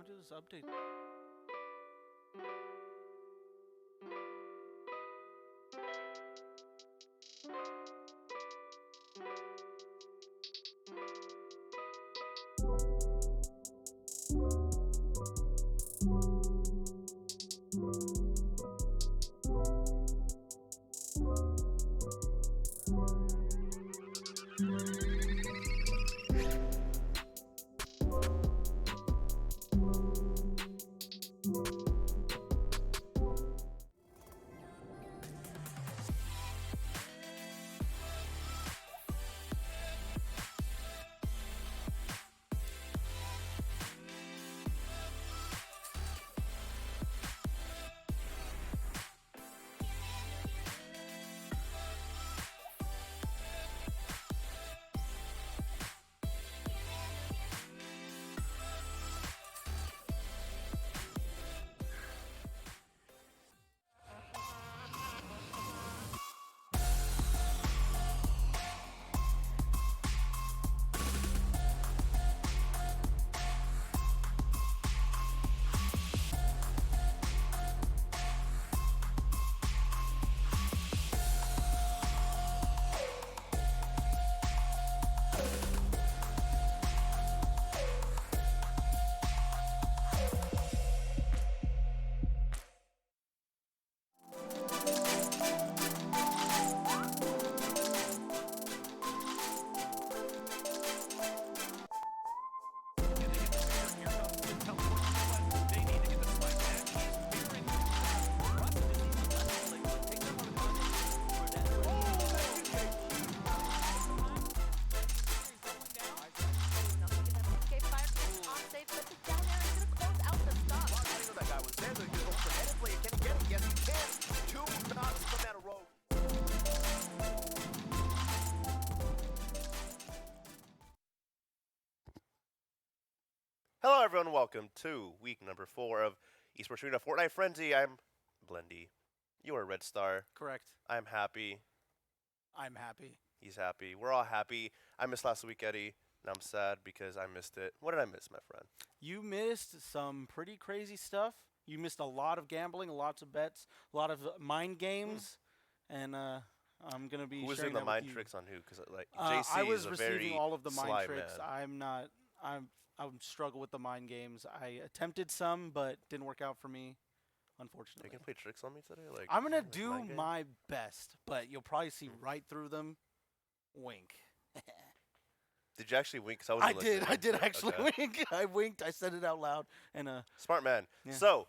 latest update. Hello, everyone. Welcome to week number 4 of Esports Arena Fortnite Frenzy. I'm Blendy. You are Red Star. Correct. I'm happy. I'm happy. He's happy. We're all happy. I missed last week, Eddie, and I'm sad because I missed it. What did I miss, my friend? You missed some pretty crazy stuff. You missed a lot of gambling, lots of bets, a lot of mind games, and I'm gonna be. Who was sharing doing the that mind with you. tricks on who? Because like I JC was is a receiving very all of the sly mind tricks. man. I'm not. I'm struggle with the mind games. I attempted some, but didn't work out for me, Are you unfortunately. gonna play tricks on me today? Like I'm gonna like do mind game? my best, but you'll probably see right through them. Wink. Did you actually wink? 'Cause I wasn't listening. I did actually Okay. wink. I winked. I said it out loud, and Smart man. Yeah. So,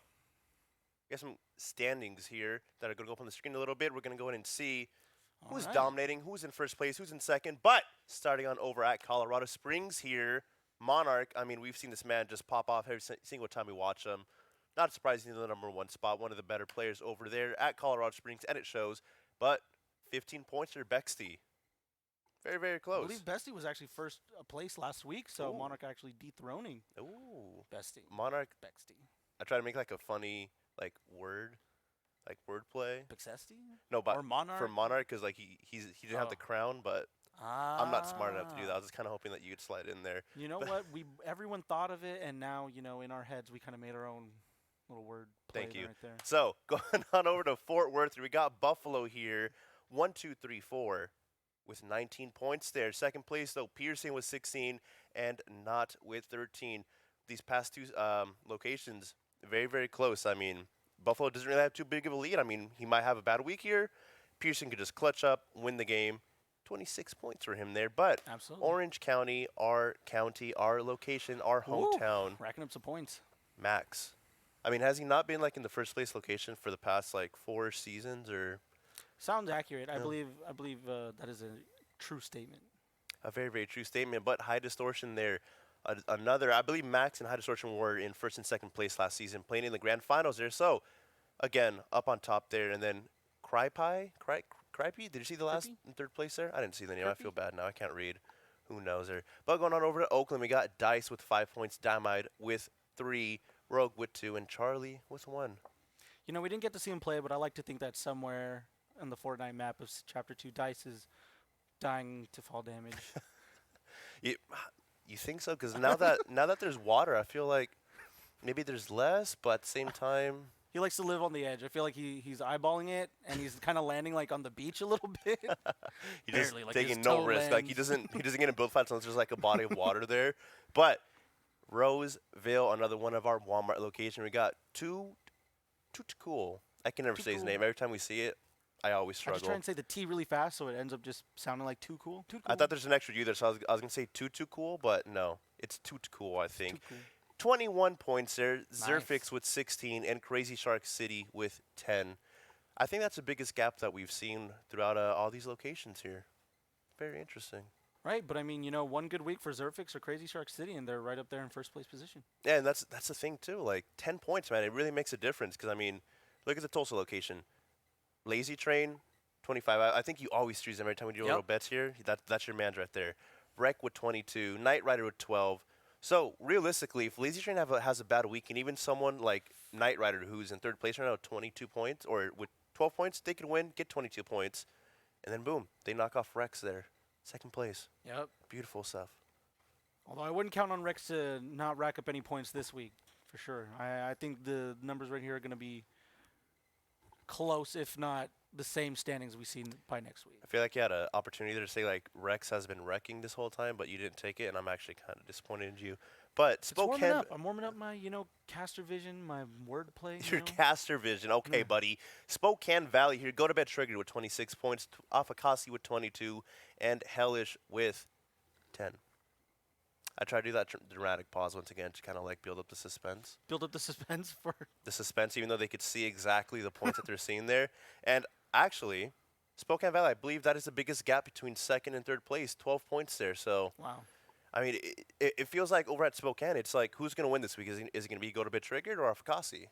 we got some standings here that are going to go up on the screen a little bit. We're going to go in and see who's right. dominating, who's in first place, who's in second. But starting on over at Colorado Springs here, Monarch, I mean, we've seen this man just pop off every single time we watch him. Not surprising, the number 1 spot, one of the better players over there at Colorado Springs, and it shows. But 15 points for Bexty. Very, very I close. believe Bestie was actually first place last week, so Ooh. Monarch actually dethroning Ooh. Bestie. Monarch, Bexty. I try to make like a funny wordplay. Bexesti? No, but Or Monarch? for Monarch, because like he didn't have the crown, but I'm not smart enough to do that. I was just kind of hoping that you could slide in there. You know what? Everyone thought of it, and now in our heads we kind of made our own little word play. Thank you. Right there. So going on over to Fort Worth, we got Buffalo here, 1, 2, 3, 4, with 19 points there. Second place though, Pearson with 16, and not with 13. These past two locations, very, very close. I mean, Buffalo doesn't really have too big of a lead. I mean, he might have a bad week here. Pearson could just clutch up, win the game. 26 points for him there. But Absolutely. Orange County, our location, our hometown. Ooh, racking up some points. Max. I mean, has he not been like in the first place location for the past like 4 seasons or? Sounds accurate. Yeah. I believe that is a true statement. A very, very true statement. But High Distortion there. Another, I believe Max and High Distortion were in first and second place last season, playing in the grand finals there. So, again, up on top there. And then Cripey, did you see the last and third place there? I didn't see the name. I feel bad now. I can't read. Who knows there? But going on over to Oakland, we got Dice with 5 points, Dynamite with 3, Rogue with 2, and Charlie with 1. We didn't get to see him play, but I like to think that somewhere on the Fortnite map of Chapter 2, Dice is dying to fall damage. You think so? Because now that there's water, I feel like maybe there's less, but at the same time, He likes to live on the edge. I feel like he's eyeballing it, and he's kind of landing like on the beach a little bit. he's just Barely, like his taking no toe risk. Like lands. he doesn't get in build fights unless there's like a body of water there. But Roseville, another one of our Walmart location. We got too cool. I can never Too say his Cool. name. Every time we see it, I always I just try struggle. and say the T really fast, so it ends up just sounding like too cool. Too cool. I thought there's an extra U there, so I was gonna say too cool, but no, it's too cool. I Too think. cool. 21 points there. Nice. Zerfix with 16 and Crazy Shark City with 10. I think that's the biggest gap that we've seen throughout all these locations here. Very interesting. Right, but I mean, one good week for Zerfix or Crazy Shark City, and they're right up there in first place position. Yeah, and that's the thing too. Like 10 points, man, it really makes a difference. Because I mean, look at the Tulsa location. Lazy Train, 25. I think you always choose them every time we do Yep. little bets here. That's your man's right there. Wreck with 22, Knight Rider with 12. So realistically, if Lazy Train has a bad week, and even someone like Knight Rider, who's in third place right now with 22 points, or with 12 points, they could win, get 22 points, and then boom, they knock off Rex there, second place. Yep. Beautiful stuff. Although I wouldn't count on Rex to not rack up any points this week, for sure. I think the numbers right here are going to be close, if not the same standings we see by next week. I feel like you had an opportunity there to say like Rex has been wrecking this whole time, but you didn't take it, and I'm actually kind of disappointed in you. But It's warming Spokane, up. I'm warming up my, caster vision, my wordplay. your caster vision, okay, Yeah. buddy. Spokane Valley here, go to bed triggered with 26 points, Afakasi with 22, and Hellish with 10. I try to do that dramatic pause once again to kind of like build up the suspense. Build up the suspense for. The suspense, even though they could see exactly the points that they're seeing there. And actually, Spokane Valley, I believe that is the biggest gap between second and third place, 12 points there. So, Wow. I mean, it feels like over at Spokane, it's like, who's going to win this week? Is it going to be Go to Bit Triggered or Afakasi?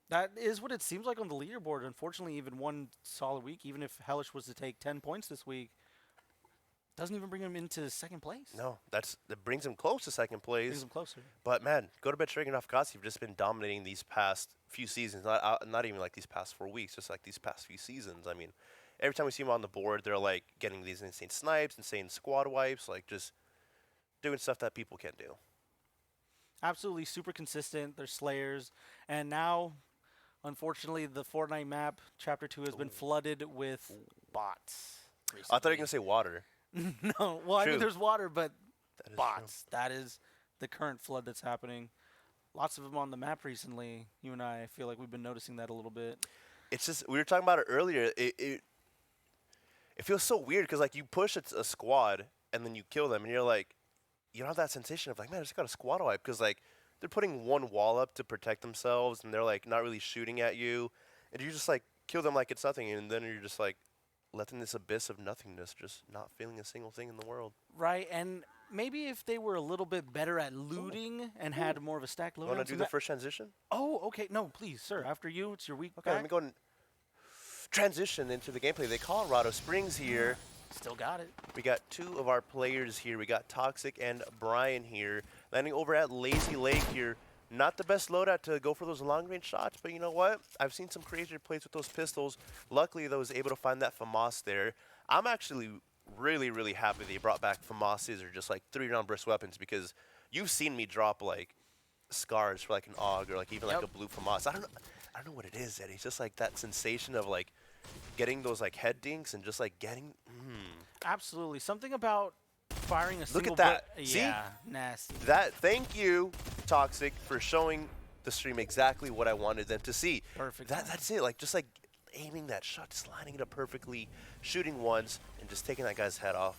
That is what it seems like on the leaderboard. Unfortunately, even one solid week, even if Hellish was to take 10 points this week, doesn't even bring him into second place. No, that brings them close to second place. Brings him closer. But man, Go to Bed Triggered and Afakasi have just been dominating these past few seasons. Not even like these past 4 weeks, just like these past few seasons. I mean, every time we see them on the board, they're like getting these insane snipes, insane squad wipes, like just doing stuff that people can't do. Absolutely super consistent. They're slayers. And now, unfortunately, the Fortnite map, Chapter 2, has been flooded with bots. I thought you were going to say water. No, well, I True. mean, there's water, but That is bots. That is the current flood that's happening. Lots of them on the map recently. You and I feel like we've been noticing that a little bit. It's just, we were talking about it earlier. It feels so weird because, like, you push a squad and then you kill them, and you're like, you don't have that sensation of, like, man, I just got a squad wipe because, like, they're putting one wall up to protect themselves, and they're, like, not really shooting at you. And you just, like, kill them like it's nothing, and then you're just, like, left in this abyss of nothingness, just not feeling a single thing in the world. Right, and maybe if they were a little bit better at looting and had more of a stacked loadout. Want to do the first transition? Oh, okay. No, please, sir. After you, it's your week Okay, back. let me go and transition into the gameplay. The Colorado Springs here. Still got it. We got two of our players here. We got Toxic and Brian here. Landing over at Lazy Lake here. Not the best loadout to go for those long-range shots, but you know what? I've seen some crazier plays with those pistols. Luckily, I was able to find that FAMAS there. I'm actually really, really happy they brought back FAMASs or just like 3-round burst weapons because you've seen me drop like scars for like an AUG or like even like a blue FAMAS. I don't know what it is, Eddie. It's just like that sensation of like getting those like head dinks and just like getting. Absolutely. Something about firing a Look single at that. See? Yeah, nasty. Thank you, Toxic, for showing the stream exactly what I wanted them to see. Perfect. That's it. Like just like aiming that shot, just lining it up perfectly, shooting once, and just taking that guy's head off.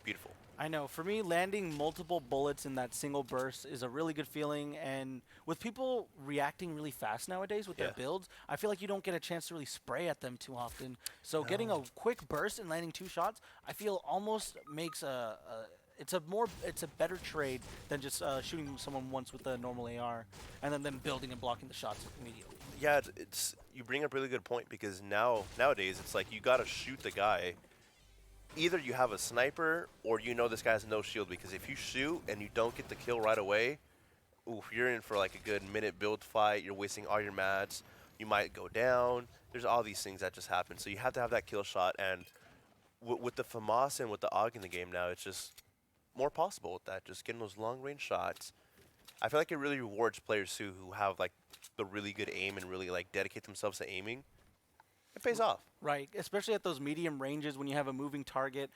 Beautiful. I know. For me, landing multiple bullets in that single burst is a really good feeling. And with people reacting really fast nowadays with their builds, I feel like you don't get a chance to really spray at them too often. So getting a quick burst and landing 2 shots, I feel almost makes it's a better trade than just shooting someone once with a normal AR and then building and blocking the shots immediately. Yeah, it's you bring up a really good point because nowadays it's like you gotta shoot the guy. Either you have a sniper or you know this guy has no shield, because if you shoot and you don't get the kill right away, oof, you're in for like a good minute build fight. You're wasting all your mats. You might go down. There's all these things that just happen. So you have to have that kill shot. And with the FAMAS and with the AUG in the game now, it's just more possible with that. Just getting those long range shots. I feel like it really rewards players too who have like the really good aim and really like dedicate themselves to aiming. It pays off. Right, especially at those medium ranges when you have a moving target.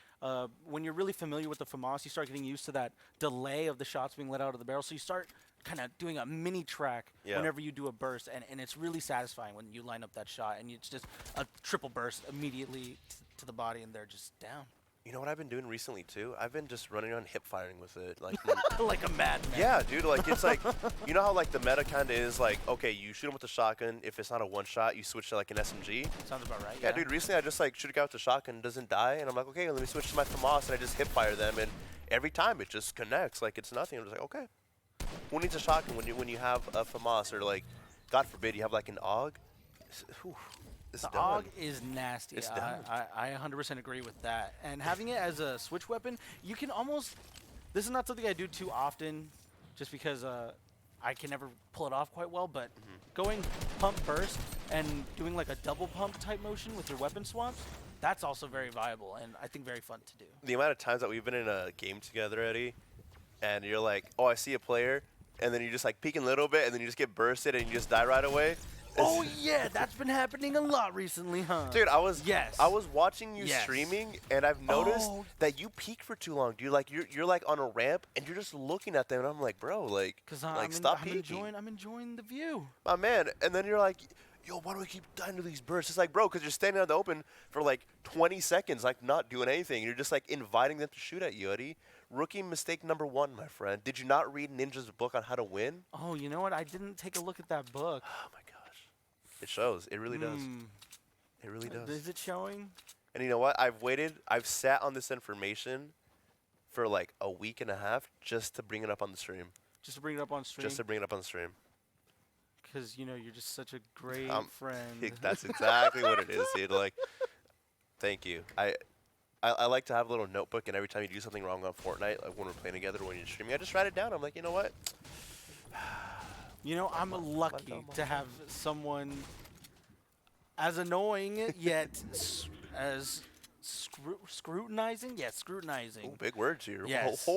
When you're really familiar with the FAMAS, you start getting used to that delay of the shots being let out of the barrel. So you start kind of doing a mini track whenever you do a burst, and it's really satisfying when you line up that shot, and it's just a triple burst immediately to the body, and they're just down. You know what I've been doing recently too? I've been just running around hip firing with it, like Like a madman. yeah, dude. Like it's like, you know how like the meta kind of is like, okay, you shoot him with the shotgun. If it's not a one shot, you switch to like an SMG. Sounds about right. Yeah, dude. Recently, I just like shoot a guy with the shotgun, doesn't die, and I'm like, okay, let me switch to my FAMAS, and I just hip fire them, and every time it just connects, like it's nothing. I'm just like, okay, who needs a shotgun when you have a FAMAS, or like, God forbid, you have like an AUG. It's The done. AUG is nasty. It's done. I 100% agree with that. And having it as a switch weapon, you can almost... This is not something I do too often, just because I can never pull it off quite well, but going pump burst and doing like a double pump type motion with your weapon swaps, that's also very viable and I think very fun to do. The amount of times that we've been in a game together, Eddie, and you're like, oh, I see a player, and then you just like peek a little bit, and then you just get bursted, and you just die right away. Oh yeah, that's been happening a lot recently, huh? Dude, I was watching you Yes. streaming, and I've noticed that you peek for too long, dude. Like you're like on a ramp, and you're just looking at them, and I'm like, bro, like, stop peeking. I'm enjoying the view. My man. And then you're like, yo, why do I keep dying to these bursts? It's like, bro, because you're standing out in the open for like 20 seconds, like not doing anything. You're just like inviting them to shoot at you, Eddie. Rookie mistake number 1, my friend. Did you not read Ninja's book on how to win? Oh, you know what? I didn't take a look at that book. Oh my gosh. It shows. It really does. It really does. Is it showing? And you know what? I've sat on this information for like a week and a half just to bring it up on the stream. Just to bring it up on stream? Just to bring it up on the stream. Because, you know, you're just such a great friend. That's exactly what it is, dude. Like, thank you. I like to have a little notebook, and every time you do something wrong on Fortnite, like when we're playing together, when you're streaming, I just write it down. I'm like, you know what? You know, I'm lucky to have someone as annoying yet as scrutinizing. Yeah, scrutinizing. Ooh, big words here. Yes.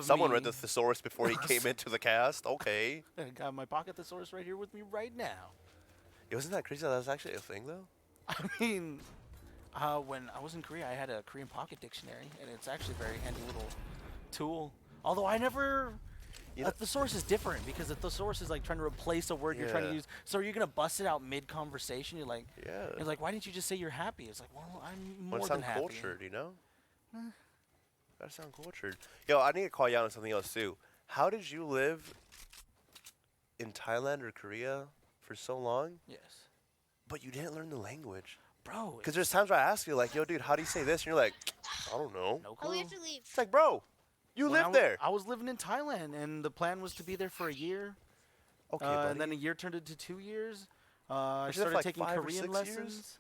Someone read the thesaurus before he came into the cast. Okay. I got my pocket thesaurus right here with me right now. It wasn't that crazy that was actually a thing, though? I mean, when I was in Korea, I had a Korean pocket dictionary, and it's actually a very handy little tool. Although I never... a thesaurus is different because the thesaurus is like trying to replace a word you're trying to use. So you're gonna bust it out mid-conversation. You're like, why didn't you just say you're happy? It's like, well, I'm more than happy. Sound cultured, you know? Gotta sound cultured. Yo, I need to call you out on something else too. How did you live in Thailand or Korea for so long? Yes. But you didn't learn the language, bro. Because there's times where I ask you, like, yo, dude, how do you say this? And you're like, I don't know. No clue. Oh, we have to leave. It's like, bro. You lived there. I was living in Thailand, and the plan was to be there for a year. Okay, and then a year turned into 2 years. I started like taking 5 or Korean 6 lessons. years?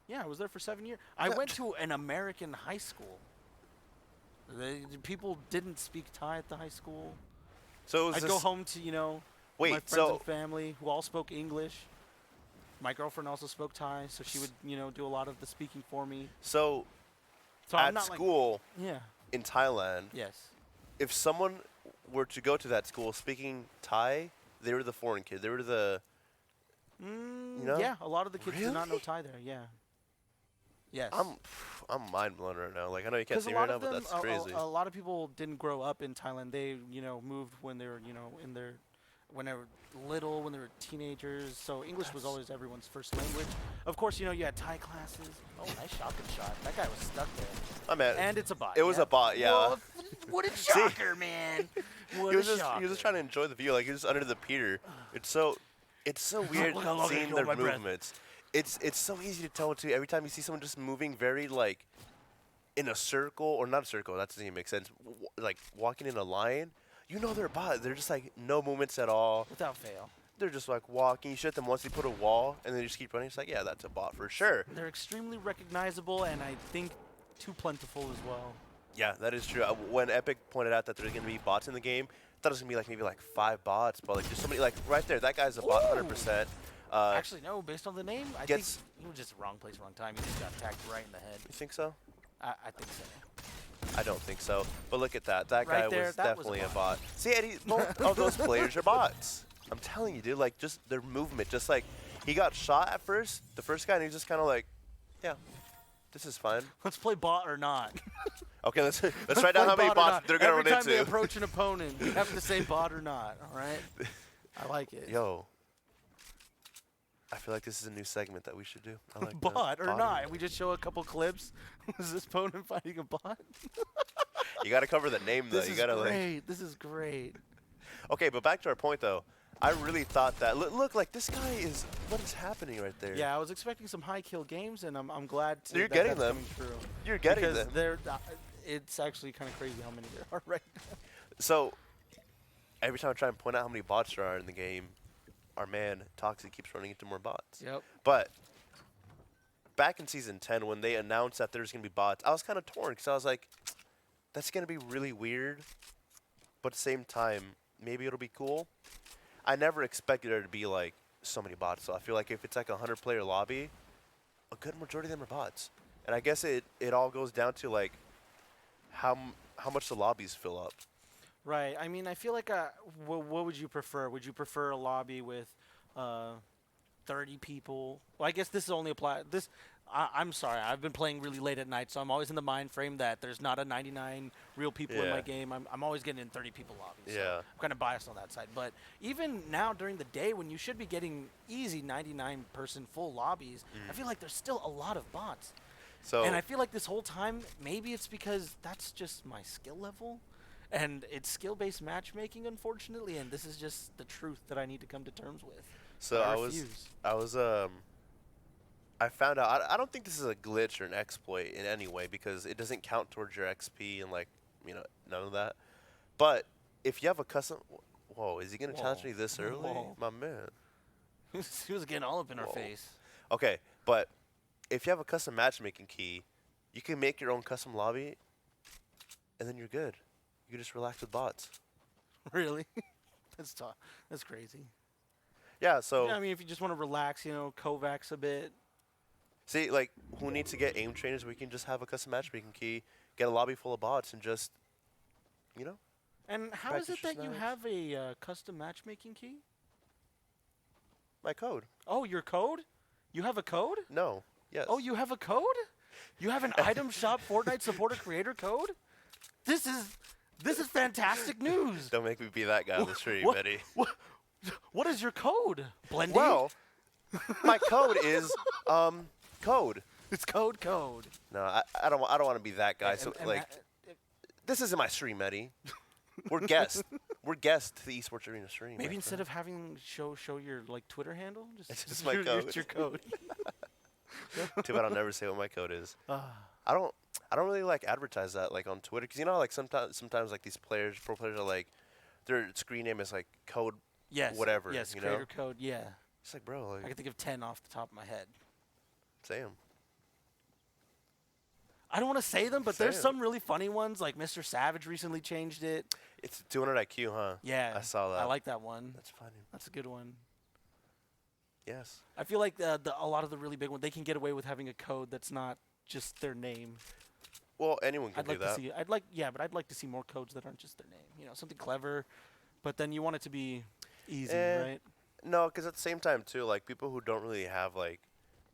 Yeah, I was there for 7 years. I went to an American high school. People didn't speak Thai at the high school. So I'd go home to, my friends and family who all spoke English. My girlfriend also spoke Thai, so she would, do a lot of the speaking for me. So I'm at not school yeah. in Thailand, Yes. if someone were to go to that school speaking Thai, they were the foreign kid. They were the, Yeah, a lot of the kids did not know Really? Thai there, yeah. Yes. I'm mind blown right now. Like, I know you can't see me right now, but that's crazy. A lot of people didn't grow up in Thailand. They, moved when they were, when they were little, when they were teenagers. So English was always everyone's first language. Of course, you had Thai classes. Oh, nice shotgun shot. That guy was stuck there. I'm at And it's a bot. It was a bot, yeah. Well, what a shocker, man. What he was a just shocker. trying to enjoy the view. Like, he was under the pier. It's so weird Look how long I seeing can their hold my breath. movements. It's so easy to tell too. Every time you see someone just moving very like in a circle, or not a circle, that doesn't even make sense. Like walking in a line, they're a bot. They're just like no movements at all. Without fail. They're just like walking. You shoot them once, they put a wall, and then you just keep running. It's like, yeah, that's a bot for sure. They're extremely recognizable, and I think too plentiful as well. Yeah, that is true. When Epic pointed out that there's gonna be bots in the game, I thought it was gonna be like maybe like 5 bots, but like there's somebody like right there. That guy's a bot, 100%. Actually, no. Based on the name, I think he was just wrong place, wrong time. He just got attacked right in the head. You think so? I think so. I don't think so. But look at that. That Right guy there, was that was a definitely a bot. bot. See, Eddie, both of those players are bots. I'm telling you, dude. Like, just their movement. Just like, he got shot at first, the first guy, and he's just kind of like, yeah, this is fine. Let's play bot or not. Okay, let's write down Play how many bot or bots not. they're going to Every run time they into. approach an opponent, you have to say bot or not, all right? I like it. Yo. I feel like this is a new segment that we should do. I like that. Bot or not. We just show a couple clips. Was this opponent fighting a bot? You got to cover the name, though. This You is got to great. This is great. Okay, but back to our point, though. I really thought that. Look, like, this guy is. What is happening right there? Yeah, I was expecting some high kill games, and I'm glad to. You're that getting that's them. coming true. You're getting because them. They're, it's actually kind of crazy how many there are right now. So, every time I try and point out how many bots there are in the game, our man Toxic keeps running into more bots. Yep. But back in Season 10, when they announced that there's going to be bots, I was kind of torn because I was like, that's going to be really weird. But at the same time, maybe it'll be cool. I never expected there to be, like, so many bots. So I feel like if it's like a 100-player lobby, a good majority of them are bots. And I guess it all goes down to, like, how much the lobbies fill up. Right. I mean, I feel like what would you prefer? Would you prefer a lobby with 30 people? Well, I guess this is only apply. I'm sorry. I've been playing really late at night, so I'm always in the mind frame that there's not a 99 real people in my Yeah. game. I'm always getting in 30 people lobbies. Yeah. So I'm kind of biased on that side. But even now during the day when you should be getting easy 99-person full lobbies, I feel like there's still a lot of bots. So And I feel like this whole time, maybe it's because that's just my skill level. And it's skill-based matchmaking, unfortunately, and this is just the truth that I need to come to terms with. So I found out, I don't think this is a glitch or an exploit in any way because it doesn't count towards your XP and, like, you know, none of that. But if you have a custom, whoa, is he going to challenge me this early? Whoa. My man. He was getting all up in our Whoa. face. Okay, but if you have a custom matchmaking key, you can make your own custom lobby, and then you're good. You can just relax with bots. Really? That's tough. That's crazy. Yeah, so, Yeah, I mean, if you just want to relax, you know, Kovacs a bit. see, like, who needs to get aim trainers? We can just have a custom matchmaking key, get a lobby full of bots, and just, you know? And how is Practice it your that you snipes. have a custom matchmaking key? My code. Oh, your code? You have a code? No. Yes. Oh, you have a code? You have an item shop Fortnite supporter creator code? This is fantastic news. Don't make me be that guy on the stream, What- Eddie. What is your code? Blendy? Well, my code is code. It's code. No, I don't want to be that guy. So And like, this isn't my stream, Eddie. We're guests. We're guests to the Esports Arena stream. maybe my instead friend. of having show your like Twitter handle, It's just my code. It's your code. Too bad I'll never say what my code is. Ah. I don't really like advertise that like on Twitter because you know how, like sometimes like these players, pro players are like their screen name is like code Yes. whatever. Yes, you creator know? code. Yeah. It's like, bro, I like can think of 10 off the top of my head. say 'em. I don't want to say them, but Say there's 'em. some really funny ones. Like Mr. Savage recently changed it. It's 200 IQ, huh? Yeah. I saw that. I like that one. That's funny. That's a good one. Yes. I feel like a lot of the really big ones, they can get away with having a code that's not just their name. Well, anyone can I'd do like that. to see. But I'd like to see more codes that aren't just their name. You know, something clever, but then you want it to be easy, right? No, because at the same time too, like people who don't really have like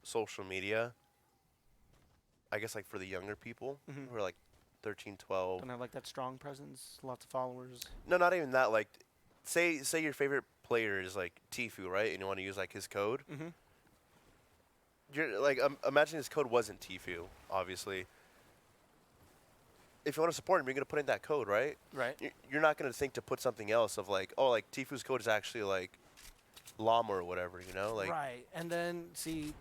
social media, I guess like for the younger people Mhm. who are like 13, 12. Don't have like that strong presence, lots of followers. No, not even that. Like, say your favorite player is like Tfue, right? And you want to use like his code. Mhm. You're like, imagine his code wasn't Tfue, obviously. If you want to support him, you're gonna put in that code, right? Right. You're not gonna think to put something else of like, oh, like Tfue's code is actually like llama or whatever, you know? Like, Right. And then see,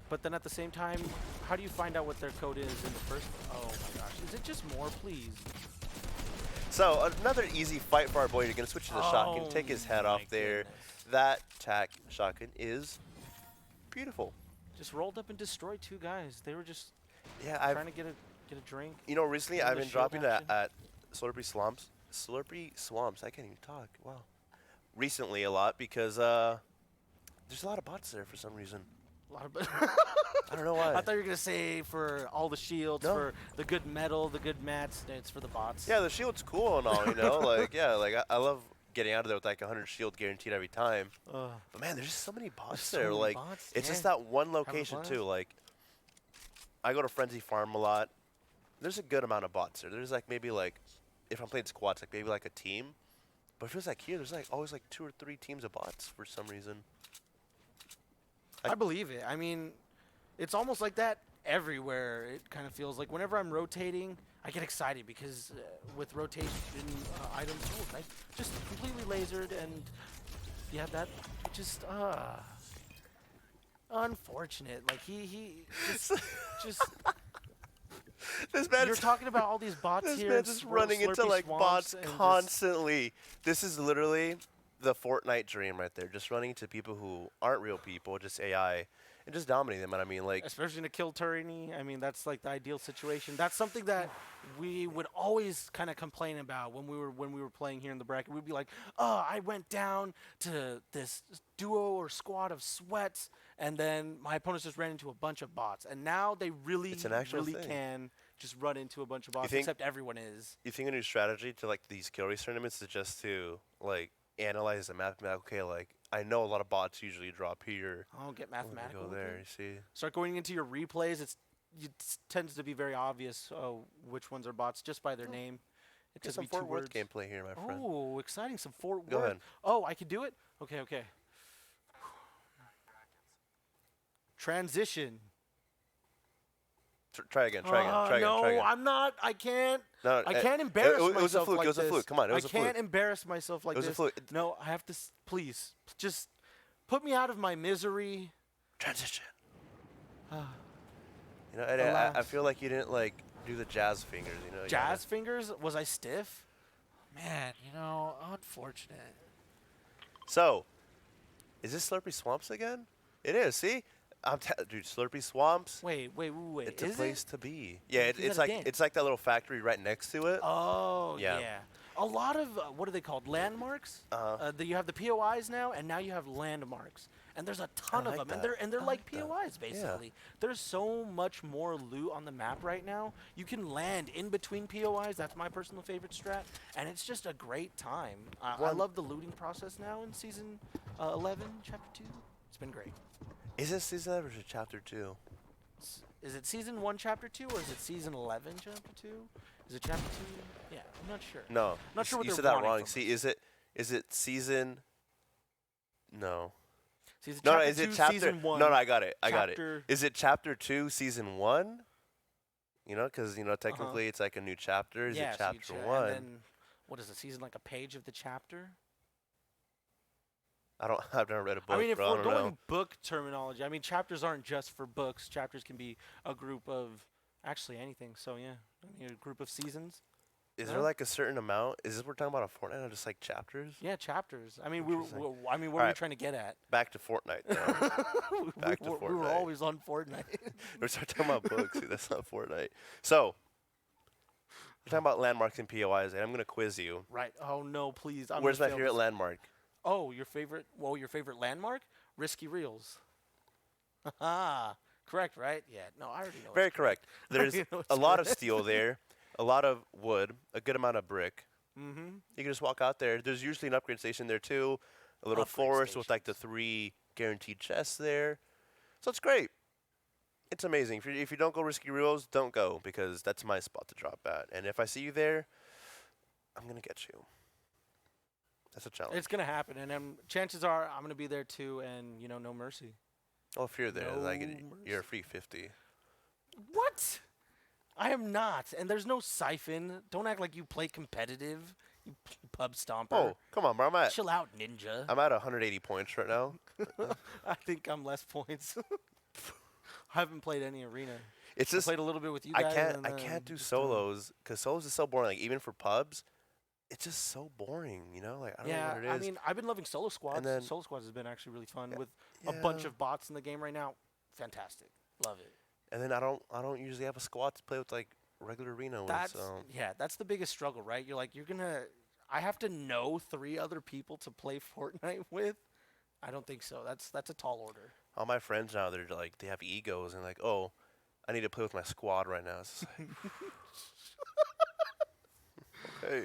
but then at the same time, how do you find out what their code is in the first? Oh my gosh, is it just more, please? so another easy fight for our boy. You're gonna switch to the shotgun, Oh take his head my off there. goodness. That tac shotgun is beautiful. Just rolled up and destroyed two guys. They were just Yeah, I've trying to get a drink. you know recently Getting I've the been shield dropping action. at Slurpy Swamps. I can't even talk. Wow. Recently a lot because there's a lot of bots there for some reason. A lot of I don't know why. I thought you were gonna say for all the shields, No. for the good metal, the good mats. It's for the bots. Yeah, the shield's cool and all, you know. Like, yeah, like I love getting out of there with like 100 shield guaranteed every time. But man, there's just so many bots so there. many like, bots, it's yeah. just that one location fun? too. Like, I go to Frenzy Farm a lot. There's a good amount of bots there. There's like maybe like, if I'm playing squads, like maybe like a team. But it feels like here, there's like always like 2 or 3 teams of bots for some reason. I believe it. I mean, it's almost like that everywhere. It kind of feels like whenever I'm rotating, I get excited because with rotation items, nice, just completely lasered, and you have that. Just unfortunate. Like he just This man you're talking about all these bots This here. man and just Slurpy running into like swamps bots and just- constantly. This is literally the Fortnite dream right there. Just running into people who aren't real people, just AI, and just dominating them. And I mean, like, especially in a kill tourney. I mean, that's like the ideal situation. That's something that we would always kind of complain about when we were playing here in the bracket. We'd be like, "Oh, I went down to this duo or squad of sweats, and then my opponents just ran into a bunch of bots." And now they really, It's an actual really thing. can just run into a bunch of bots. think- Except everyone is. you think a new strategy to like these kill race tournaments is just to like analyze the map and be like, okay, like I know a lot of bots usually drop here. Oh, get Let me mathematical. go with there. it. You see. Start going into your replays. It tends to be very obvious which ones are bots just by their name. It Get just some be 2 Fort Worth words. gameplay here, my friend. Oh, exciting! Some Fort Worth. Go ahead. Oh, I can do it. Okay, okay. Transition. Try again. Try again. Try again. No, Try again. I'm not. I can't. No, I can't embarrass myself it was a fluke. like It was a this. fluke. Come on, it was a I can't fluke. embarrass myself like It was a this. fluke. No, I have to. Please, just put me out of my misery. Transition. You know, and I Alas. feel like you didn't like do the jazz fingers. You know. you Jazz fingers? Was I stiff? Man, unfortunate. gotta- So, is this Slurpy Swamps again? It is. See, dude, Slurpy Swamps. Wait. It's Is a place it? to be. Yeah, Is it's that a like den? it's like that little factory right next to it. Oh, Yeah. yeah. A lot of, what are they called? Landmarks? Uh-huh. You have the POIs now, and now you have landmarks. And there's a ton of like them, that. and they're I like like that. POIs, basically. There's so much more loot on the map right now. You can land in between POIs. That's my personal favorite strat, and it's just a great time. I love the looting process now in Season 11, Chapter 2. It's been great. Is it season 11 or is it chapter 2? Is it Season 1, Chapter 2, or is it Season 11, Chapter 2? Is it Chapter 2? Yeah, I'm not sure. No. Not sure what you they're said that wanting wrong. from See, us. is it season? No. Season No, chapter is it 2, chapter? Season 1. No, I got it. I got it. Chapter- Is it chapter 2, season 1? You know, because technically it's like a new chapter. Is yeah, it so you chapter cha- 1? And then, what is the season, like a page of the chapter? I've never read a book. I mean, if bro, I we're don't going know. book terminology, I mean, chapters aren't just for books. Chapters can be a group of, actually anything. So, yeah, I mean, a group of seasons. Is no? there like a certain amount? Is this we're talking about a Fortnite or just like chapters? Yeah, chapters. I mean, Interesting. what are we Alright. trying to get at? Back to Fortnite, though. Back to We were Fortnite. always on Fortnite. We're talking about books. See, that's not Fortnite. So, we're talking about landmarks and POIs, and I'm going to quiz you. Right. Oh, no, please. I'm Where's my gonna fail favorite this. landmark? Oh, your favorite landmark? Risky Reels. Haha. Correct, right? Yeah. No, I already know. Very it's correct. There's You know a it's lot of correct. steel there, a lot of wood, a good amount of brick. Mm-hmm. You can just walk out there. There's usually an upgrade station there too, a little Upgrade forest with like the stations. 3 guaranteed chests there. So it's great. It's amazing. If you don't go Risky Reels, don't go because that's my spot to drop at. And if I see you there, I'm going to get you. That's a challenge. It's gonna happen, and chances are I'm gonna be there too, and no mercy. Oh, if you're there, like No you're a mercy. free 50. What? I am not, and there's no siphon. Don't act like you play competitive, you pub stomper. Oh, come on, bro. Chill out, ninja. I'm at 180 points right now. I think I'm less points. I haven't played any arena. It's I just played a little bit with you I guys. can't and I then can't do just, solos because solos is so boring. Like even for pubs, it's just so boring. Like I don't know what it is. I mean, I've been loving solo squads. then- Solo squads has been actually really fun Yeah, with a bunch yeah. of bots in the game right now. Fantastic, love it. And then I don't usually have a squad to play with like regular arena with. That's So that's the biggest struggle, right? I have to know 3 other people to play Fortnite with. I don't think so. That's a tall order. all my friends now, they're like, they have egos and like, oh, I need to play with my squad right now. It's just like, hey.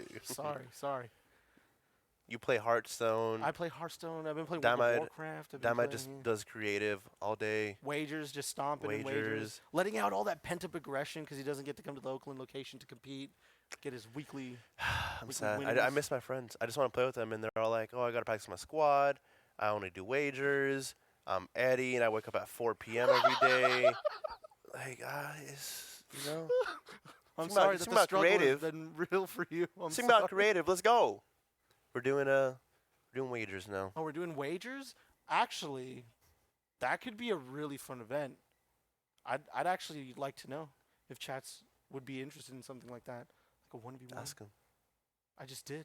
Sorry. You play Hearthstone. I play Hearthstone. I've been playing World of Dynamite, Warcraft. I've been Dynamite playing just does creative all day. wagers, just stomping in wagers, letting out all that pent up aggression because he doesn't get to come to the Oakland location to compete, get his weekly. I'm weekly sad. I winnings. miss my friends. I just want to play with them, and they're all like, "Oh, I gotta practice my squad. I only do wagers. I'm Eddie, and I wake up at 4 p.m. every day." Like, it's, you know. I'm Seem sorry about- that seem the about struggle creative. has been real for you. I'm Seem sorry. about creative. Let's go. We're doing wagers now. Oh, we're doing wagers? Actually, that could be a really fun event. I'd actually like to know if chats would be interested in something like that, like a 1v1. Ask them. I just did.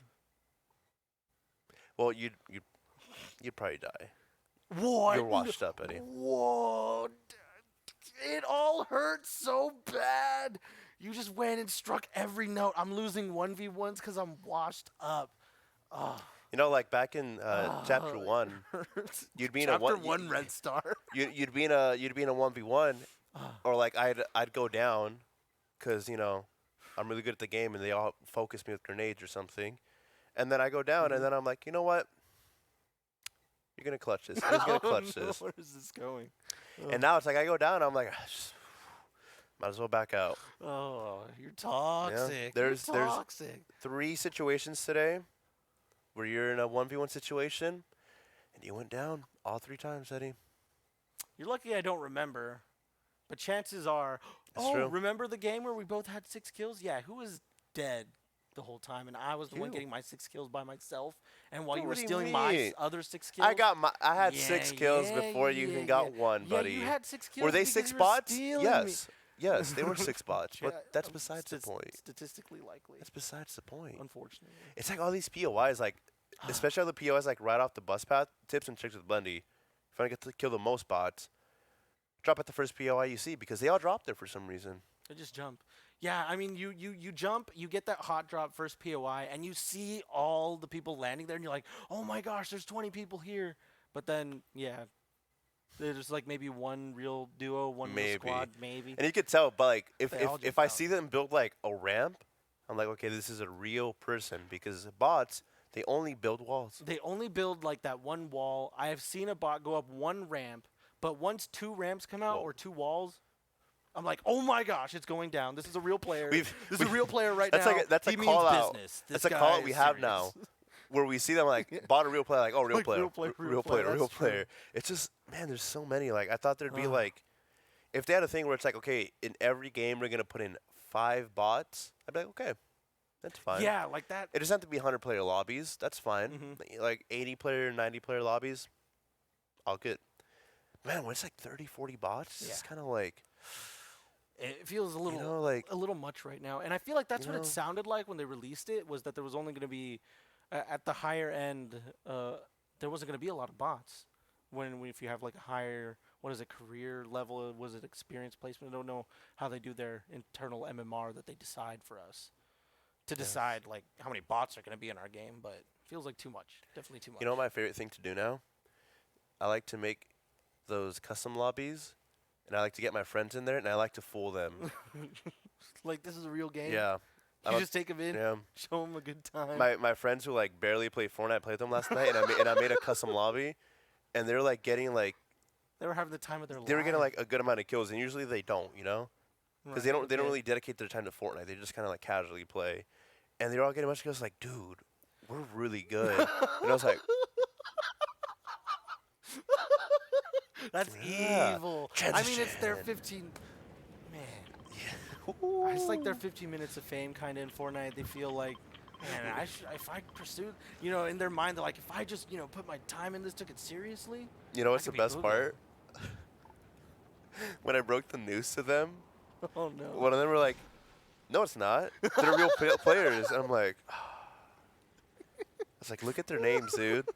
Well, you'd probably die. What? You're washed up, Eddie. Whoa. It all hurts so bad. You just went and struck every note. I'm losing 1v1s because I'm washed up. Oh. You know, like back in chapter 1, you'd be in a Chapter one. 1 red star. You'd be in a 1v1, or like I'd go down, cause you know, I'm really good at the game, and they all focus me with grenades or something, and then I go down, and then I'm like, you know what? You're gonna clutch this. You're gonna clutch this. Where is this going? And now it's like I go down, I'm like, might as well back out. Oh, you're toxic. There's- you're toxic. 3 situations today where you're in a 1v1 situation, and you went down all 3 times, Eddie. You're lucky I don't remember, but chances are. That's oh, true. remember the game where we both had 6 kills? Yeah, who was dead the whole time, and I was the one You. getting my 6 kills by myself, and while Dude, you were what do you stealing my mean? other 6 kills. I had Yeah, 6 kills yeah, before you yeah, even got yeah. one, buddy. Yeah, you had 6 kills. Were they because 6 you were bots? stealing Yes. Yes, they were 6 bots, Me. but that's besides the point. Statistically likely, That's besides the point. unfortunately. It's like all these POIs, like, especially all the POIs, like, right off the bus path, tips and tricks with Bundy. If I get to kill the most bots, drop at the first POI you see, because they all drop there for some reason. They just jump. Yeah, I mean, you jump, you get that hot drop first POI, and you see all the people landing there, and you're like, oh my gosh, there's 20 people here. But then, yeah, there's like maybe one real duo, one real squad, maybe. And you could tell, but, like, if They all if jump I out. see them build, like, a ramp, I'm like, okay, this is a real person, because bots, they only build walls. They only build like that one wall. I have seen a bot go up one ramp, but once 2 ramps come out Whoa. or 2 walls, I'm like, oh my gosh, it's going down. This is a real player. We've- This is a real player right That's now. like that's he a means call out. business. That's This a call guy out we is have serious. now, where we see them like bot a real player, like, oh, real Like, player, real player, real real player, player, real that's true. player. It's just, man, there's so many. Like, I thought there'd be Ugh. like, if they had a thing where it's like, okay, in every game we're gonna put in 5 bots, I'd be like, okay, that's fine. Yeah, like that. It doesn't have to be 100-player lobbies. That's fine. Mhm. Like 80-player, 90-player lobbies, all good. Man, when it's like 30, 40 bots, it's Yeah. kind of like, It feels a little, you know, like, a little much right now, and I feel like that's you what know. it sounded like when they released it. Was that there was only going to be, at the higher end, there wasn't going to be a lot of bots. When if you have like a higher, what is it, career level? Was it experience placement? I don't know how they do their internal MMR that they decide for us to Yes. decide like how many bots are going to be in our game. But feels like too much. Definitely too much. You know what my favorite thing to do now? I like to make those custom lobbies, and I like to get my friends in there, and I like to fool them. Like this is a real game. Yeah. I You don't- just take them in, Yeah. show them a good time. My friends who like barely play Fortnite played them last night, and I made a custom lobby, and they're like getting like They were having the time of their life. they were getting like a good amount of kills, and usually they don't, you know, because they don't really dedicate their time to Fortnite. They just kind of like casually play, and they're all getting a bunch of kills. Like, dude, we're really good. And I was like, That's Yeah. evil. I mean, it's their Transition. 15. Man, it's like their 15 minutes of fame kind of in Fortnite. They feel like, man, if I pursued, you know, in their mind, they're like, if I just, you know, put my time in this, took it seriously. you know what's the could be best Google. part? When I broke the news to them, Oh no. one of them were like, "No, it's not. They're real players." And I'm like, I was like, "Look at their names, dude."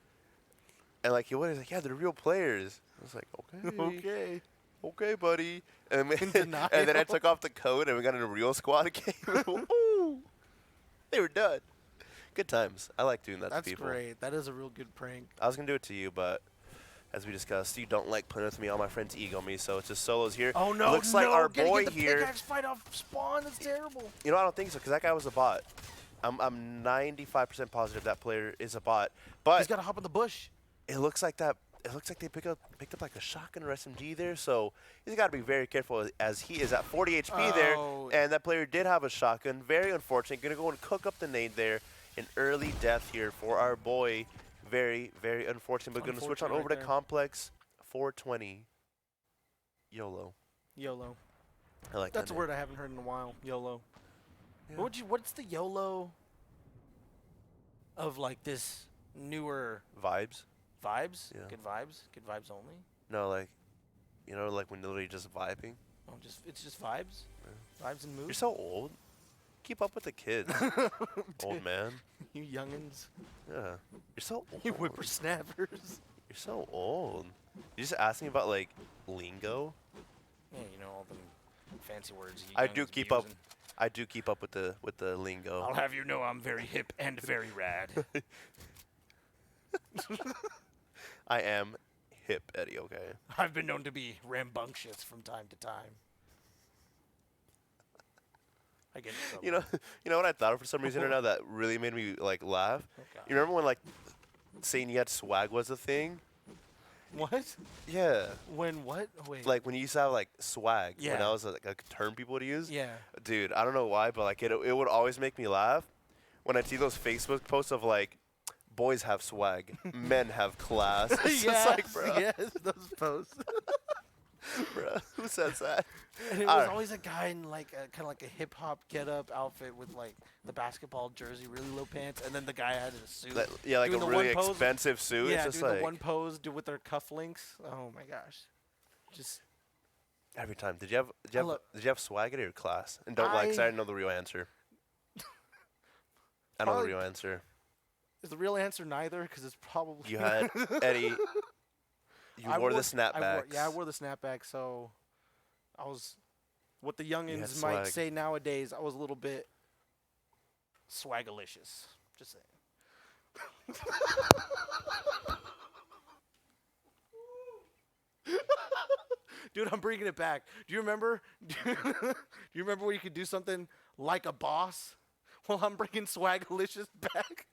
And like, he was like, "Yeah, they're real players." I was like, "Okay, okay, buddy." And, and then I denial. took off the code, and we got in a real squad game. Woo! They were done. Good times. I like doing that That's to people. great. That is a real good prank. I was gonna do it to you, but as we discussed, you don't like playing with me. All my friends ego me, so it's just solos here. Oh no! Looks like our Gotta boy get the here. pickaxe fight off spawn. That's terrible. You know, I don't think so, because that guy was a bot. I'm 95% positive that player is a bot. But he's got to hop in the bush. It looks like that. It looks like they picked up like a shotgun or SMG there. So he's got to be very careful as he is at 40 HP there. And that player did have a shotgun. Very unfortunate. Gonna go and cook up the nade there. An early death here for our boy. Very, very unfortunate. But gonna switch on over to complex 420. YOLO. YOLO. I like That's that a word I haven't heard in a while. YOLO. Yeah. What's the YOLO of like this newer vibes? Vibes? Yeah. Good vibes? Good vibes only? No, like, you know, like when literally just vibing. Oh, it's just vibes? Yeah. Vibes and moods? You're so old. Keep up with the kids, old man. You youngins. Yeah. You're so old. You whippersnappers. You're so old. You just asking about, like, lingo? Yeah, you know, all the fancy words. I do keep up. I do keep up with the lingo. I'll have you know I'm very hip and very rad. I am hip, Eddie, okay? I've been known to be rambunctious from time to time. I get you know what I thought of for some reason right now that really made me like laugh? Okay. You remember when like saying you had swag was a thing? What? Yeah. When what? Wait. Like when you used to have like swag. Yeah. When that was like a term people would use. Yeah. Dude, I don't know why, but like it would always make me laugh when I see those Facebook posts of like boys have swag, men have class. It's just like, bro. Yes, those posts. Bro, who says that? And it was always a guy in like kind of like a hip hop get up outfit with like the basketball jersey, really low pants, and then the guy had a suit. Yeah, like a really expensive suit. Yeah, it's just doing like the one pose with their cufflinks. Oh my gosh, just every time. Did you have swag at your class? And don't lie, 'cause I know the real answer. I know the real answer. Is the real answer neither? Because it's probably you had Eddie. You wore the snapbacks. I wore the snapback, so I was what the youngins might say nowadays. I was a little bit swagalicious. Just saying. Dude, I'm bringing it back. Do you remember? Do you remember when you could do something like a boss? Well, I'm bringing swagalicious back,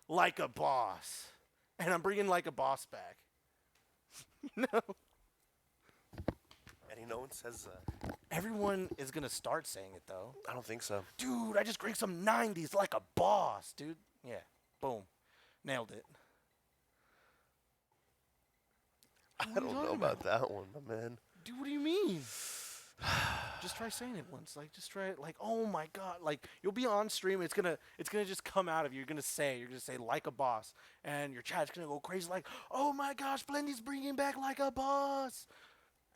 like a boss, and I'm bringing like a boss back. No. Eddie, no one says that. Everyone is gonna start saying it though. I don't think so. Dude, I just cranked some 90s like a boss, dude. Yeah, boom, nailed it. I don't know about that one, my man. Dude, what do you mean? Just try saying it once. Like, just try it. Like, oh my god. Like, you'll be on stream. It's gonna just come out of you. You're gonna say like a boss, and your chat's gonna go crazy. Like, oh my gosh, Blendy's bringing back like a boss,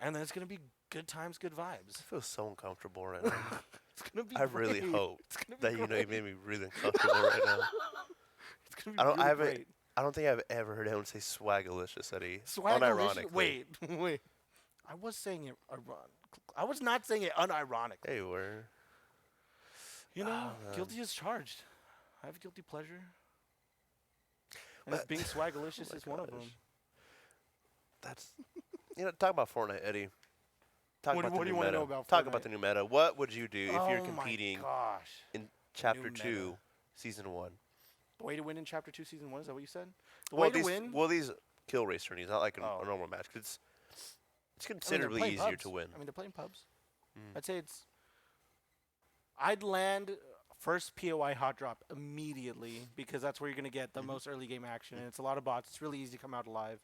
and then it's gonna be good times, good vibes. I feel so uncomfortable right now. It's gonna be. I really hope that great. you know you made me really uncomfortable right now. It's gonna be really great. I don't think I've ever heard anyone say swagalicious, Eddie. Swagalicious? Wait. I was saying it ironic. I was not saying it unironically. Hey, you were. You know, guilty as charged. I have guilty pleasure. And if being swagalicious is one of them. That's, talk about Fortnite, Eddie. What do you want to know about Fortnite? Talk about the new meta. What would you do if you're competing in Chapter 2, Season 1? The way to win in Chapter 2, Season 1? Is that what you said? The way to win? Well, these kill race tourneys, not like a normal match. Cause it's considerably easier to win. I mean, they're playing pubs. I'd say I'd land first POI hot drop immediately because that's where you're going to get the most early game action. And it's a lot of bots. It's really easy to come out alive.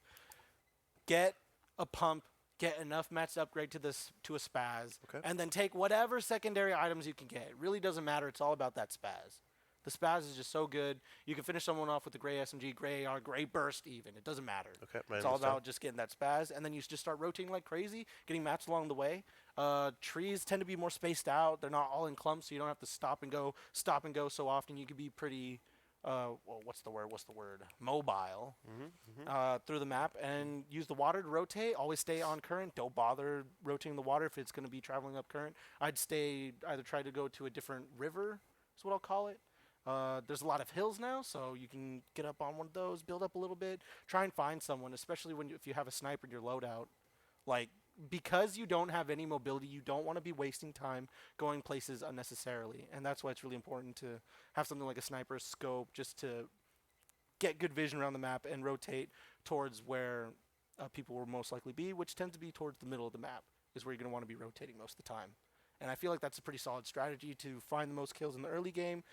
Get a pump. Get enough mats to upgrade to a spaz. Okay. And then take whatever secondary items you can get. It really doesn't matter. It's all about that spaz. The spaz is just so good. You can finish someone off with the gray SMG, gray AR, gray burst even. It doesn't matter. Okay, it's all about just getting that spaz. And then you just start rotating like crazy, getting maps along the way. Trees tend to be more spaced out. They're not all in clumps, so you don't have to stop and go so often. You can be pretty, what's the word? Mobile through the map and use the water to rotate. Always stay on current. Don't bother rotating the water if it's going to be traveling up current. I'd either try to go to a different river, is what I'll call it. There's a lot of hills now, so you can get up on one of those, build up a little bit, try and find someone, especially if you have a sniper in your loadout. Like, because you don't have any mobility, you don't want to be wasting time going places unnecessarily. And that's why it's really important to have something like a sniper scope just to get good vision around the map and rotate towards where people will most likely be, which tends to be towards the middle of the map, is where you're going to want to be rotating most of the time. And I feel like that's a pretty solid strategy to find the most kills in the early game,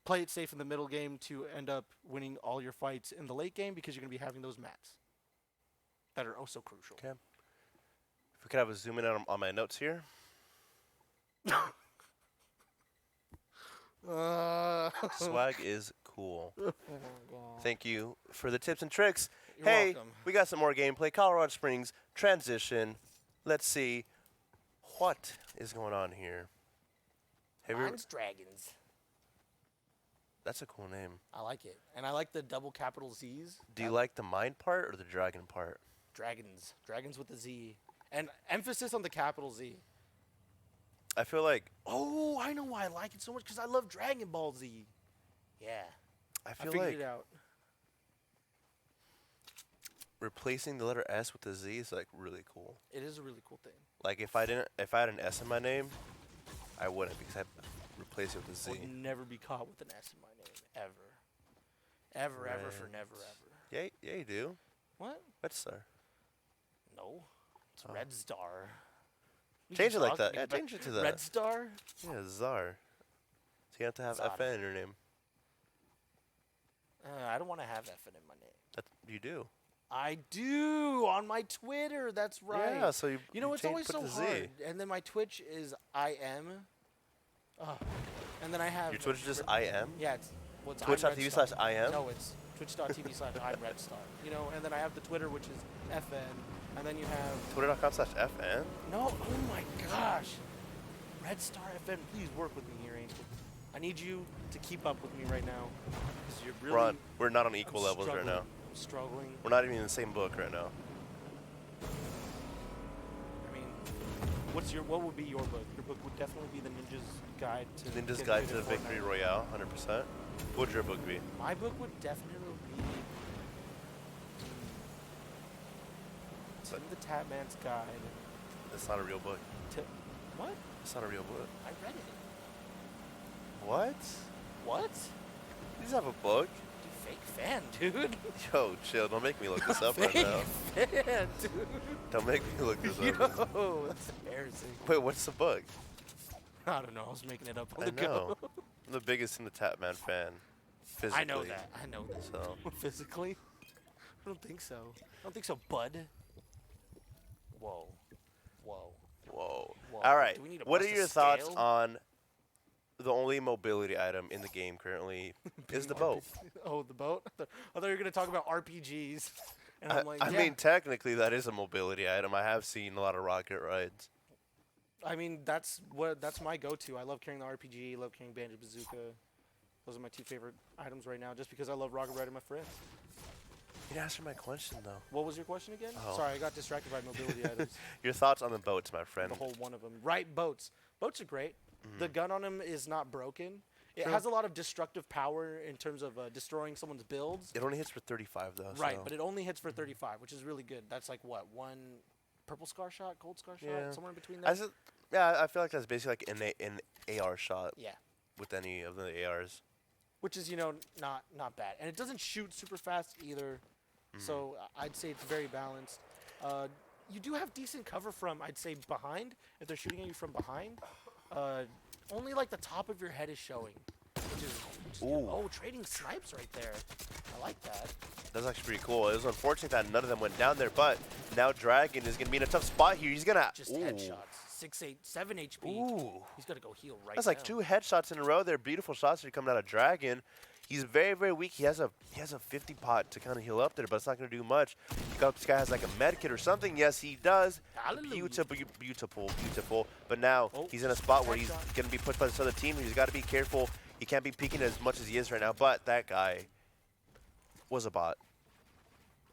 play it safe in the middle game to end up winning all your fights in the late game because you're going to be having those mats that are oh so crucial. Okay. If we could have a zoom in on my notes here. Swag is cool. Oh my God. Thank you for the tips and tricks. You're Hey, welcome. we got some more gameplay. Colorado Springs transition. Let's see what is going on here. Have you ever, Mine's Dragons. that's a cool name. I like it. And I like the double capital Z's. Do you like the mine part or the dragon part? Dragons. Dragons with a Z. And emphasis on the capital Z. I feel like Oh, I know why I like it so much, because I love Dragon Ball Z. Yeah. I I feel figured like it out. replacing the letter S with the Z is like really cool. It is a really cool thing. Like if I had an S in my name, I wouldn't because I'd replace it with a Z. I would never be caught with an S in my name. Ever. Ever, ever, for never, ever. Yeah, you do. What? Red Star. No. It's Oh. Red Star. What are Change you it like that. talking Yeah, about? change it to that. Red Star? Yeah, Czar. So you have to have Zara. FN in your name. I don't want to have FN in my name. That you do. I do on my Twitter. That's right. Yeah, so you know, it's change, always put so the Z. hard. And then my Twitch is IM. And then I have. Your Twitch is just IM? Yeah, it's what's Twitch.tv/IM? No, it's twitch.tv/IMRedStar. You know, and then I have the Twitter, which is FN. And then you have. Twitter.com/FN? No, oh my gosh. Red Star FN, please work with me here, Angel. I need you to keep up with me right now. Because you're really. We're not on equal levels right now. I'm struggling. We're not even in the same book right now. I mean, what would be your book? Your book would definitely be the Ninja's Guide to Ninja's Getting Guide Good to at Victory Fortnite. Royale, 100%. What would your book be? My book would definitely be Tim the Tatman's Guide That's not a real book. to what? It's not a real book. I read it. What? What? You just have a book? Dude, fake fan, dude. Yo, chill. Don't make me look this up right Fake now. fan, dude. Don't make me look this up. Yo, that's embarrassing. Wait, what's the book? I don't know. I was making it up on I the know. go. I'm the biggest in the Tatman fan. Physically. I know that. I know that. So. Physically? I don't think so. I don't think so, bud. Whoa. Whoa. Whoa. Whoa. All right. Do we need to What are bust a your thoughts scale? on the only mobility item in the game currently is the boat? Oh, the boat? I thought you were going to talk about RPGs. And I'm like, I yeah. mean, technically, that is a mobility item. I have seen a lot of rocket rides. I mean, that's my go-to. I love carrying the RPG. I love carrying Bandit Bazooka. Those are my two favorite items right now, just because I love rocket riding my friends. You didn't answer my question, though. What was your question again? Oh. Sorry, I got distracted by mobility items. Your thoughts on the boats, my friend? The whole one of them. Right, boats. Boats are great. The gun on them is not broken. It True. has a lot of destructive power in terms of destroying someone's builds. It only hits for 35, though. Right, so. but it only hits for 35, which is really good. That's like what, one purple scar shot, gold scar shot, Yeah. somewhere in between there. Yeah, I feel like that's basically like an AR shot Yeah, with any of the ARs. which is not bad, and it doesn't shoot super fast either. So I'd say it's very balanced. You do have decent cover from, I'd say, behind. If they're shooting at you from behind, only like the top of your head is showing, which is Ooh. oh, trading snipes right there. I like that. That's actually pretty cool. It was unfortunate that none of them went down there, but now Dragon is going to be in a tough spot here. He's going to... Just headshots, 6, 8, 7 HP. Ooh. He's got to go heal right That's now. like 2 headshots in a row there. Beautiful shots that are coming out of Dragon. He's very, very weak. He has a 50 pot to kind of heal up there, but it's not going to do much. You this guy has like a med kit or something. Yes, he does. Hallelujah. Beautiful. But now he's in a spot where he's going to be pushed by this other team. He's got to be careful. He can't be peeking as much as he is right now, but that guy was a bot,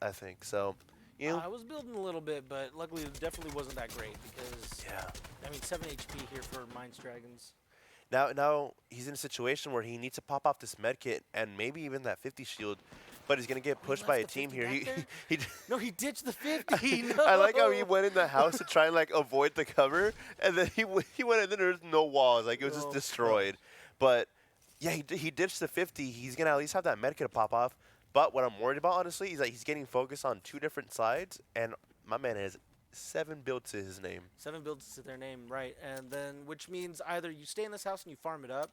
I think. So, you know. I was building a little bit, but luckily it definitely wasn't that great because, Yeah. I mean, 7 HP here for Mines Dragons. Now he's in a situation where he needs to pop off this med kit and maybe even that 50 shield, but he's gonna get Oh, he pushed by left a the team 50 here. back there? He No, he ditched the 50. No. I like how he went in the house to try and like avoid the cover, and then he went in and there was no walls, like it was just Oh, destroyed. But yeah, he ditched the 50. He's gonna at least have that med kit to pop off. But what I'm worried about honestly is that he's getting focused on 2 different sides, and my man has 7 builds to his name. 7 builds to their name, right? And then, which means either you stay in this house and you farm it up.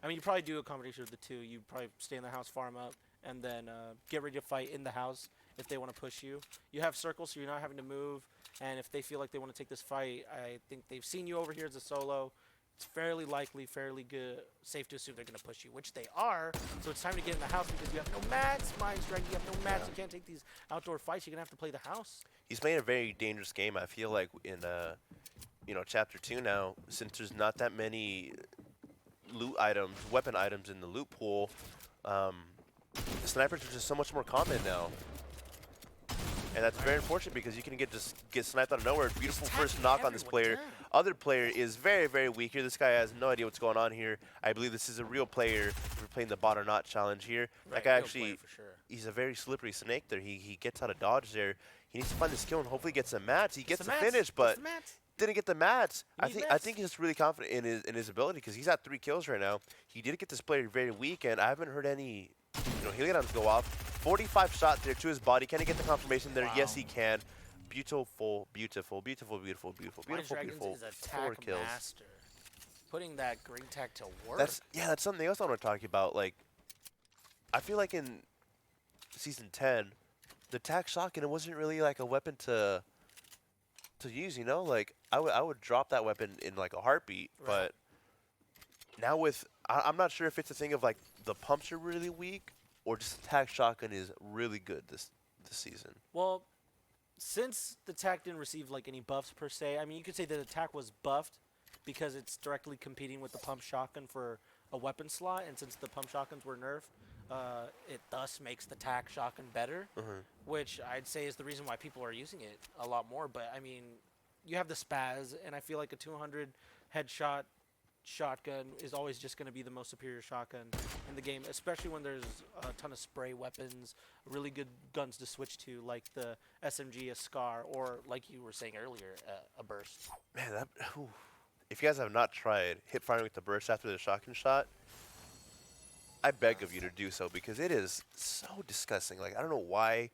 I mean, you probably do a combination of the two. You probably stay in the house, farm up, and then get ready to fight in the house if they want to push you. You have circles, so you're not having to move. And if they feel like they want to take this fight, I think they've seen you over here as a solo. It's fairly likely, fairly good, safe to assume they're going to push you, which they are. So it's time to get in the house because you have no mats, Mind Strike. You have no mats. You can't take these outdoor fights. You're going to have to play the house. He's playing a very dangerous game. I feel like in chapter 2 now, since there's not that many loot items, weapon items in the loot pool, snipers are just so much more common now. And that's very unfortunate because you can get sniped out of nowhere. Beautiful first knock on this player. Down. Other player is very, very weak here. This guy has no idea what's going on here. I believe this is a real player. If we're playing the bot or not challenge here. Right, that guy real actually, player for sure. he's a very slippery snake there. He gets out of dodge there. He needs to find the skill and hopefully gets the mats. He gets the finish, but didn't get the mats. I think he's really confident in his ability because he's at 3 kills right now. He did get this player very weak, and I haven't heard any heliodons go off. 45 shot there to his body. Can he get the confirmation there? Wow. Yes, he can. Beautiful, beautiful, beautiful, beautiful, beautiful, beautiful, beautiful. Is a 4 tack kills. master. Putting that green tack to work. That's something else I want to talk about. Like, I feel like in season 10, the tack shotgun, it wasn't really like a weapon to use. Like I would drop that weapon in like a heartbeat. Right. But now with I'm not sure if it's a thing of like the pumps are really weak or just the tack shotgun is really good this season. Well, since the tack didn't receive like any buffs per se, I mean you could say that the tack was buffed because it's directly competing with the pump shotgun for a weapon slot, and since the pump shotguns were nerfed, it thus makes the tack shotgun better, which I'd say is the reason why people are using it a lot more. But I mean, you have the spaz, and I feel like a 200 headshot shotgun is always just going to be the most superior shotgun in the game, especially when there's a ton of spray weapons, really good guns to switch to, like the SMG, a Scar, or like you were saying earlier, a burst. Man, if you guys have not tried hip firing with the burst after the shotgun shot, I beg of you to do so because it is so disgusting. Like, I don't know why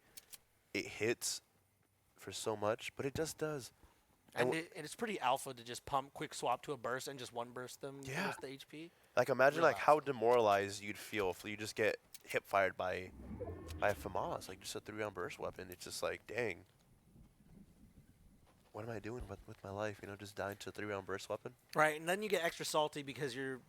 it hits for so much, but it just does. And it's pretty alpha to just pump, quick swap to a burst, and just one burst them with the HP. Like, imagine Real like how demoralized you'd feel if you just get hip fired by a FAMAS, like just a 3-round burst weapon. It's just like, dang, what am I doing with my life? Just dying to a 3-round burst weapon. Right, and then you get extra salty because you're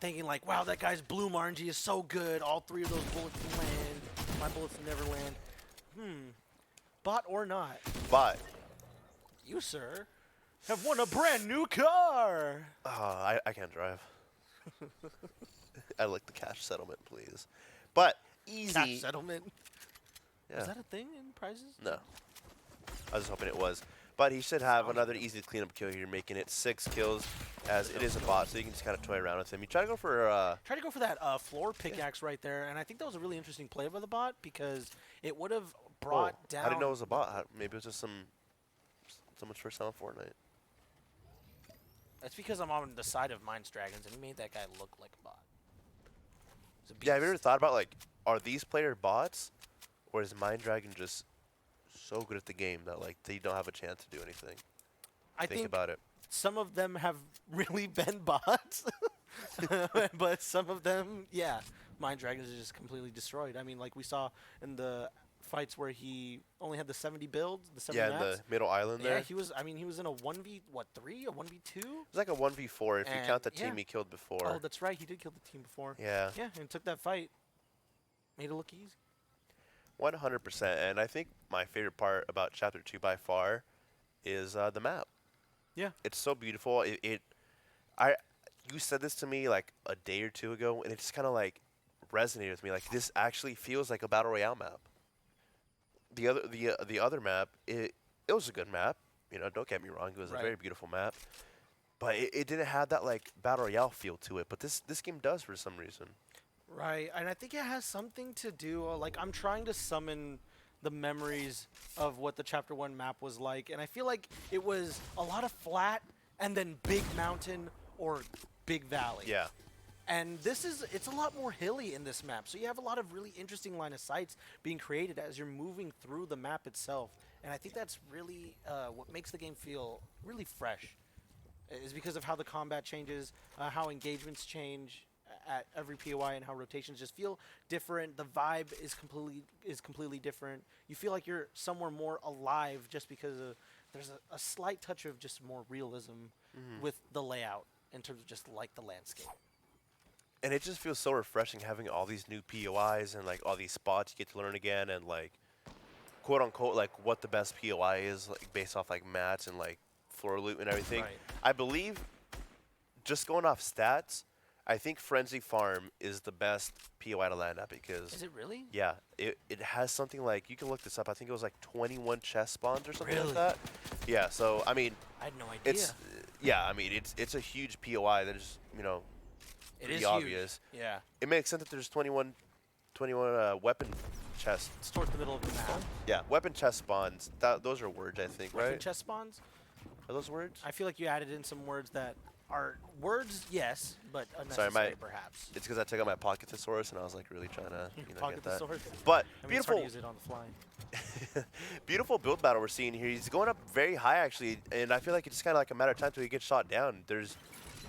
thinking like, wow, that guy's bloom RNG is so good. All 3 of those bullets land. My bullets never land. Bot or not? But You, sir, have won a brand new car. I can't drive. I'd like the cash settlement, please. But easy. Cash settlement. Yeah. Is that a thing in prizes? No. I was hoping it was. But he should have another easy cleanup kill here, making it 6 kills, as it is a bot, so you can just kind of toy around with him. You try to go for that floor pickaxe right there, and I think that was a really interesting play by the bot because it would have brought down. I didn't know it was a bot. Maybe it was just someone's first time on Fortnite. That's because I'm on the side of Mind's Dragons, and he made that guy look like a bot. Yeah, have you ever thought about, like, are these player bots, or is Mind Dragon just so good at the game that, like, they don't have a chance to do anything? I think about it. Some of them have really been bots, but some of them, Mind Dragons are just completely destroyed. I mean, like we saw in the fights where he only had the 70 builds, the 70 in the middle island there. Yeah, he was in a 1v3, a 1v2? It was like a 1v4 if you count the team he killed before. Oh, that's right. He did kill the team before. Yeah. Yeah, and took that fight. Made it look easy. 100%. And I think my favorite part about Chapter 2 by far is the map. Yeah. It's so beautiful. You said this to me like a day or two ago, and it just kind of like resonated with me. Like, this actually feels like a Battle Royale map. The other map, it was a good map. Don't get me wrong. It was a very beautiful map. but it didn't have that like battle royale feel to it. But this game does for some reason. Right, and I think it has something to do. Like I'm trying to summon the memories of what the Chapter 1 map was like, and I feel like it was a lot of flat and then big mountain or big valley. Yeah. And it's a lot more hilly in this map, so you have a lot of really interesting line of sights being created as you're moving through the map itself. And I think that's really what makes the game feel really fresh, is because of how the combat changes, how engagements change at every POI, and how rotations just feel different. The vibe is completely different. You feel like you're somewhere more alive just because there's a slight touch of just more realism with the layout in terms of just like the landscape. And it just feels so refreshing having all these new POIs and like all these spots you get to learn again, and like quote unquote like what the best POI is, like based off like mats and like floor loot and everything. Right. I believe, just going off stats, I think Frenzy Farm is the best POI to land at because Is it really? yeah, it has something like, you can look this up. I think it was like 21 chest spawns or something Really? like that. Yeah, so I mean, I had no idea. it's yeah, I mean it's a huge POI that is, you know, It pretty is obvious. Huge. Yeah. It makes sense that there's 21 weapon chests. It's towards the middle of the map. Yeah, weapon chest spawns. Those are words, I think, Weapon right? chest spawns? Are those words? I feel like you added in some words that are words, yes, but Sorry, unnecessary perhaps. it's because I took out my pocket thesaurus and I was like really trying to Pocket get that. thesaurus. But I mean, it's hard beautiful, to use it on the fly. beautiful build battle we're seeing here. He's going up very high actually, and I feel like it's just kind of like a matter of time till he gets shot down. There's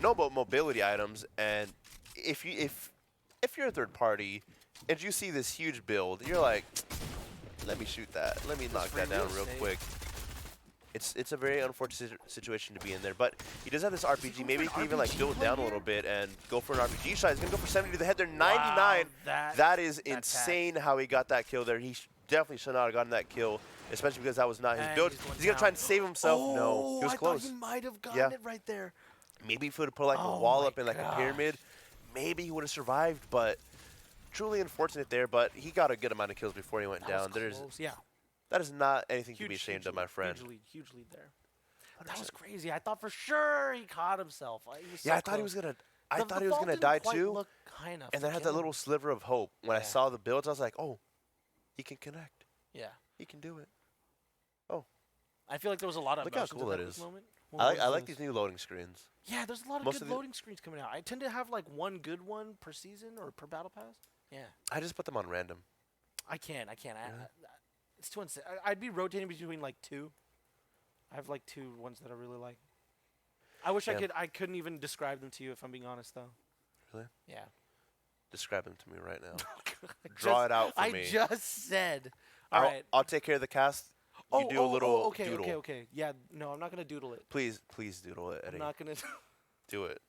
no mobility items, and if you're a third party and you see this huge build, you're like, let me shoot that. Let me knock that down real quick. It's a very unfortunate situation to be in there, but he does have this RPG. Maybe he can even like build it down a little bit and go for an RPG shot. He's gonna go for 70 to the head there, 99. Wow, that is insane how he got that kill there. He definitely should not have gotten that kill, especially because that was not his And build. he's He's gonna try and save himself. Oh, No, he was close. I thought he might have gotten it right there. Maybe if he would have put like a wall up in like a pyramid, maybe he would have survived. But truly unfortunate there. But he got a good amount of kills before he went down. That is not anything to be ashamed of, my friend. Huge lead there. That was crazy. I thought for sure he caught himself. I thought he was gonna. I thought he was gonna die too. And then I had that little sliver of hope when I saw the builds. I was like, oh, he can connect. Yeah, he can do it. Oh, I feel like there was a lot of look how emotions cool at that this is. moment. I like these new loading screens. Yeah, there's a lot of good loading screens coming out. I tend to have like one good one per season or per battle pass. Yeah. I just put them on random. I can't. It's too insane. I'd be rotating between like two. I have like two ones that I really like. I wish I couldn't even describe them to you if I'm being honest though. Really? Yeah. Describe them to me right now. Draw it out for me. I just said. All right. I'll take care of the cast. You do a little doodle. Okay. Yeah, no, I'm not going to doodle it. Please doodle it, Eddie. I'm not going to. Do it.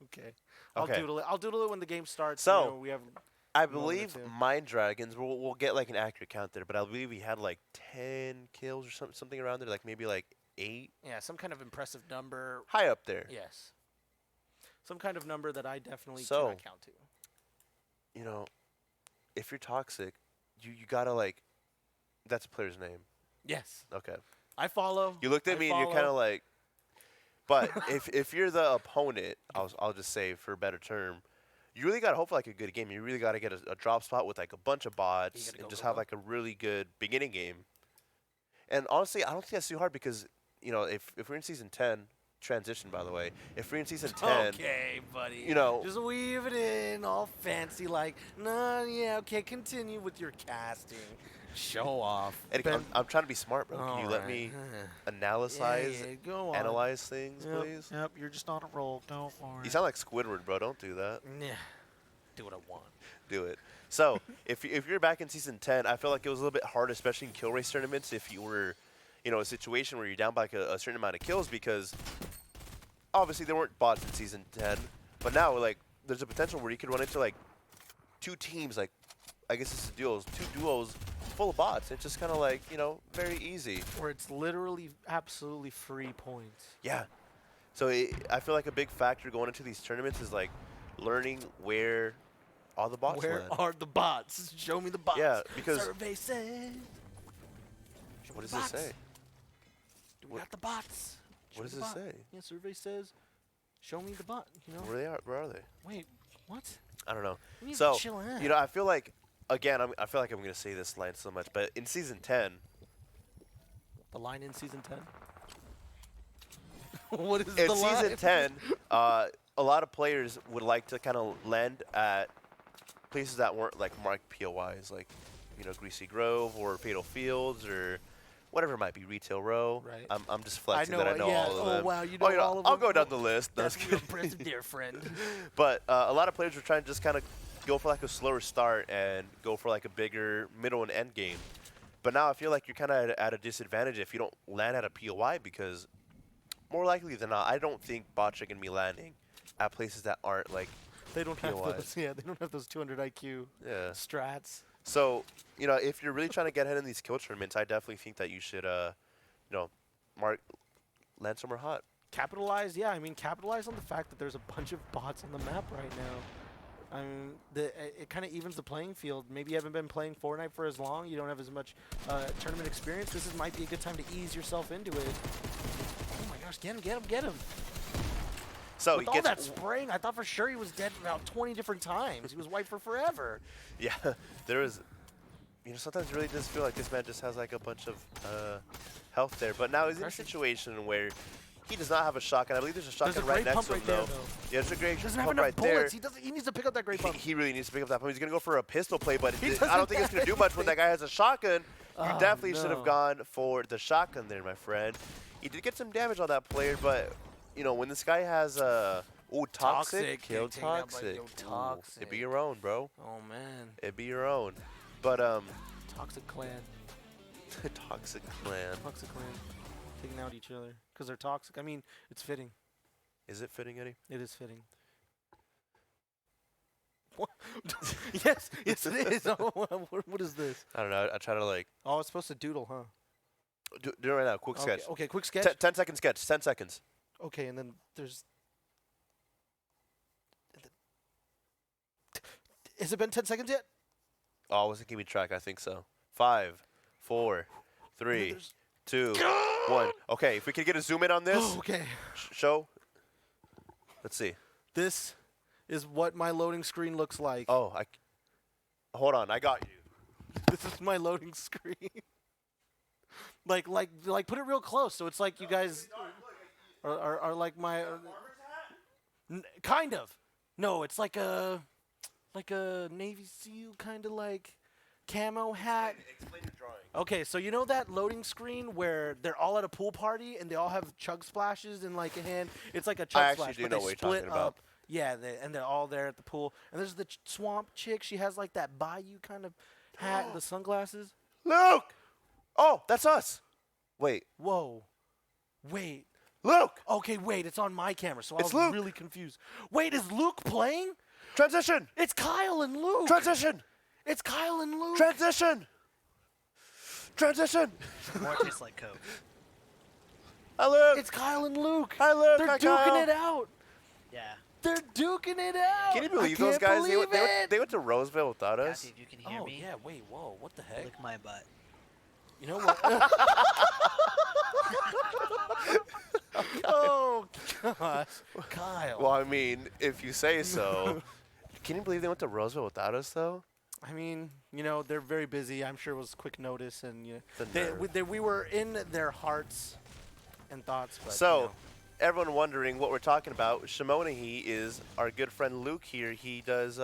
Okay. I'll doodle it. I'll doodle it when the game starts. So, we have I believe Mind Dragons, we'll get like an accurate count there, but I believe we had like 10 kills or something around there, like maybe like 8. Yeah, some kind of impressive number. High up there. Yes. Some kind of number that I definitely cannot count to. You know, if you're toxic, you gotta like, that's a player's name. Yes. Okay. I follow. You looked at me and you're kind of like, but if you're the opponent, I'll just say for a better term, you really got to hope for like a good game. You really got to get a drop spot with like a bunch of bots and just have like a really good beginning game. And honestly, I don't think that's too hard because, you know, if we're in Season 10, transition by the way, if we're in Season 10. Okay, buddy. You know. Just weave it in all fancy like, no, yeah, okay, continue with your casting. Show off. Eddie, I'm trying to be smart, bro. Can you let me analyze things, please? Yep, you're just on a roll. Go for it. You sound like Squidward, bro. Don't do that. Yeah. Do what I want. Do it. So, if you're back in Season 10, I feel like it was a little bit hard, especially in kill race tournaments, if you were, you know, a situation where you're down by like a certain amount of kills, because obviously there weren't bots in Season 10, but now, like, there's a potential where you could run into, like, 2 teams, like, I guess this is duos, 2 duos full of bots. It's just kind of like, you know, very easy. Where it's literally absolutely free points. Yeah. So I feel like a big factor going into these tournaments is like learning where all the bots Where are the bots? Show me the bots. Yeah, because survey says. What does it say? We got the bots. What does it say? Yeah, survey says Show me the bot. You know. Where are they? Wait, what? I don't know. We need So to chill out. I feel like again, I feel like I'm gonna say this line so much, but in season 10, The line in season 10. What is in the line? season 10, a lot of players would like to kind of land at places that weren't like marked POIs, like Greasy Grove or Fatal Fields or whatever it might be, Retail Row. Right. I'm just flexing that I know yeah. all of them. Oh wow, you know all of I'll them. go down the list. No, That's just real kidding. impressive, dear friend. But a lot of players were trying to just kind of go for like a slower start and go for like a bigger middle and end game. But now I feel like you're kind of at a disadvantage if you don't land at a POI because more likely than not, I don't think bots are going to be landing at places that aren't like They don't have POIs. those. Yeah, they don't have those 200 IQ Yeah. strats. So, if you're really trying to get ahead in these kill tournaments, I definitely think that you should, land somewhere hot. Capitalize, yeah. I mean, capitalize on the fact that there's a bunch of bots on the map right now. I mean, it kind of evens the playing field. Maybe you haven't been playing Fortnite for as long. You don't have as much tournament experience. This might be a good time to ease yourself into it. Oh my gosh, get him, get him, get him. So With all that spraying, I thought for sure he was dead about 20 different times. He was wiped for forever. Yeah, there was, sometimes it really does feel like this man just has like a bunch of health there. But now he's in a situation where he does not have a shotgun. I believe there's a shotgun right next to him, though. Yeah, there's a great pump right there. He needs to pick up that great pump. He really needs to pick up that pump. He's going to go for a pistol play, but I don't think it's going to do much when that guy has a shotgun. You definitely should have gone for the shotgun there, my friend. He did get some damage on that player, but, when this guy has toxic, kill toxic. Toxic. It be your own, bro. Oh, man. It be your own. But, Toxic clan. Toxic clan. Toxic clan. Taking out each other. Because they're toxic. I mean, it's fitting. Is it fitting, Eddie? It is fitting. What? Yes, it is. Oh, what is this? I don't know. I try to like. Oh, it's supposed to doodle, huh? Do it right now. Quick sketch. Okay, quick sketch. 10 second sketch. 10 seconds. Okay, and then there's. Has it been 10 seconds yet? Oh, I wasn't keeping track. I think so. 5, 4, 3, 2, 1. Okay, if we can get a zoom in on this. Oh, okay. Show. Let's see. This is what my loading screen looks like. Oh, hold on. I got you. This is my loading screen. like, put it real close so it's like you guys are like my. Kind of. No, it's like a Navy SEAL kind of like camo hat. Explain your drawing. Okay, so you know that loading screen where they're all at a pool party and they all have chug splashes in like a hand? It's like a chug splash, do but know they what you're split talking about. up. Yeah, and they're all there at the pool. And there's the swamp chick. She has like that bayou kind of hat and the sunglasses. Luke! Oh, that's us. Wait. Whoa. Wait. Luke! Okay, wait. It's on my camera, so I was Luke. really confused. Wait, is Luke playing? Transition! It's Kyle and Luke. Transition! It's Kyle and Luke. Transition! Transition! More tastes like Coke. Hi, Luke! It's Kyle and Luke. Hi, Luke! They're Hi, duking Kyle. it out. Yeah. They're duking it out. Can you believe I those can't guys? believe it. They went to Roseville without us. Cassie, if you can hear Oh, me, yeah. Wait, whoa. What the heck? lick my butt. You know what? Oh, gosh. Kyle. Well, I mean, if you say so. Can you believe they went to Roseville without us, though? I mean, they're very busy. I'm sure it was quick notice. And The we were in their hearts and thoughts. But, So, everyone wondering what we're talking about, Shimonahi is our good friend Luke here. He does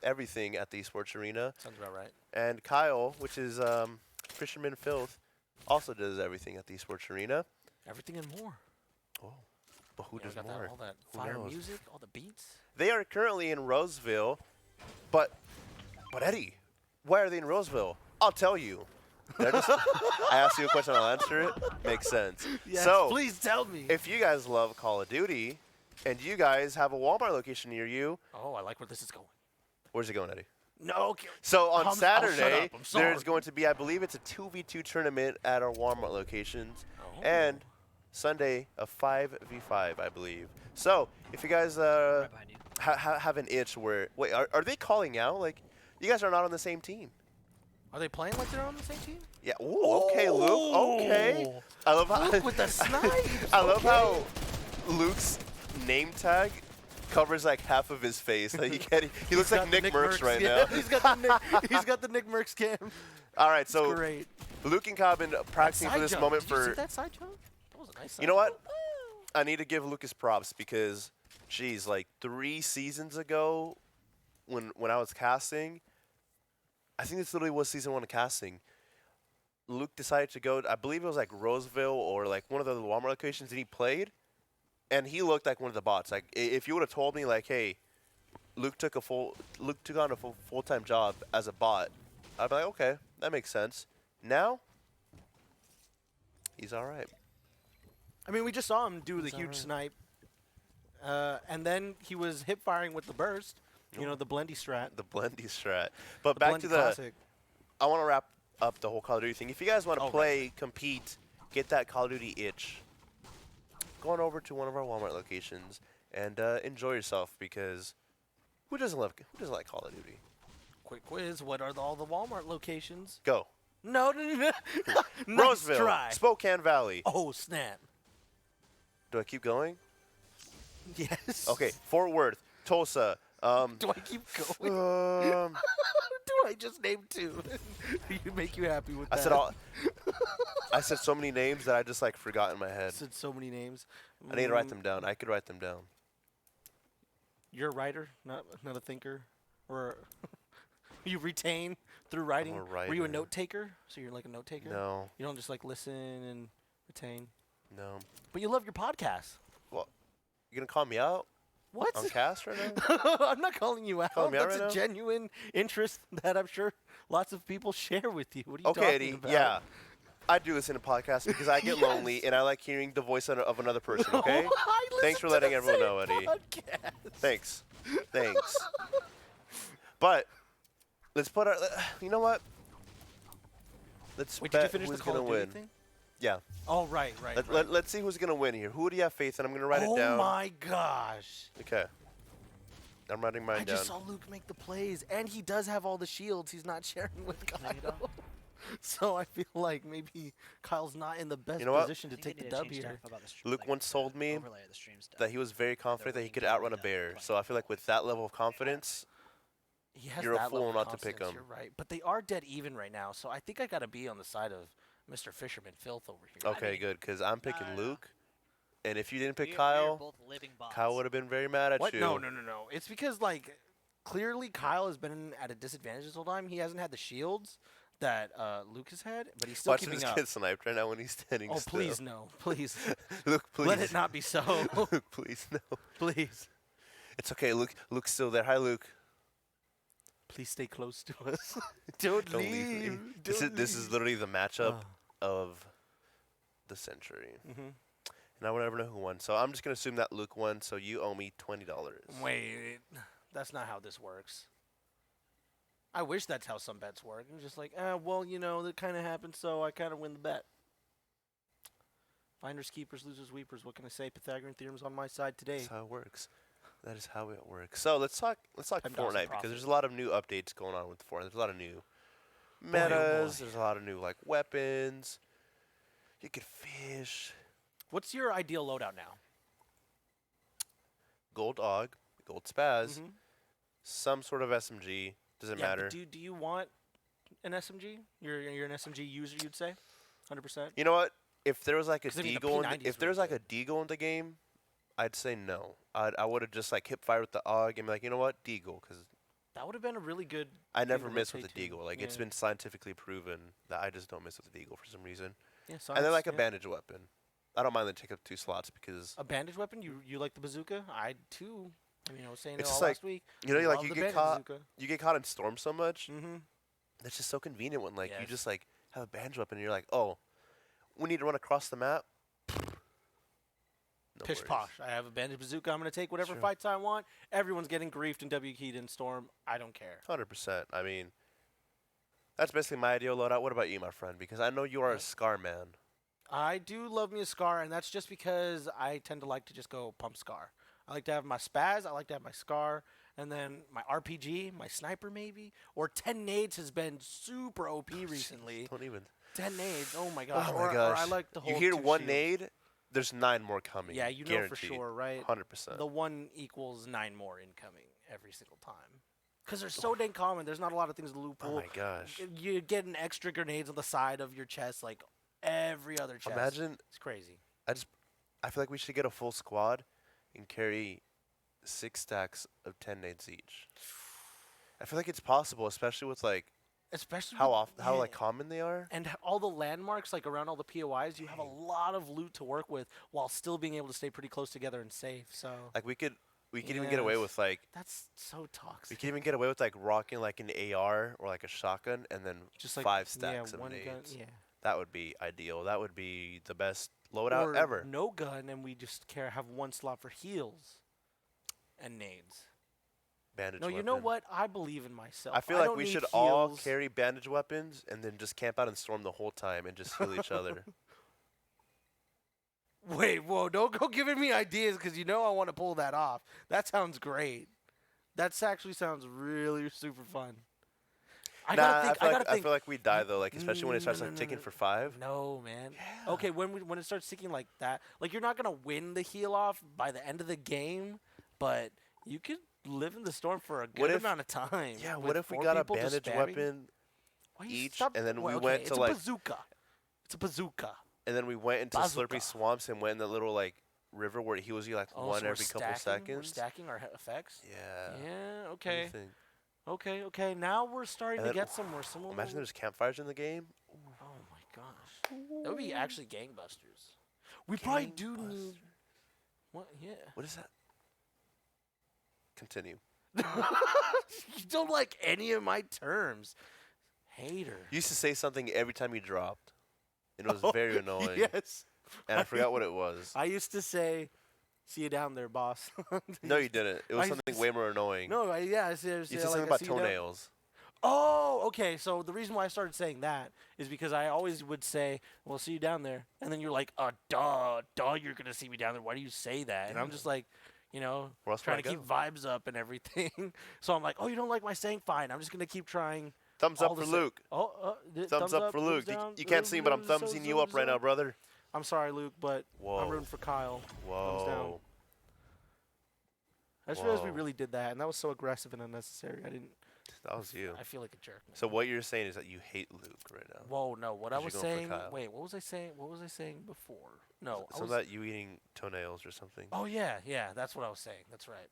everything at the Esports Arena. sounds about right. And Kyle, which is Fisherman Filth, also does everything at the Esports Arena. Everything and more. Oh, but who does got more? all that Who fire knows? music, all the beats. They are currently in Roseville, but Eddie, why are they in Roseville? I'll tell you. I asked you a question, I'll answer it. Makes sense. Yes, so, please tell me. if you guys love Call of Duty, and you guys have a Walmart location near you, Oh, I like where this is going. where's it going, Eddie? No, okay. So on I'll shut Saturday, up, I'm sorry. there's going to be, I believe it's a 2v2 tournament at our Walmart locations, Oh. and Sunday a 5v5, I believe. So if you guys Right behind you. have an itch where, wait, are they calling out? Like, you guys are not on the same team. Are they playing like they're on the same team? Yeah. Ooh, okay, Luke. Okay. I love how Luke with the snipe. I love how Luke's name tag covers like half of his face. Like he looks like Nick Merckx right yeah, now. he's got the Nick Merckx cam. All right, so Great. Luke and Kyle have been practicing for this Jump. moment Did for. you see that side jump? That was a nice side You know what? jump. I need to give Lucas props because, geez, like 3 seasons ago, when I was casting, I think this literally was season 1 of casting. Luke decided to go. I believe it was like Roseville or like one of the Walmart locations, and he played, and he looked like one of the bots. Like if you would have told me like, hey, Luke took on a full-time job as a bot, I'd be like, okay, that makes sense. Now, he's all right. I mean, we just saw him do the huge snipe, and then he was hip firing with the burst. You know, the blendy strat. The blendy strat. But back to the classic. I want to wrap up the whole Call of Duty thing. If you guys want to play, right. compete, get that Call of Duty itch, go on over to one of our Walmart locations and enjoy yourself because who doesn't like Call of Duty? Quick quiz: what are all the Walmart locations? Go. No. Nice Roseville, try. Spokane Valley. Oh snap! Do I keep going? Yes. Okay, Fort Worth, Tulsa. Do I keep going? Do I just name 2? Make you happy with that? I said so many names that I just like forgot in my head. Said so many names. I need to write them down. I could write them down. You're a writer, not a thinker, or you retain through writing. I'm a writer. Were you a note taker? So you're like a note taker? No. You don't just like listen and retain. No. But you love your podcast. Well, you gonna call me out? What? On cast right now? I'm not calling you out. Calling me out That's right a now? genuine interest that I'm sure lots of people share with you. What are you Okay, talking Eddie. about? Yeah. I do listen to podcasts because I get lonely and I like hearing the voice of another person, okay? I Thanks for listen to letting the everyone same know, Eddie. podcast. Thanks. But let's put our. You know what? Let's Wait, did bet you finish who's the Call gonna of Duty win. thing? Yeah. Oh, right. Let's see who's gonna win here. Who do you have faith in? I'm gonna write it down. Oh my gosh. Okay. I'm writing mine I down. just saw Luke make the plays, and he does have all the shields he's not sharing with Kyle. So I feel like maybe Kyle's not in the best position to take the dub here. Luke once told me that he was very confident that he could outrun a bear. So I feel like with that level of confidence, you're a fool not to pick him. You're right, but they are dead even right now, so I think I got to be on the side of Mr. Fisherman Filth over here. Okay, good, because I'm picking Luke. And if you didn't pick Kyle, Kyle would have been very mad at you. No. It's because, like, clearly Kyle has been at a disadvantage this whole time. He hasn't had the shields that Luke has had, but he's still Watching keeping this up. kid sniped right now when he's standing still. Oh, please, no. Please. Luke, please. Let it not be so. Luke, please, no. Please. It's okay, Luke. Luke's still there. Hi, Luke. Please stay close to us. Don't leave. Me. This is literally the matchup of the century. And I would never know who won. So I'm just going to assume that Luke won, so you owe me $20. Wait, that's not how this works. I wish that's how some bets work. It's just like, well, you know, that kind of happened, so I kind of win the bet. Finders, keepers, losers, weepers. What can I say? Pythagorean theorem's on my side today. That's how it works. That is how it works. So let's talk Fortnite because there's a lot of new updates going on with Fortnite. There's a lot of new metas. There's a lot of new like weapons. You could fish. What's your ideal loadout now? Gold AUG, gold spaz, some sort of SMG. Doesn't matter. But do you want an SMG? You're an SMG user, you'd say, 100%. You know what? If there was like a deagle, a deagle in the game, I'd say no. I would have just like hip fire with the AUG and be like, you know what, deagle, because that would have been a really good. I never miss with the deagle. Like it's been scientifically proven that I just don't miss with the deagle for some reason. Yeah, and then like a bandage weapon. I don't mind them take up 2 slots because a bandage weapon. You like the bazooka? I too. I mean, I was saying it's it all just last week. You know, like you get caught. Bazooka. You get caught in storm so much. That's just so convenient when like you just like have a bandage weapon and you're like, oh, we need to run across the map. No Pish worries. posh. I have a bandage bazooka. I'm going to take whatever fights I want. Everyone's getting griefed in W keyed in Storm. I don't care. 100%. I mean, that's basically my ideal loadout. What about you, my friend? Because I know you are a Scar man. I do love me a Scar, and that's just because I tend to like to just go pump Scar. I like to have my Spaz. I like to have my Scar. And then my RPG, my Sniper maybe. Or 10 nades has been super OP recently. Don't even. 10 nades. Oh, my gosh. Oh, my gosh. Or I like the whole You hear 2 one shields. nade, there's 9 more coming. Yeah, you know for guaranteed. sure, right? 100%. The 1 equals 9 more incoming every single time. Because they're so dang common. There's not a lot of things to loot Oh pool. my gosh. You get an extra grenades on the side of your chest, like every other chest. Imagine. It's crazy. I feel like we should get a full squad and carry 6 stacks of 10 nades each. I feel like it's possible, especially with like Especially how with, how like common they are. and all the landmarks, like around all the POIs, you have a lot of loot to work with while still being able to stay pretty close together and safe. So Like we could even get away Yes. with like that's so we toxic. could even get away with like rocking like an AR or like a shotgun and then Just like 5 stacks yeah, of one nades. gun, yeah. That would be ideal. That would be the best loadout Or ever. no gun, and we just have 1 slot for heals and nades. Bandage No, you weapon. know what? I believe in myself. I feel like don't we need should all heals. carry bandage weapons and then just camp out and storm the whole time and just heal each other. Wait, whoa! Don't go giving me ideas because you know I want to pull that off. That sounds great. That actually sounds really super fun. I feel like we die though, like especially when it starts like ticking for 5. No, man. Yeah. Okay, when it starts ticking like that, like you're not gonna win the heal off by the end of the game, but you could live in the storm for a good amount of time. Yeah, with what if we 4 got a people just bandage spamming. weapon Why you each, stop- and then we okay, went to it's like a bazooka. It's a bazooka. and then we went into Bazooka. Slurpy Swamps and went in the little like river where it heals you like Oh, one so we're every couple stacking? We're seconds. stacking our effects. Yeah. Yeah. What do you Okay. think? Okay. Now we're starting And to then- get somewhere. Someone. Imagine there's campfires in the game. Oh my gosh. That would be actually gangbusters. We probably do need. What? Yeah. What is that? Continue. You don't like any of my terms, hater. You used to say something every time you dropped, and it was very annoying. Yes. And I forgot what it was. I used to say, "See you down there, boss." No, you didn't. It was I something used way more annoying. No, I said You said like, something I about see you down- toenails. Oh, okay. So the reason why I started saying that is because I always would say, "Well, see you down there," and then you're like, duh, you're gonna see me down there. Why do you say that?" And I'm just like, Where else would trying I to keep go? vibes up and everything. So I'm like, "Oh, you don't like my saying? Fine. I'm just gonna keep trying." Thumbs all up for the sa- Luke. Thumbs Up for Luke. thumbs down, You can't see me, but I'm thumbs thumbsing you up right now, down. brother. I'm sorry, Luke, but Whoa. I'm rooting for Kyle. Thumbs down. Whoa. I just realized we Whoa. really did that, and that was so aggressive and unnecessary. I didn't. That was you. I feel like a jerk. So man. what you're saying is that you hate Luke right now. Whoa, no. What I You're was going for saying. Kyle. Wait, what was I saying? What was I saying before? No, I Something was. about you eating toenails or something. Oh yeah. That's what I was saying. That's right.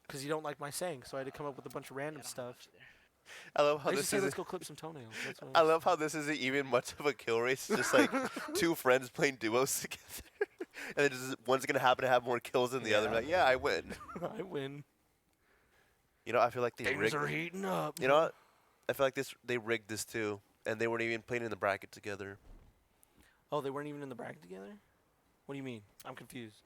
Because you don't like my saying, so I had to come up with a bunch of random stuff. I love how I used to this say, is. "Let's go clip some toenails." That's what I love how this isn't even much of a kill race. It's just like 2 friends playing duos together, and then just one's gonna happen to have more kills than the other. Yeah. Like, yeah, I win. I win. You know, I feel like they Things rigged. are heating up. You know what? I feel like they rigged this too, and they weren't even playing in the bracket together. Oh, they weren't even in the bracket together. What do you mean? I'm confused.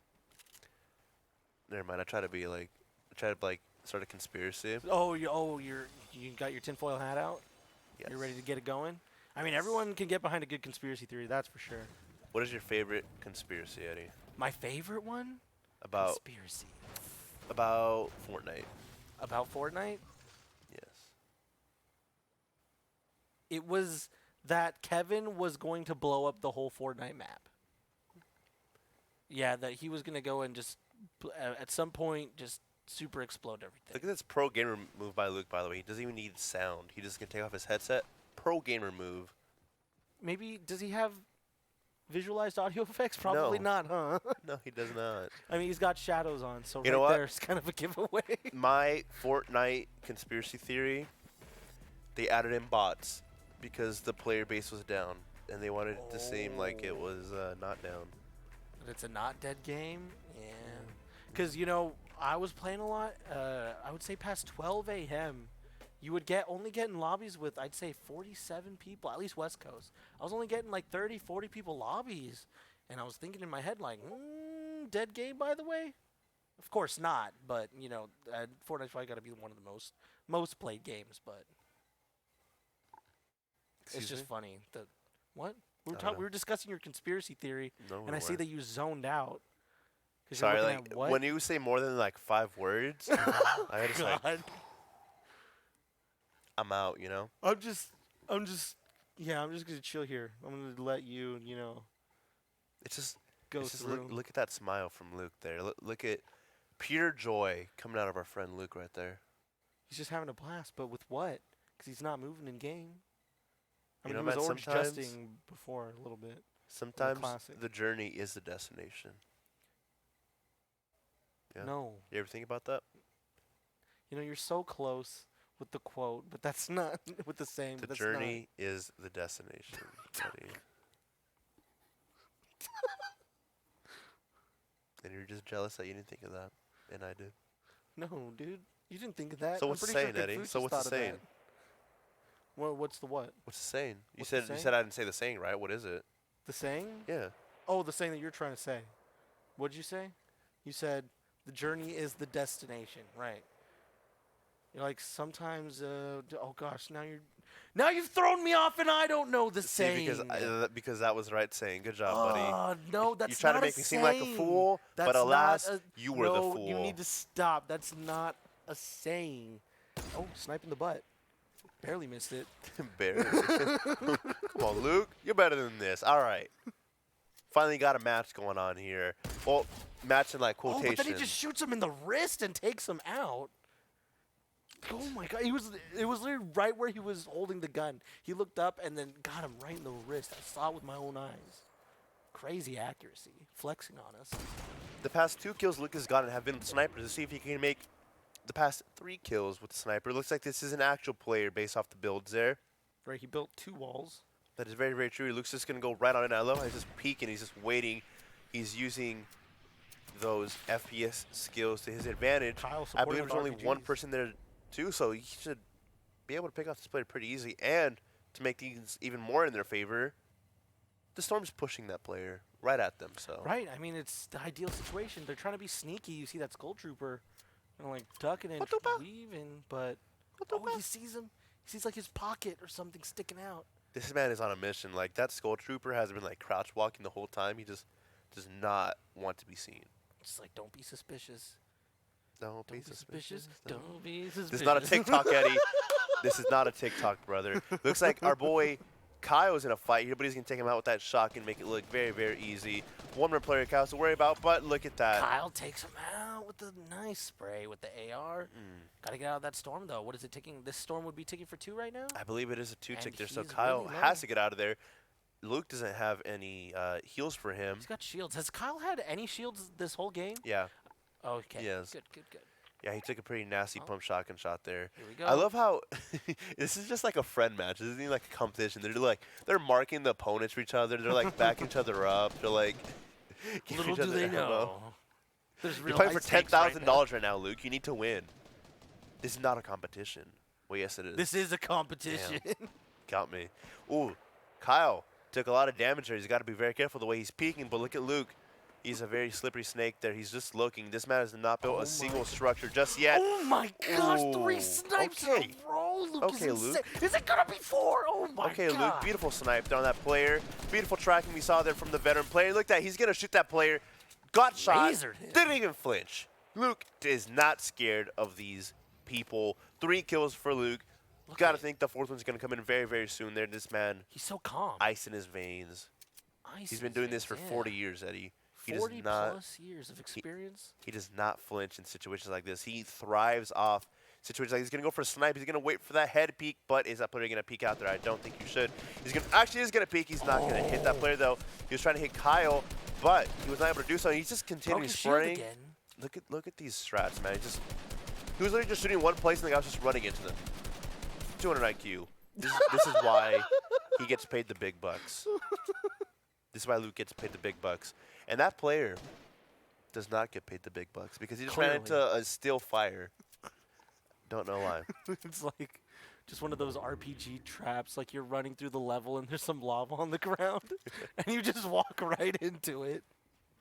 Never mind. I try to start a conspiracy. You got your tinfoil hat out. Yes. You're ready to get it going. I mean, everyone can get behind a good conspiracy theory. That's for sure. What is your favorite conspiracy, Eddie? My favorite one. About Conspiracy. Fortnite. About Fortnite. Yes. It was that Kevin was going to blow up the whole Fortnite map. Yeah, that he was going to go and just, at some point, just super explode everything. Look at this pro gamer move by Luke, by the way. He doesn't even need sound. He just can take off his headset. Pro gamer move. Maybe, does he have visualized audio effects? Probably No. not, huh? No, he does not. I mean, he's got shadows on, so You know right what? there's kind of a giveaway. My Fortnite conspiracy theory, they added in bots because the player base was down, and they wanted it to seem like it was not down. But it's a not dead game? Yeah. Because, I was playing a lot. I would say past 12 a.m., you would only get in lobbies with, I'd say, 47 people, at least West Coast. I was only getting like 30, 40 people lobbies. And I was thinking in my head, like, dead game, by the way? Of course not, but, Fortnite's probably got to be one of the most played games, but it's just funny. What? We were discussing your conspiracy theory, No, we and I see weren't. that you zoned out. 'Cause Sorry, you're like looking at what? when you say more than like 5 words, I just like God. I'm out. You know. I'm just gonna chill here. I'm gonna let you, It's just, go it's just through. look at that smile from Luke there. Look at pure joy coming out of our friend Luke right there. He's just having a blast, but with what? Because he's not moving in game. I You mean, know, he was man, orange sometimes, justing before a little bit. sometimes classic. the journey is the destination. Yeah. No. You ever think about that? You know, you're so close with the quote, but that's not with the saying. The but that's journey is the destination, buddy. And you're just jealous that you didn't think of that, and I did. not. No, dude. You didn't think of that. So I'm what's the pretty saying, sure Eddie? Confucius So what's the thought of saying? that. Well, what's the what? What's the saying? You What's the said saying? I didn't say the saying, right? What is it? The saying? Yeah. Oh, the saying that you're trying to say. What did you say? You said the journey is the destination, right? You're like sometimes. Oh gosh, now you've thrown me off, and I don't know the See, saying. because that was the right saying. Good job, buddy. Oh no, that's you try not to make a me seem like a saying. fool, That's but alas, not you were the fool. You need to stop. That's not a saying. Oh, snipe in the butt. Barely missed it. Barely. Come on, Luke. You're better than this. All right. Finally got a match going on here. Well, match in like Oh, quotation. but then he just shoots him in the wrist and takes him out. Oh my god, it was literally right where he was holding the gun. He looked up and then got him right in the wrist. I saw it with my own eyes. Crazy accuracy, flexing on us. The past 2 kills Luke has gotten have been with snipers. To see if he can make the past 3 kills with the sniper. Looks like this is an actual player based off the builds there. Right, he built 2 walls. That is very, very true. Luke's just going to go right on it. I love how he's just peeking. He's just waiting. He's using those FPS skills to his advantage. Kyle I believe supporting there's only with one RPGs. person there too, so he should be able to pick off this player pretty easy. And to make things even more in their favor, the Storm's pushing that player right at them. So Right, I mean, it's the ideal situation. They're trying to be sneaky. You see that Skull Trooper, like ducking and weaving, but he sees him. He sees like his pocket or something sticking out. this man is on a mission. Like that Skull Trooper has been like crouch walking the whole time. He just does not want to be seen. Just like, don't be suspicious. Don't Don't be suspicious. Don't be suspicious. This is not a TikTok, Eddie. This is not a TikTok, brother. Looks like our boy Kyle's in a fight here, but he's going to take him out with that shotgun and make it look very, very easy. One more player Kyle to worry about, but look at that. Kyle takes him out with the nice spray with the AR. Gotta get out of that storm, though. What is it ticking? This storm would be ticking for 2 right now? I believe it is a 2 tick And there, so he's Kyle really low. has to get out of there. Luke doesn't have any heals for him. He's got shields. Has Kyle had any shields this whole game? Yeah. Okay. Yes. Good. Yeah, he took a pretty nasty pump shotgun shot there. Here we go. I love how this is just like a friend match. This isn't even like a competition. They're marking the opponents for each other. They're like backing each other up. They're like giving Little each do other they ammo. know. There's You're real playing for high stakes right now. $10,000 right now, Luke. You need to win. This is not a competition. Well, yes, it is. This is a competition. Got me. Ooh, Kyle took a lot of damage there. He's got to be very careful the way he's peeking. But look at Luke. He's a very slippery snake there. He's just looking. This man has not built a single structure just yet. Oh my gosh, 3 Ooh, snipes in okay. a row. Luke Okay, is Luke. insane. Is it gonna be 4? Oh my Okay, god. Luke, beautiful snipe there on that player. Beautiful tracking we saw there from the veteran player. Look at that. He's going to shoot that player. Got shot. Lasered him. Didn't even flinch. Luke is not scared of these people. 3 kills for Luke. Look Got to at it. think the 4th one's going to come in very, very soon there. This man, He's so calm. ice in his veins. Ice He's in been his doing this veins, for yeah. 40 years, Eddie. He 40 does not. plus years of experience. He does not flinch in situations like this. He thrives off situations like this. He's going to go for a snipe. He's going to wait for that head peek, but is that player going to peek out there? I don't think you should. He's going to actually is going to peek. He's not going to hit that player though. He was trying to hit Kyle, but he was not able to do so. He's just Broke continuing his shield spraying. again. Look at these strats, man. He was literally just shooting one place and the guy was just running into them. 200 IQ. This is why he gets paid the big bucks. This is why Luke gets paid the big bucks. And that player does not get paid the big bucks because he just ran into a still fire. Don't know why. It's like just one of those RPG traps, like you're running through the level and there's some lava on the ground, and you just walk right into it.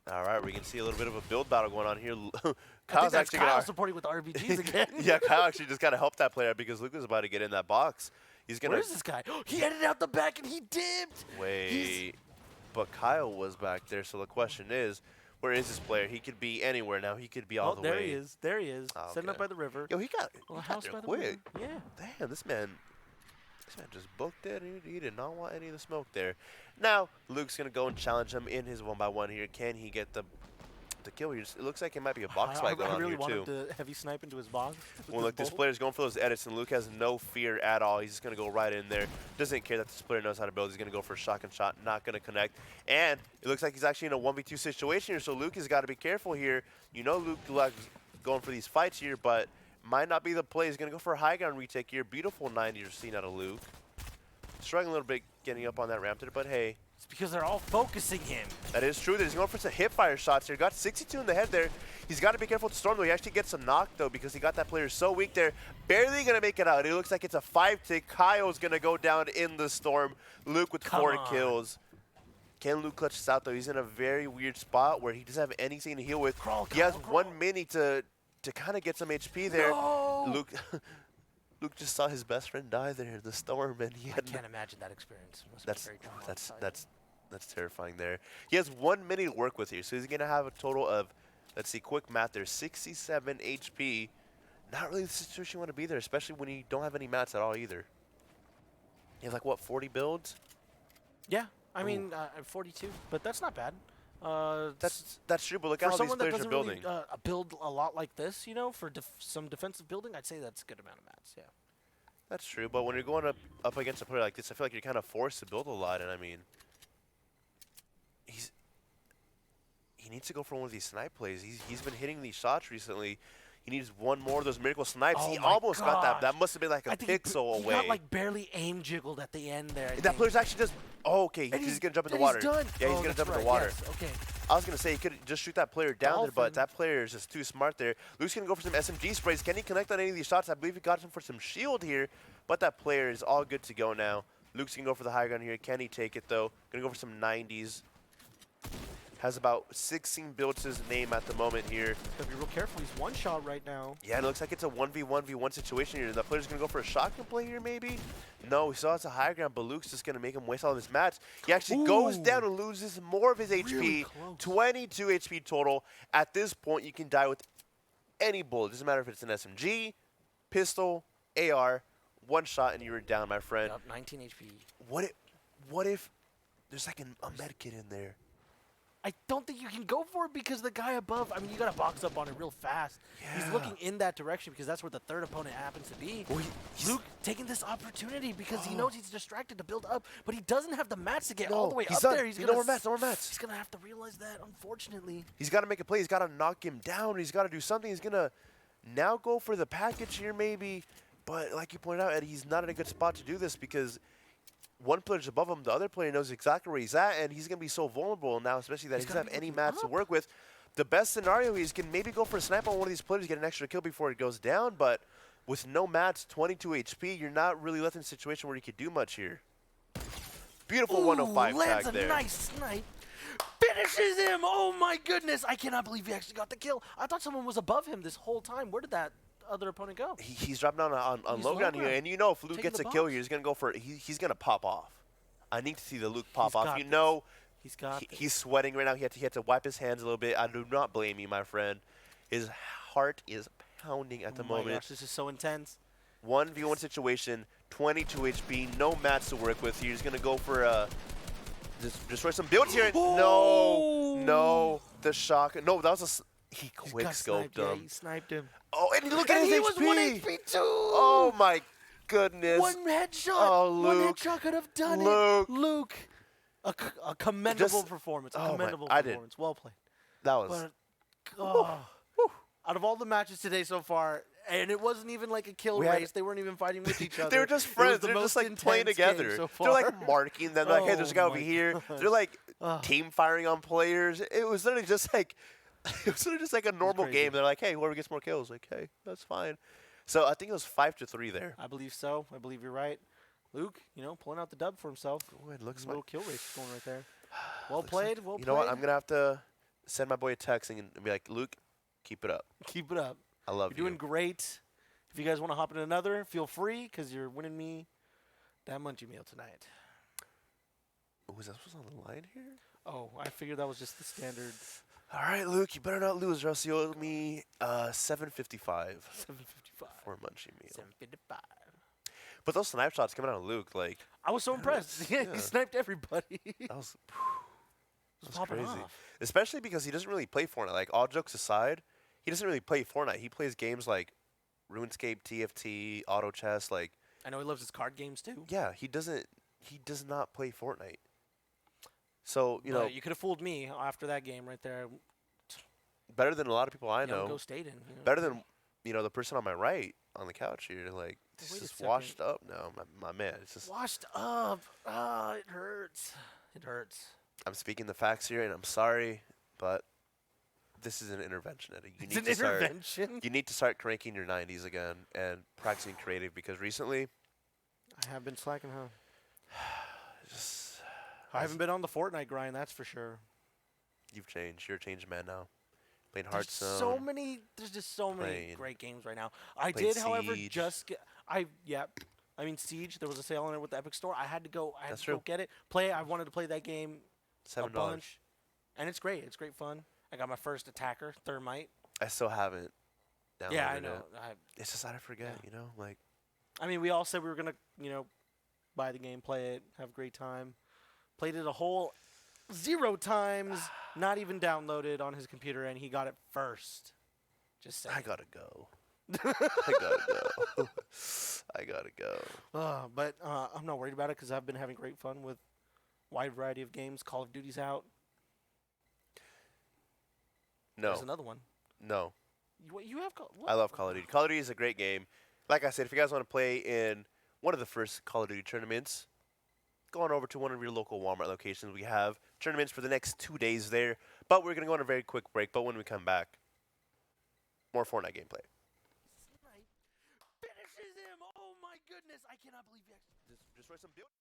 All right, we can see a little bit of a build battle going on here. I think Kyle's that's actually Kyle gonna. supporting with RPGs again. Yeah, Kyle actually just got to help that player because Luke is about to get in that box. He's gonna Where is this guy? He headed out the back and he dipped. wait. But Kyle was back there, so the question is, where is this player? He could be anywhere now. He could be all Oh, the there way. he is. There he is. Oh, Setting up okay. by the river. Yo, he got Well, there house by the quick. river. Yeah. Damn, this man This man just booked it. He did not want any of the smoke there. Now, Luke's going to go and challenge him in his 1-by-1 here. Can he get the kill here? It looks like it might be a box fight going I on really here, want too. him to heavy snipe into his box. Well, look, this player's going for those edits, and Luke has no fear at all. He's just going to go right in there. Doesn't care that this player knows how to build. He's going to go for a shotgun shot, not going to connect. And it looks like he's actually in a 1v2 situation here, so Luke has got to be careful here. You know Luke likes going for these fights here, but might not be the play. He's going to go for a high ground retake here. Beautiful 90 you're seeing out of Luke. Struggling a little bit getting up on that ramp there, but hey. It's because they're all focusing him. That is true. He's going for some hip fire shots here. Got 62 in the head there. He's got to be careful with Storm, though. He actually gets a knock, though, because he got that player so weak there. Barely going to make it out. It looks like it's a 5-tick. Kyle's going to go down in the Storm. Luke with 4 kills. Can Luke clutch this out, though? He's in a very weird spot where he doesn't have anything to heal with. He has 1 mini to kind of get some HP there. No! Luke just saw his best friend die there in the Storm, and he had I can't imagine that experience. It must be very that's terrifying there. He has 1 mini to work with here, so he's going to have a total of, let's see, quick math there, 67 HP. Not really the situation you want to be there, especially when you don't have any mats at all either. You have like, what, 40 builds? Yeah, I mean, 42, but that's not bad. That's true, but look for how these someone that players are doesn't building. really build a lot like this, you know, for some defensive building, I'd say that's a good amount of mats, yeah. That's true, but when you're going up against a player like this, I feel like you're kind of forced to build a lot, and I mean, he needs to go for one of these snipe plays. He's been hitting these shots recently. He needs 1 more of those miracle snipes. Oh he my almost got that. gosh. That must have been like a pixel he away. got like barely aim jiggled at the end there. That player's actually just. Oh, okay. And He's gonna jump in the and water. He's done. Yeah, he's Oh, gonna that's jump in right, the water. Yes, okay. I was gonna say he could just shoot that player down there, but Dolphin. that player is just too smart there. Luke's gonna go for some SMG sprays. Can he connect on any of these shots? I believe he got him for some shield here, but that player is all good to go now. Luke's gonna go for the high ground here. Can he take it though? Gonna go for some 90s. Has about 16 builds to his name at the moment here. Gotta be real careful. He's 1 shot right now. Yeah, it looks like it's a 1v1v1 situation here. That player's gonna go for a shotgun play here, maybe? No, he still has a high ground, but Luke's just gonna make him waste all of his mats. He actually goes down and loses more of his HP. Really close. 22 HP total. At this point, you can die with any bullet. Doesn't matter if it's an SMG, pistol, AR, 1 shot, and you were down, my friend. Yep, 19 HP. What if there's like a med kit in there? I don't think you can go for it because the guy above, I mean, you got to box up on it real fast. He's Yeah. looking in that direction because that's where the third opponent happens to be. Well, Luke taking this opportunity because he knows he's distracted to build up, but he doesn't have the mats to get all the way up there. He's no more mats, no more mats. He's going to have to realize that, unfortunately. He's got to make a play. He's got to knock him down. He's got to do something. He's going to now go for the package here maybe. But like you pointed out, Eddie, he's not in a good spot to do this because one player's above him. The other player knows exactly where he's at, and he's going to be so vulnerable now, especially that he doesn't have any mats to work with. The best scenario is he can maybe go for a snipe on one of these players, get an extra kill before it goes down, but with no mats, 22 HP, you're not really left in a situation where you could do much here. Beautiful 105 lands tag a there. nice snipe. Finishes him! Oh my goodness! I cannot believe he actually got the kill. I thought someone was above him this whole time. Where did that other opponent go? He's dropping down on He's low ground low here, ground. and you know if Luke Taking gets the a kill box. here, he's going to go for it. He's going to pop off. I need to see the Luke pop He's off. got You this. know, He's got this. he's sweating right now. He had to wipe his hands a little bit. I do not blame you, my friend. His heart is pounding at the Oh my moment. gosh, this is so intense. 1v1 situation, 22 HP, no mats to work with. He's going to go for destroy some builds here. No, the shock. No, that was he quick scoped Yeah, him. he sniped him. Oh, and look at And his he HP. was 1 HP too. Oh my goodness. One headshot. Oh, One Luke. headshot could have done Luke. it. Luke. A commendable Just- performance. A oh my- commendable I did. performance. Well played. That was. But out of all the matches today so far, and it wasn't even like a kill We had- race. They weren't even fighting with each other. They were just It was friends. the They're just most like playing intense game together. so They're far. like marking them. They're like, hey, there's a guy Oh over my here. gosh. They're like Ugh. team firing on players. It was literally just like it was literally just like a normal crazy. game. They're like, hey, whoever gets more kills, like, hey, that's fine. So I think it was 5-3 there. I believe so. I believe you're right. Luke, pulling out the dub for himself. Ooh, it looks A like little kill race going right there. Well looks like- played. Well you played. know what? I'm gonna have to send my boy a text and be like, Luke, keep it up. Keep it up. I love You're doing you. great. If you guys want to hop in another, feel free because you're winning me that munchie meal tonight. Oh, is that supposed on the line here? Oh, I figured that was just the standard All right, Luke, you better not lose, or else you owe me $7.55 755. for a munchie meal. 755. But those snipe shots coming out of Luke, like I was so impressed. Yeah, yeah. he sniped everybody. that was Just that's popping crazy. off. Especially because he doesn't really play Fortnite. Like all jokes aside, he doesn't really play Fortnite. He plays games like RuneScape, TFT, Auto Chess. Like I know he loves his card games too. yeah, he doesn't. He does not play Fortnite. So you But know, you could have fooled me after that game right there. better than a lot of people I Young know. Ghost Aiden. You know. Better than the person on my right on the couch here. Like Wait he's a just second. washed up now, my man. It's just Washed up. Ah, it hurts. It hurts. I'm speaking the facts here, and I'm sorry, but this is an intervention, Eddie. You It's need an to start. intervention. You need to start cranking your 90s again and practicing creative because recently, I have been slacking, huh? just I haven't been on the Fortnite grind, that's for sure. you've changed. You're a changed man now. Playing There's Hearthstone. so many. There's just so many Playing- great games right now. I playing did, however, Siege. just get. I mean Siege. There was a sale on it with the Epic Store. I had to go. I had That's to go true. get it. Play it. I wanted to play that game a $7. bunch, and it's great. It's great fun. I got my first attacker, Thermite. I still haven't downloaded Yeah, I it. know. It's just that I forget, Yeah. like I mean, we all said we were gonna, buy the game, play it, have a great time. Played it a whole 0 times, not even downloaded on his computer, and he got it first. Just saying. I gotta go. I gotta go. I gotta go. But I'm not worried about it because I've been having great fun with wide variety of games. Call of Duty's out. No, There's another one. no. You have Call. I love Call of Duty. Call of Duty is a great game. Like I said, if you guys want to play in one of the first Call of Duty tournaments, go on over to one of your local Walmart locations. We have tournaments for the next 2 days there. But we're going to go on a very quick break. But when we come back, more Fortnite gameplay. Finishes him! Oh my goodness! I cannot believe you actually. Destroy some buildings.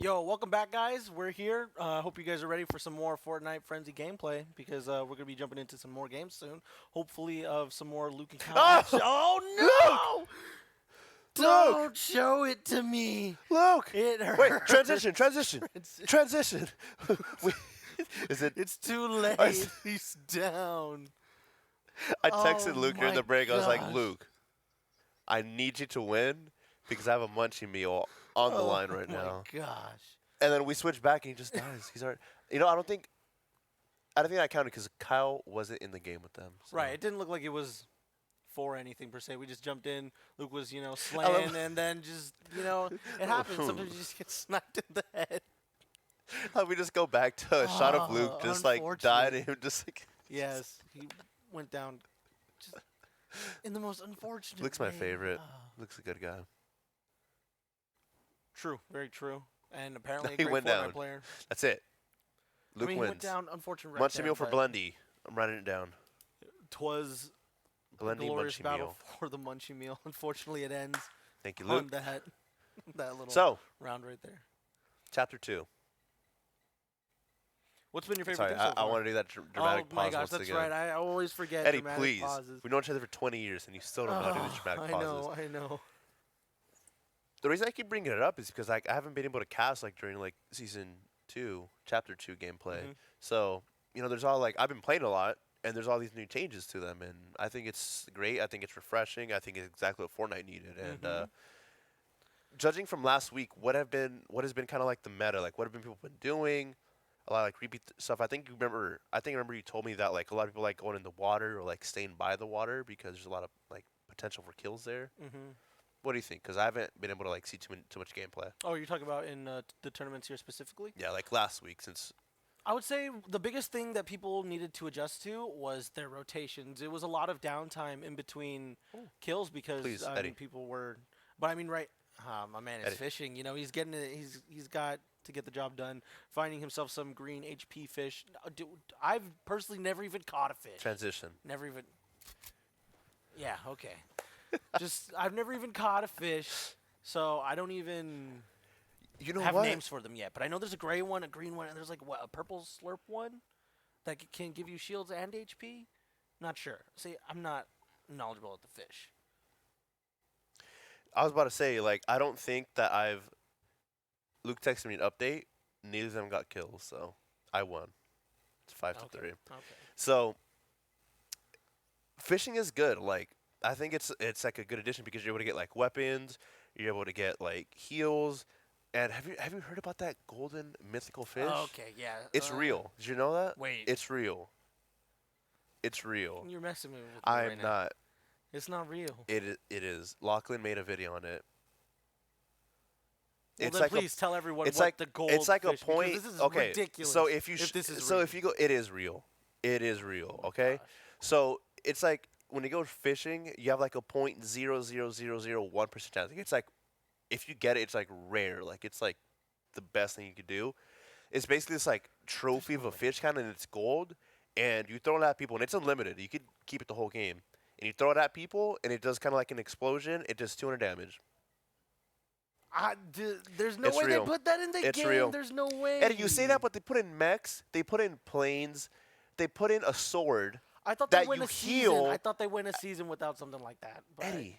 Yo, welcome back, guys. We're here. Hope you guys are ready for some more Fortnite Frenzy gameplay because we're going to be jumping into some more games soon. Hopefully, of some more Luke and Kyle action. Oh, no! Don't show it to me. Luke! It hurts. Wait, transition. Is it? It's too late. He's down. I texted Oh Luke during the my break. I was like, gosh. Luke, I need you to win because I have a munchie meal on the line right now. Oh my gosh. And then we switch back and he just dies. He's already. You know, I don't think that counted because Kyle wasn't in the game with them. So. Right. It didn't look like it was for anything per se. We just jumped in. Luke was, slaying, and then just, it happens. Sometimes you just get sniped in the head. We just go back to a shot of Luke just like died and him just like. Yes, he went down just in the most unfortunate Luke's my way. favorite. Luke's a good guy. True, very true. And apparently He a great went Fortnite down. player. That's it. Luke He wins. went down, unfortunate right Munchie there, meal for but Blendy. I'm writing it down. 'twas a Blendy glorious Munchie battle meal. for the Munchie meal. Unfortunately, it ends Thank you, on Luke. that little So, round right there. chapter 2. What's been your favorite Sorry, thing so I far? want to do that dramatic oh my pause gosh, once that's again. right. I always forget Eddie, dramatic please. pauses. We've known each other for 20 years, and you still don't know how to do the dramatic pauses. I know. The reason I keep bringing it up is because I haven't been able to cast during season 2, chapter 2 gameplay. Mhm. So there's all I've been playing a lot, and there's all these new changes to them, and I think it's great. I think it's refreshing. I think it's exactly what Fortnite needed. And judging from last week, what has been kind of like the meta? What have people been doing? A lot of repeat stuff. I think remember you told me that a lot of people like going in the water or staying by the water because there's a lot of potential for kills there. Mm-hmm. What do you think? Because I haven't been able to see too much gameplay. Oh, you're talking about in the tournaments here specifically? Yeah, last week since. I would say the biggest thing that people needed to adjust to was their rotations. It was a lot of downtime in between kills because Please, Eddie. people were. But I mean, right? My man is Eddie. fishing. He's getting it. He's got to get the job done. Finding himself some green HP fish. I've personally never even caught a fish. Transition. Never even. Yeah. Okay. I've never even caught a fish, so I don't even have names for them yet. But I know there's a gray one, a green one, and there's a purple slurp one that can give you shields and HP. Not sure. See, I'm not knowledgeable at the fish. I was about to say I don't think that Luke texted me an update. Neither of them got kills, so I won. It's 5-3. Okay. So fishing is good. I think it's a good addition because you're able to get weapons, you're able to get heals, and have you heard about that golden mythical fish? Okay, yeah. It's real. Did you know that? Wait. It's real. It's real. You're messing with me I'm right now. not. It's not real. It is. Lachlan made a video on it. Well, It's then please tell everyone it's what the gold It's like fish, a point. because this is okay. ridiculous. So if you this is so real. if you go, it is real. It is real. Oh my Okay. gosh. So it's when you go fishing, you have a 0.00001% chance. It's if you get it, it's rare. It's the best thing you could do. It's basically this trophy of a fish and it's gold, and you throw it at people, and it's unlimited. You could keep it the whole game, and you throw it at people, and it does kind of an explosion. It does 200 damage. There's no It's way real. they put that in the It's game. real. There's no way. Eddie, you say that, but they put in mechs, they put in planes, they put in a sword. I thought that they win you a season. heal- I thought they win a season without something like that. But Eddie,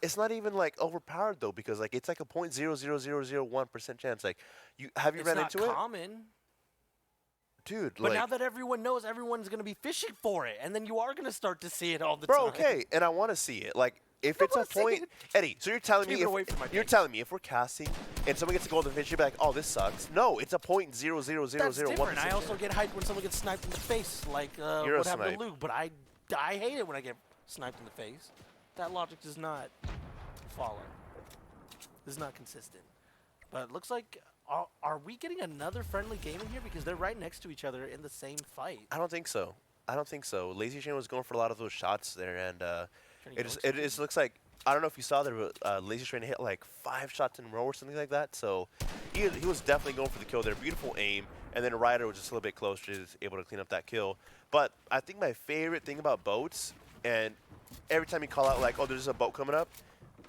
it's not even overpowered though because it's a 0.00001% chance. You ran it's not into it, common. dude. But now that everyone knows, everyone's gonna be fishing for it, and then you are gonna start to see it all the bro, time. okay, and I want to see it. If I it's a wanna see point, it. Eddie. So you're telling Keep me it away from my you're face. telling me if we're casting and someone gets a golden fish, you'd be like, oh, this sucks. No, it's a That's different. I 0.00001%. also get hyped when someone gets sniped in the face, like You're a what happened snipe. to Luke. But I hate it when I get sniped in the face. That logic does not follow. This is not consistent. But it looks like, are we getting another friendly game in here? Because they're right next to each other in the same fight. I don't think so. Lazy Chain was going for a lot of those shots there, and it just looks like, I don't know if you saw there, but Lazy Train hit 5 shots in a row or something like that. So he was definitely going for the kill there. Beautiful aim, and then Ryder was just a little bit closer, just able to clean up that kill. But I think my favorite thing about boats, and every time you call out oh, there's a boat coming up,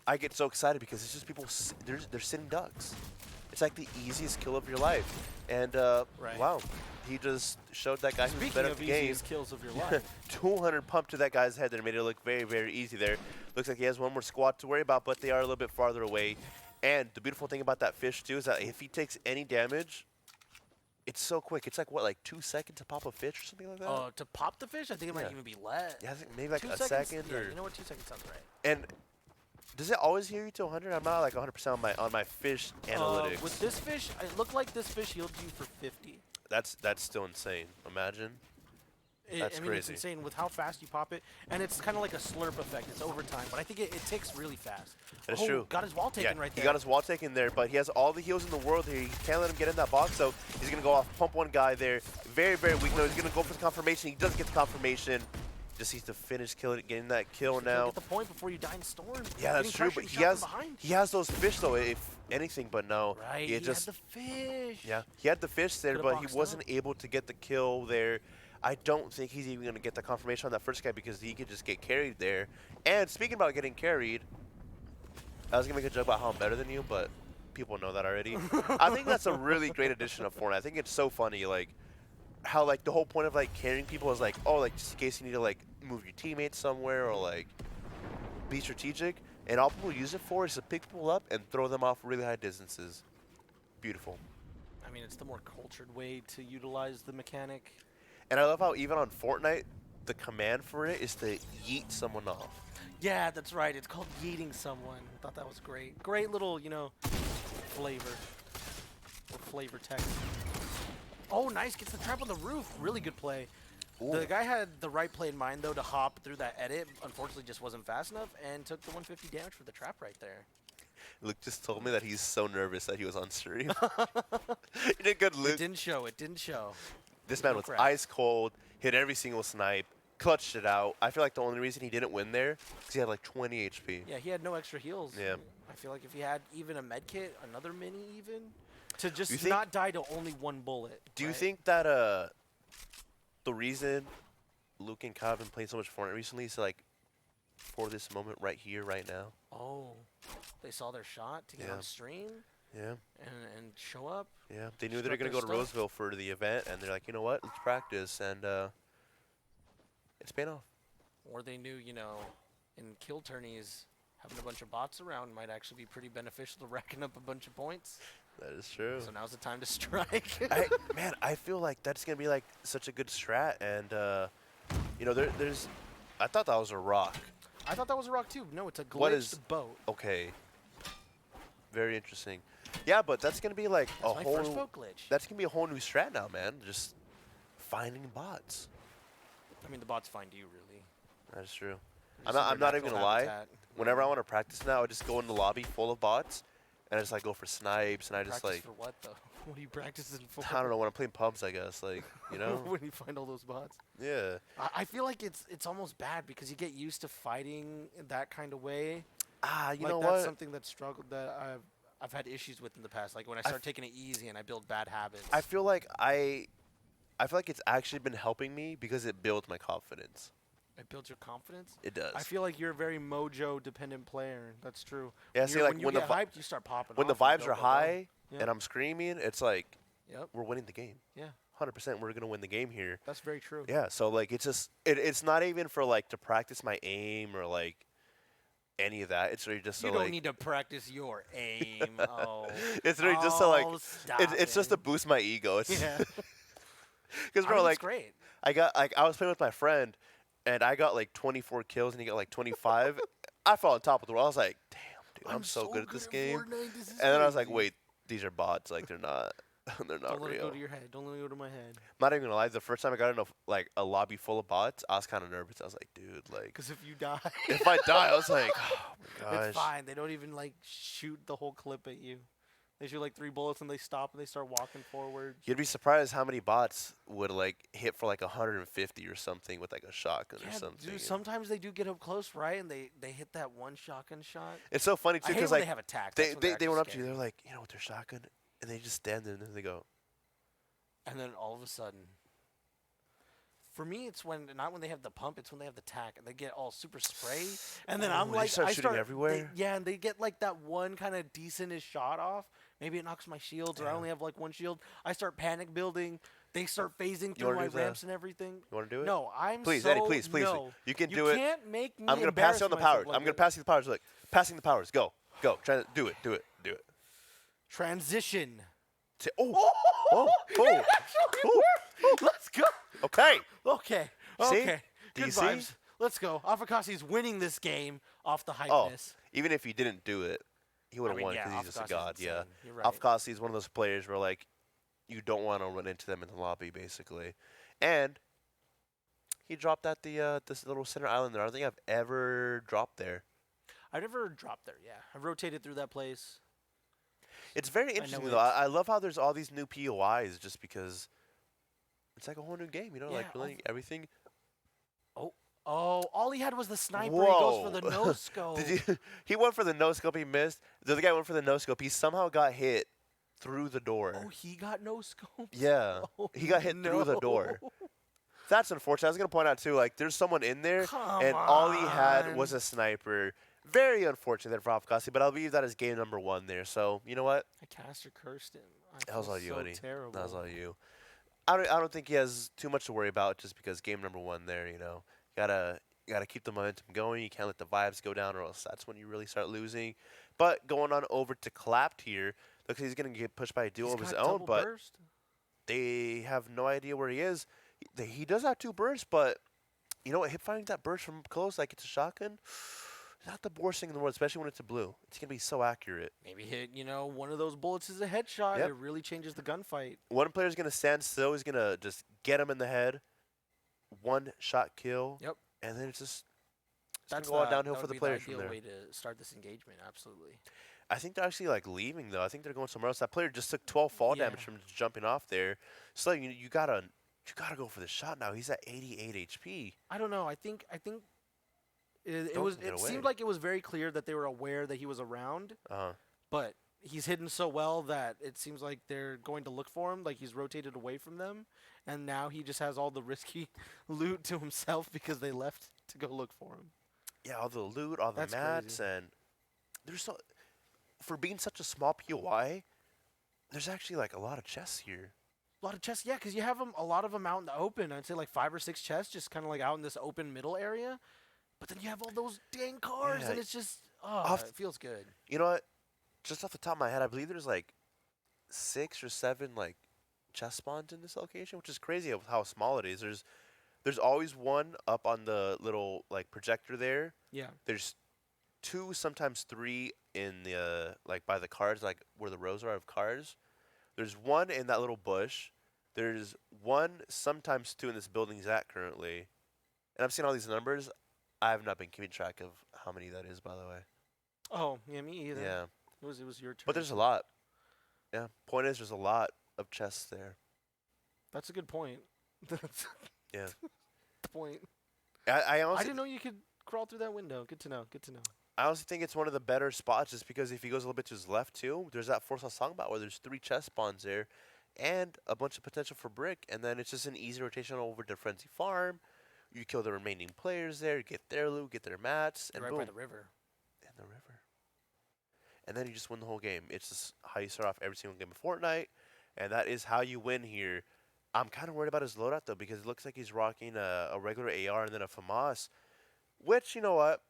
I get so excited because it's just people. They're sitting ducks. it's like the easiest kill of your life. And Right. wow, he just showed that guy who's Speaking better at of the game. easiest kills of your life, 200 pump to that guy's head there made it look very, very easy there. Looks like he has one more squad to worry about, but they are a little bit farther away. And the beautiful thing about that fish, too, is that if he takes any damage, it's so quick. It's like, what, like 2 seconds to pop a fish or something like that? to pop the fish, I think it might Yeah. even be less. Yeah, I think maybe like 2 a seconds? second. Yeah, Or you know what? 2 seconds sounds right. And does it always heal you to 100? I'm not like 100% on my fish analytics. With this fish, it looked like this fish healed you for 50. That's still insane. Imagine. That's I mean, it's crazy. insane with how fast you pop it, and it's kind of like a slurp effect. It's over time, but I think it ticks really fast. That is Oh, true. Got his wall taken right there. He got his wall taken there, but he has all the heals in the world here. He can't let him get in that box, so he's going to go off, pump one guy there. Very, very weak. No, he's going to go for the confirmation. He doesn't get the confirmation. Just needs to finish getting that kill You now. get the point before you die in storm. Yeah, that's true, but he has those fish, though, if anything, but no. Right, he had the fish. Yeah, he had the fish there, Could've but he boxed wasn't up. able to get the kill there. I don't think he's even going to get the confirmation on that first guy because he could just get carried there. And speaking about getting carried, I was going to make a joke about how I'm better than you, but people know that already. I think that's a really great addition of Fortnite. I think it's so funny, like, how, like, the whole point of, like, carrying people is, like, oh, like, just in case you need to, like, move your teammates somewhere or, like, be strategic. And all people use it for is to pick people up and throw them off really high distances. Beautiful. I mean, it's the more cultured way to utilize the mechanic. And I love how even on Fortnite, the command for it is to yeet someone off. Yeah, that's right. It's called yeeting someone. I thought that was great. Great little, flavor. Or flavor text. Oh, nice. Gets the trap on the roof. Really good play. Ooh. The guy had the right play in mind, though, to hop through that edit. Unfortunately, just wasn't fast enough and took the 150 damage for the trap right there. Luke just told me that he's so nervous that he was on stream. You did good, Luke. It didn't show. It didn't show. This man No was crap. ice cold, hit every single snipe, clutched it out. I feel like the only reason he didn't win there is he had like 20 HP. Yeah, he had no extra heals. Yeah. I feel like if he had even a med kit, another mini even, to You just think- not die to only one bullet. Do you right? think that the reason Luke and Kyle have been playing so much Fortnite recently is like for this moment right here, right now? Oh, they saw their shot to get Yeah. on stream Yeah, and show up? yeah. They knew they were Struck going to their go to stuff. Roseville for the event, and they're like, you know what? Let's practice, and it's paying off. Or they knew, in kill tourneys, having a bunch of bots around might actually be pretty beneficial to racking up a bunch of points. That is true. So now's the time to strike. Man, I feel like that's gonna be like such a good strat, and there's. I thought that was a rock. I thought that was a rock too. No, it's a What glitched is- boat. Okay. Very interesting. Yeah, but that's gonna be like That's a my whole. first boat glitch. That's gonna be a whole new strat now, man. Just finding bots. I mean, the bots find you, really. That's true. They're I'm just not. in I'm their not even natural gonna lie. habitat. Whenever I want to practice now, I just go in the lobby full of bots, and I just like go for snipes, and I just Practice like for what, though? What are you practicing for? I don't know when I'm playing pubs, I guess, like When you find all those bots. Yeah. I feel like it's almost bad because you get used to fighting in that kind of way. You like know that's what? something that I've had issues with in the past. Like when I I start taking it easy and I build bad habits. I feel like it's actually been helping me because it builds my confidence. It builds your confidence. It does. I feel like you're a very mojo dependent player. That's true. Yeah, When see, you're- like when you when the get vi- hyped, you start popping. when the off and vibes go, are go, go. high Yeah. and I'm screaming, it's like Yep. we're winning the game. Yeah. 100%, we're gonna win the game here. That's very true. Yeah. So like it's just it's not even for like to practice my aim or like any of that. It's really just You so don't like need to practice your aim. Oh. it's really just to like Oh, stop it's just to it. boost my ego. It's Yeah. because I bro, mean, like it's great. I was playing with my friend, and I got like 24 kills, and he got like 25. I fell on top of the world. I was like, damn, dude, I'm so good at this game. Fortnite, this is And then I was like, crazy. wait, these are bots. Like they're not, they're not Don't let it go real. to your head. Don't let it go to my head. I'm not even gonna lie. The first time I got in a lobby full of bots, I was kind of nervous. I was like, dude, like Because if you die, if I die, I was like, oh my gosh. it's fine. They don't even like shoot the whole clip at you. They shoot like 3 bullets and they stop and they start walking forward. You'd be surprised how many bots would like hit for like 150 or something with like a shotgun or Yeah, something. dude, sometimes they do get up close, right? And they hit that one shotgun shot. It's so funny I too hate because when like they have attack. they went up to you. They're like, with their shotgun, and they just stand there and then they go. And then all of a sudden, for me, it's not when they have the pump, it's when they have the tack and they get all super spray. And then Oh, I'm they like, start I shooting start everywhere? yeah, and they get like that one kind of decentish shot off. Maybe it knocks my shields, or I Yeah. only have like one shield. I start panic building. They start phasing through wanna my do the- ramps and everything. You want to do it? No, I'm Please, so Eddie, please. no. You can You do it. can't make me I'm going to pass you on the embarrass myself powers. like I'm going to this. pass you the powers. Look, passing the powers. Go. Try to do it. Transition. Oh. It actually worked. Let's go. Okay. Okay. See? Okay. Do you Good see? vibes. Let's go. Afakasi's winning this game off the Oh, hypeness. even if he didn't do it, he would have won yeah, because he's just a Afakasi's god. Yeah. insane. You're right. Afkasi is one of those players where, like, you don't want to run into them in the lobby, basically. And he dropped at the this little center island there. I don't think I've ever dropped there. I've never dropped there. Yeah, I've rotated through that place. It's very know interesting, it. though. I love how there's all these new POIs just because it's like a whole new game, you know? Yeah, like, really, everything. Oh, all he had was the sniper. He goes for the Whoa. no scope. He went for the no scope. He missed. The other guy went for the no scope. He somehow got hit through the door. Oh, he got no scope. Yeah. Oh, He got hit through the door. no. That's unfortunate. I was going to point out, too, like, there's someone in there, Come and all he had on. was a sniper. Very unfortunate there for Afkasi, but I'll leave that as game number 1 there. So, you know what? I caster cursed him. That was feel all you, so Eddie. terrible. That was all you. I don't think he has too much to worry about just because game number 1 there, you know. Gotta keep the momentum going. You can't let the vibes go down or else that's when you really start losing. But going on over to Clapped here, looks like he's going to get pushed by a duo He's of his got own, double but burst. they have no idea where he is. He does have 2 bursts, but you know what? Hip firing that burst from close like it's a shotgun, not the worst thing in the world, especially when it's a blue. It's going to be so accurate. Maybe hit, one of those bullets is a headshot. Yep. It really changes the gunfight. One player's going to stand still. He's going to just get him in the head. 1 shot kill. Yep. And then it's just That's going to go downhill that for would the be players from ideal there. way to start this engagement. Absolutely. I think they're actually like leaving though. I think they're going somewhere else. That player just took 12 fall Yeah. damage from just jumping off there. So you gotta go for the shot now. He's at 88 HP. I don't know. I think it Don't was. get It away. seemed like it was very clear that they were aware that he was around, but he's hidden so well that it seems like they're going to look for him. Like he's rotated away from them, and now he just has all the risky loot to himself because they left to go look for him. Yeah, all the loot, all the That's mats, crazy. and there's so for being such a small POI, there's actually like a lot of chests here. A lot of chests, yeah, because you have a lot of them out in the open. I'd say like 5 or 6 chests, just kind of like out in this open middle area. But then you have all those dang cars, Yeah. and it's just, Off- it feels good. You know what? Just off the top of my head, I believe there's like 6 or 7 like chest spawns in this location, which is crazy of how small it is. There's always one up on the little like projector there. Yeah. There's 2, sometimes 3 in the like by the cars, like where the rows are of cars. There's 1 in that little bush. There's 1, sometimes 2 in this building he's at currently. And I'm seeing all these numbers. I have not been keeping track of how many that is, by the way. Oh, yeah, me either. Yeah, It was your turn. but there's a lot. Yeah, point is there's a lot of chests there. That's a good point. That's Yeah, the point. I I honestly, didn't know you could crawl through that window. Good to know. Good to know. I honestly think it's one of the better spots, just because if he goes a little bit to his left too, there's that Force song about where there's 3 chest spawns there, and a bunch of potential for brick, and then it's just an easy rotation over to Frenzy Farm. You kill the remaining players there, get their loot, get their mats, and You're right boom, by the river. in the river. And then you just win the whole game. It's just how you start off every single game of Fortnite, and that is how you win here. I'm kind of worried about his loadout though, because it looks like he's rocking a regular AR and then a FAMAS, which, you know what?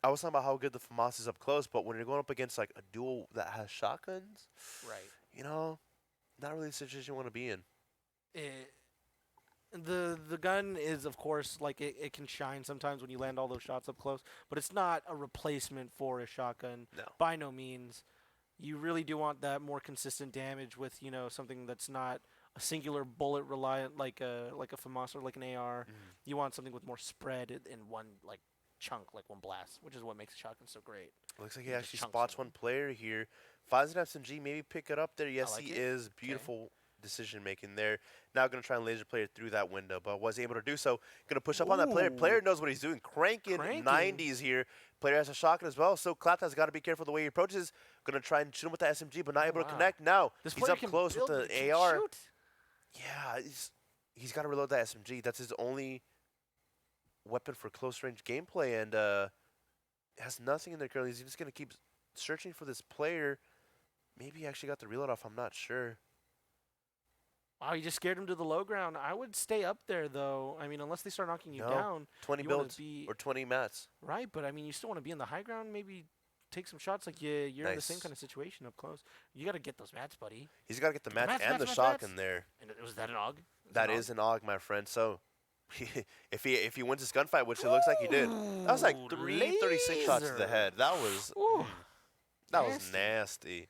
I was talking about how good the FAMAS is up close, but when you're going up against like a duel that has shotguns, Right. you know, not really the situation you want to be in. The gun is, of course, like it can shine sometimes when you land all those shots up close, but it's not a replacement for a shotgun. No. By no means. You really do want that more consistent damage with, something that's not a singular bullet reliant like a FAMAS or like an AR. You want something with more spread in one like chunk, like one blast, which is what makes a shotgun so great. Looks like he You just actually chunk spots someone. one player here. Finds an SMG, maybe pick it up there. Yes, like he it. is. Beautiful decision making there. Now going to try and laser player through that window, but was able to do so. Going to push up on that player. Ooh. Player knows what he's doing. Cranking Cranking. 90s here. Player has a shotgun as well, so Clapped has got to be careful the way he approaches. Going to try and shoot him with the SMG, but not able to wow. connect. Now This he's player up can close with build, the he can AR. weapon for close range gameplay, and has nothing in there currently. He's just going to keep searching for this player. maybe he actually got the reload off. I'm not sure. Wow, you just scared him to the low ground. I would stay up there, though. I mean, unless they start knocking you No, down. 20 You want builds to be or 20 mats. right, but I mean, you still want to be in the high ground. Maybe take some shots. Like you're in the same Nice. kind of situation up close. You got to get those mats, buddy. He's got to get the Get the mats mats, and mats, the mats, shotgun mats. there. And was that an AUG? That is an AUG, my friend. So if he wins this gunfight, which it looks like he did, that was like Ooh, 336 shots to the laser. head. That was Ooh, that was nasty.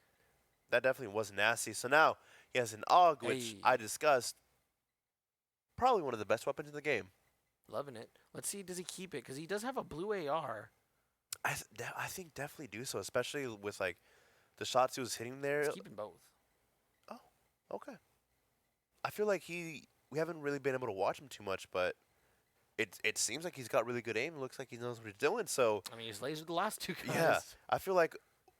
That definitely was nasty. So now he has an AUG, which Hey. I discussed. Probably one of the best weapons in the game. Loving it. Let's see, does he keep it? Because he does have a blue AR. I think definitely do so, especially with like the shots he was hitting there. He's keeping both. Okay. I feel like we haven't really been able to watch him too much, but it seems like he's got really good aim. It looks like he knows what he's doing. So I mean, he's lasered the last two guys. yeah, I feel like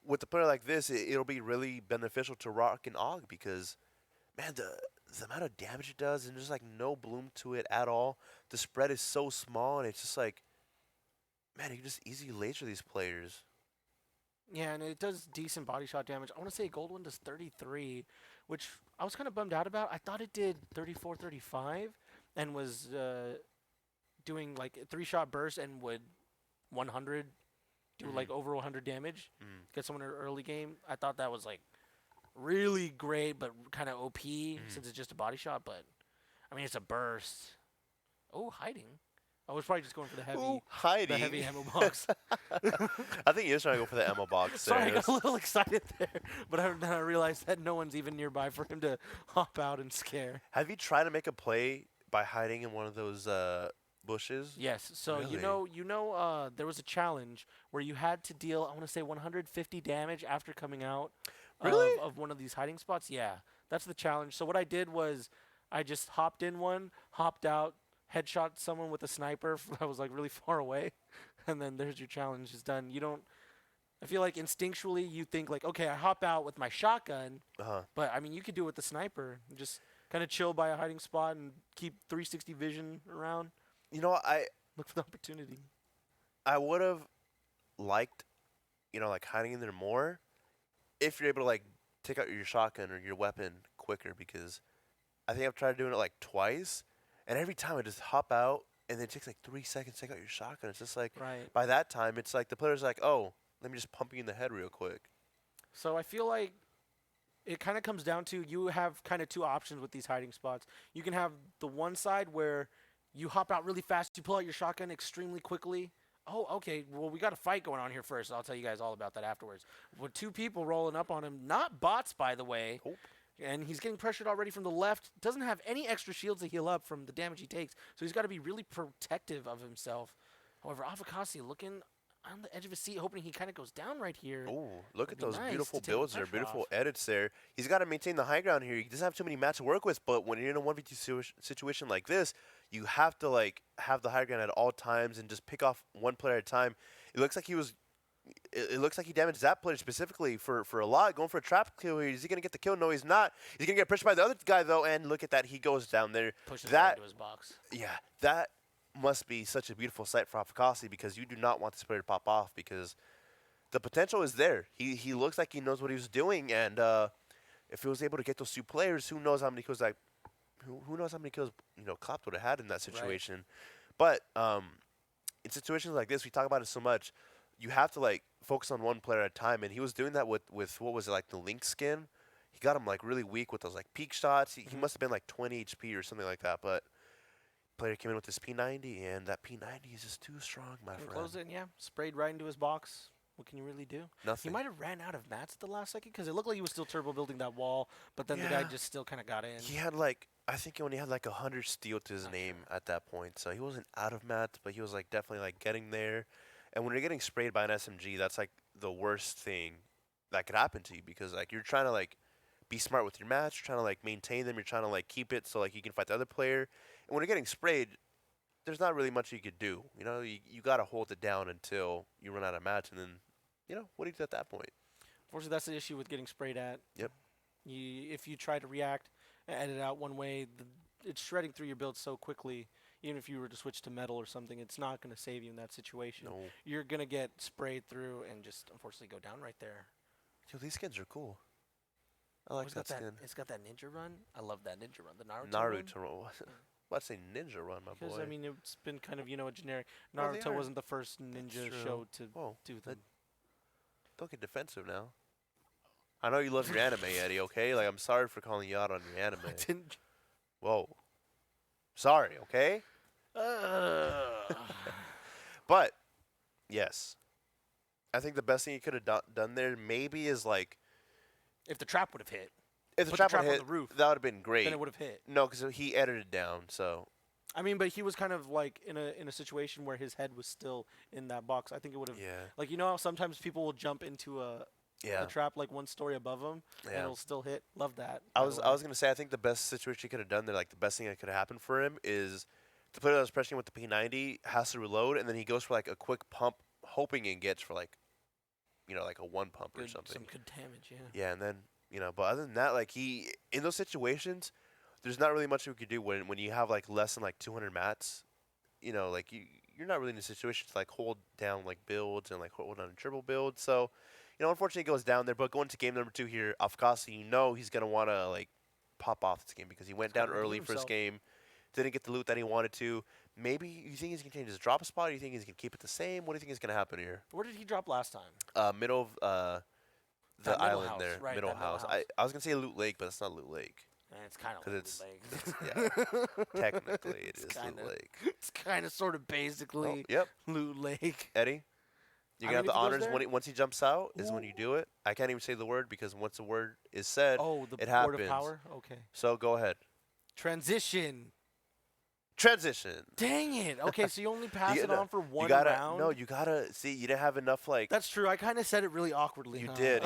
with a player like this, it'll be really beneficial to rock an AUG because, man, the amount of damage it does and there's like no bloom to it at all. The spread is so small and it's just like, man, you can just easily laser these players. Yeah, and it does decent body shot damage. I want to say Gold One does 33, which I was kind of bummed out about. I thought it did 34, 35, and was doing like a 3-shot burst and would 100, do like over 100 damage, get someone in an early game. I thought that was like really great, but kind of OP since it's just a body shot. But I mean, it's a burst. Oh, hiding. I was probably just going for the heavy, Ooh, hiding. the heavy ammo box. I think he was trying to go for the ammo box. Sorry, I there. got a little excited there, but then I realized that no one's even nearby for him to hop out and scare. Have you tried to make a play by hiding in one of those bushes? Yes, so Really? there was a challenge where you had to deal, I want to say 150 damage after coming out Really? of one of these hiding spots. Yeah, that's the challenge. So what I did was I just hopped in one, hopped out, headshot someone with a sniper that was like really far away, and then there's your challenge. It's done. You don't. I feel like instinctually you think like, okay, I hop out with my shotgun, Uh-huh. but I mean you could do it with the sniper. Just kind of chill by a hiding spot and keep 360 vision around. You know, Look for the opportunity. I would have liked, like hiding in there more if you're able to like take out your shotgun or your weapon quicker because I think I've tried doing it like twice and every time I just hop out and then it takes like 3 seconds to take out your shotgun. It's just like Right. by that time it's like the player's like, oh, let me just pump you in the head real quick. So I feel like it kind of comes down to you have kind of two options with these hiding spots. You can have the one side where you hop out really fast, you pull out your shotgun extremely quickly. Oh, okay. Well, we got a fight going on here first. I'll tell you guys all about that afterwards. With 2 people rolling up on him, not bots, by the way. Nope. And he's getting pressured already from the left. Doesn't have any extra shields to heal up from the damage he takes. So he's got to be really protective of himself. However, Avocasi looking on the edge of his seat, hoping he kind of goes down right here. Oh, look at Would be those nice beautiful to take the builds there, pressure beautiful off. edits there. He's got to maintain the high ground here. He doesn't have too many mats to work with, but when you're in a 1v2 situation like this, you have to like have the high ground at all times and just pick off one player at a time. It looks like it looks like he damaged that player specifically for a lot, going for a trap kill here. Is he going to get the kill? No, he's not. He's going to get pressured by the other guy, though, and look at that. He goes down there. Pushes that right into his box. Yeah, that must be such a beautiful sight for Afakasi because you do not want this player to pop off because the potential is there. He looks like he knows what he was doing, and if he was able to get those 2 players, who knows how many kills who knows how many kills Klopp would have had in that situation. Right. But in situations like this, we talk about it so much. You have to like focus on one player at a time, and he was doing that with what was it, like the Link skin. He got him like really weak with those like peak shots. He must have been like 20 HP or something like that, but player came in with this P90, and that P90 is just too strong, my friend. Close it, yeah. Sprayed right into his box. What can you really do? Nothing. He might have ran out of mats at the last second because it looked like he was still turbo building that wall, but then the guy just still kind of got in. He had like, I think he only had like 100 steel to his name at that point, so he wasn't out of mats, but he was like definitely like getting there. And when you're getting sprayed by an SMG, that's like the worst thing that could happen to you because like you're trying to like be smart with your mats, you're trying to like maintain them, you're trying to like keep it so like you can fight the other player. And when you're getting sprayed, there's not really much you could do. You got to hold it down until you run out of mats, and then, what do you do at that point? Unfortunately, that's the issue with getting sprayed at. Yep. If you try to react and edit out one way, it's shredding through your build so quickly. Even if you were to switch to metal or something, it's not going to save you in that situation. No. You're going to get sprayed through and just unfortunately go down right there. Yo, these skins are cool. I like It's that got skin. It's got that ninja run. I love that ninja run. The Naruto. Naruto run. Let's say ninja run, my Because boy. I mean, it's been kind of a generic. Well, they Naruto are. wasn't the first ninja true. show to Whoa, do that- them. don't get defensive now. I know you love your anime, Eddie. Okay, like I'm sorry for calling you out on your anime. I didn't. Whoa, sorry. Okay, Uh, but yes, I think the best thing you could have done there maybe is like if the trap would have hit, if the Put the trap trap would on hit, the roof, that would have been great. then it would have hit. No, because he edited down. So I mean, but he was kind of like in a situation where his head was still in that box. I think it would have. yeah, Like how sometimes people will jump into a trap like one story above them and yeah. it'll still hit. Love that. I by was the I way. was gonna say I think the best situation he could have done there, like the best thing that could have happened for him is the player that was pressuring with the P90 has to reload and then he goes for like a quick pump, hoping and gets for like, like a one pump or Good, something. some good damage. Yeah. Yeah, and then but other than that, like he in those situations, there's not really much we could do when you have like less than like 200 mats. Like you're not really in a situation to like hold down like builds and like hold down a triple build. So, unfortunately, it goes down there. But going to game number 2 here, Afkasi, he's gonna want to like pop off this game because he went He's down gotta redeem early for this himself. game, didn't get the loot that he wanted to. Maybe you think he's gonna change his drop spot? Or you think he's gonna keep it the same? What do you think is gonna happen here? Where did he drop last time? Middle of the That middle island house, there, right, middle that middle house. house. I was gonna say Loot Lake, but it's not Loot Lake. And it's kind of 'Cause like Technically, it It's is kinda- Loot Lake. it's kind of sort of Oh, basically yep, Loot Lake. Eddie. You're I gonna have mean, the if he goes honors there- once he jumps out is when you do it. I can't even say the word because once the word is said, Oh, the it word of happens. power. Okay. So go ahead. Transition. Transition. Dang it. Okay, so you only pass You it gotta- on for one you gotta round. no. You gotta see. You didn't have enough like. That's true. I kind of said it really awkwardly. You huh? did.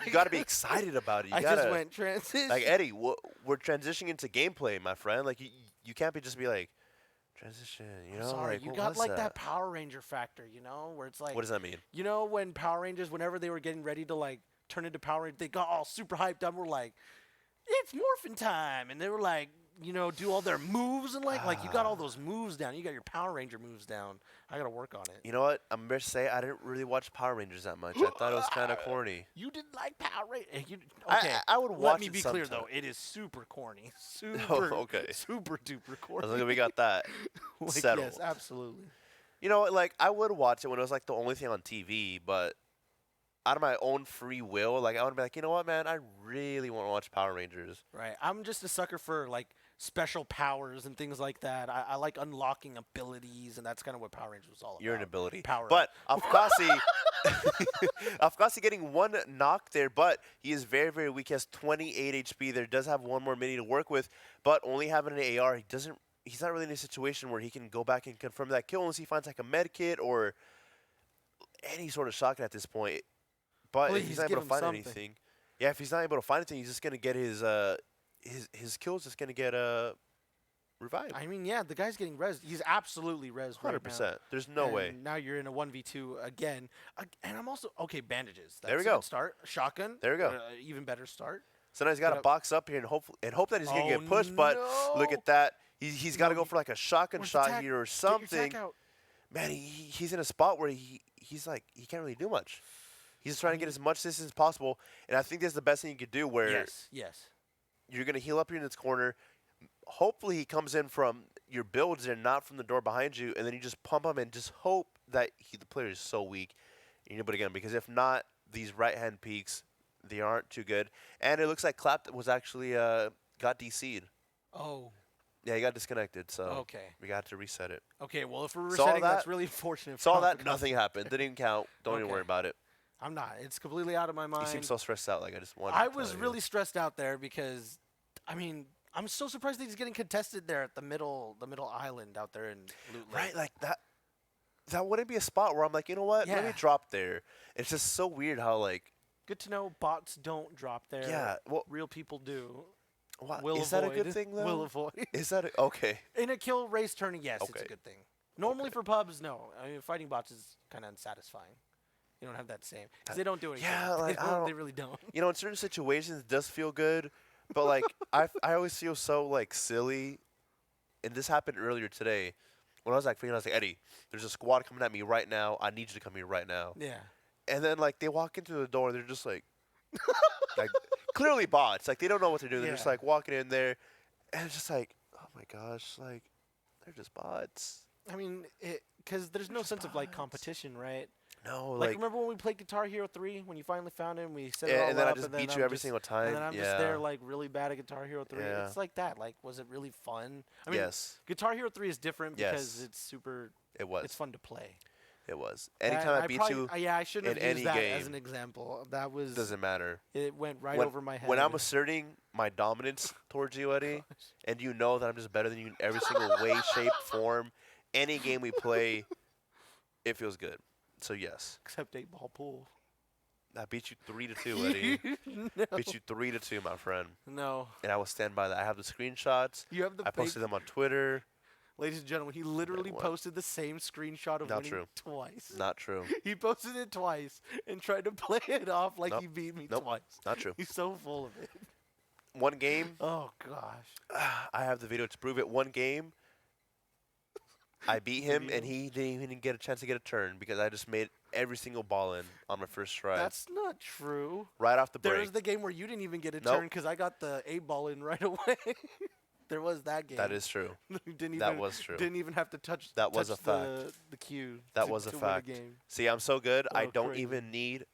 You gotta be excited about it. You I gotta. just went transition. Like Eddie, we're transitioning into gameplay, my friend. Like you can't be just be like transition. I'm sorry, like, you what got was like that Power Ranger factor, where it's like, What does that mean? when Power Rangers, whenever they were getting ready to like turn into Power Rangers, they got all super hyped up. We're like, it's morphin' time, and they were like, do all their moves and like you got all those moves down. You got your Power Ranger moves down. I gotta work on it. You know what? I'm gonna say I didn't really watch Power Rangers that much. I thought it was kind of corny. You didn't like Power Rangers? I- Okay, I would Let watch me it be clear sometime. though, it is super corny, super, okay. super duper As corny. long as we got that Like, settled. Yes, absolutely. Like I would watch it when it was like the only thing on TV, but out of my own free will, like I would be like, you know what, man, I really want to watch Power Rangers. Right. I'm just a sucker for like special powers and things like that. I like unlocking abilities, and that's kind of what Power Rangers was all about. You're an ability. Power But Afkasi, Afkasi getting one knock there, but he is very, very weak. He has 28 HP. There does have one more mini to work with, but only having an AR, he's not really in a situation where he can go back and confirm that kill unless he finds like a med kit or any sort of shotgun at this point. But if he's Please not give able to him find something. anything, if he's not able to find anything, he's just gonna get his kills just gonna get revived. I mean, yeah, the guy's getting rezzed. He's absolutely rezzed. 100%. There's no and way. Now you're in a 1v2 again. And I'm also bandages. That's There we a go. good start. Shotgun. There we go. Even better start. So now he's got to Yep. box up here and hope that he's gonna Oh, get pushed. But look no. at that. He's got to No, go for like a shotgun Where's the shot tack? here or Get your tack something. out. Man, he's in a spot where he's like he can't really do much. He's trying to get as much distance as possible, and I think that's the best thing you could do. Where Yes. you're gonna heal up here in this corner. Hopefully he comes in from your builds and not from the door behind you, and then you just pump him and just hope that the player is so weak. You need to put it again because if not, these right hand peaks they aren't too good. And it looks like Clap was actually got DC'd. Oh. Yeah, he got disconnected, so Okay. we got to reset it. Okay. Well, if we're Saw resetting, that's that. really unfortunate. for Saw that, Afkasi. nothing happened. Didn't even count. Don't even Okay. worry about it. I'm not. It's completely out of my mind. You seem so stressed out. Like I just wanted. I to tell was you. really stressed out there because, I mean, I'm so surprised that he's getting contested there at the middle island out there in Loot Lake. right, like that. That wouldn't be a spot where I'm like, you know what? Let me Yeah. drop there. It's just so weird how like. Good to know bots don't drop there. Yeah. Well, Real people do. what, Will is avoid. that a good thing though? Will avoid. Is that okay? In a kill race tourney, yes, it's Okay. a good thing. Normally for pubs, no. I mean, fighting bots is kind of unsatisfying. You don't have that same because they don't do anything. Yeah, like, I they don't- really don't. You know, in certain situations, it does feel good, but like I always feel so like silly, and this happened earlier today when I was like, Eddie, there's a squad coming at me right now. I need you to come here right now. Yeah. And then like they walk into the door, and they're just like clearly bots. Like, they don't know what they're doing. They're just, Yeah. like, walking in there. And it's just like, oh, my gosh. Like, they're just bots. I mean, because there's no just sense of like bots. competition, right? No, Like, like remember when we played Guitar Hero 3 when you finally found him? We set it all and then up, I just and then beat I'm you every just- single time. And then I'm yeah. just there like really bad at Guitar Hero 3. Yeah. It's like that. Like, was it really fun? I mean, yes, Guitar Hero 3 is different because Yes. it's super. it was. It's fun to play. It was. Anytime I beat probably, you, yeah, I shouldn't in have used any that as game, an example. That was. doesn't matter. It went right when, over my head. When I'm asserting my dominance towards you, Eddie, and you know that I'm just better than you in every single way, shape, form, any game we play, it feels good. So yes, Except 8-ball pool. I beat you 3-2, Eddie. No. Beat you 3-2, my friend, No. and I will stand by that. I have the screenshots. You have the. I posted them on Twitter. Ladies and gentlemen, he literally what? posted the same screenshot of Not winning true. twice. Not true. He posted it twice and tried to play it off like Nope. he beat me Nope. twice. Not true. He's so full of it. One game, Oh gosh. I have the video to prove it. One game, I beat him, and Video? he didn't even get a chance to get a turn because I just made every single ball in on my first try. That's not true. Right off the There break. was the game where you didn't even get a Nope. turn because I got the 8-ball in right away. There was that game. That is true. You didn't That even, was true. Didn't even have to touch. That was touch a fact. The cue. That to, was a to fact. Win a game. See, I'm so good, I Oh, don't crazy. even need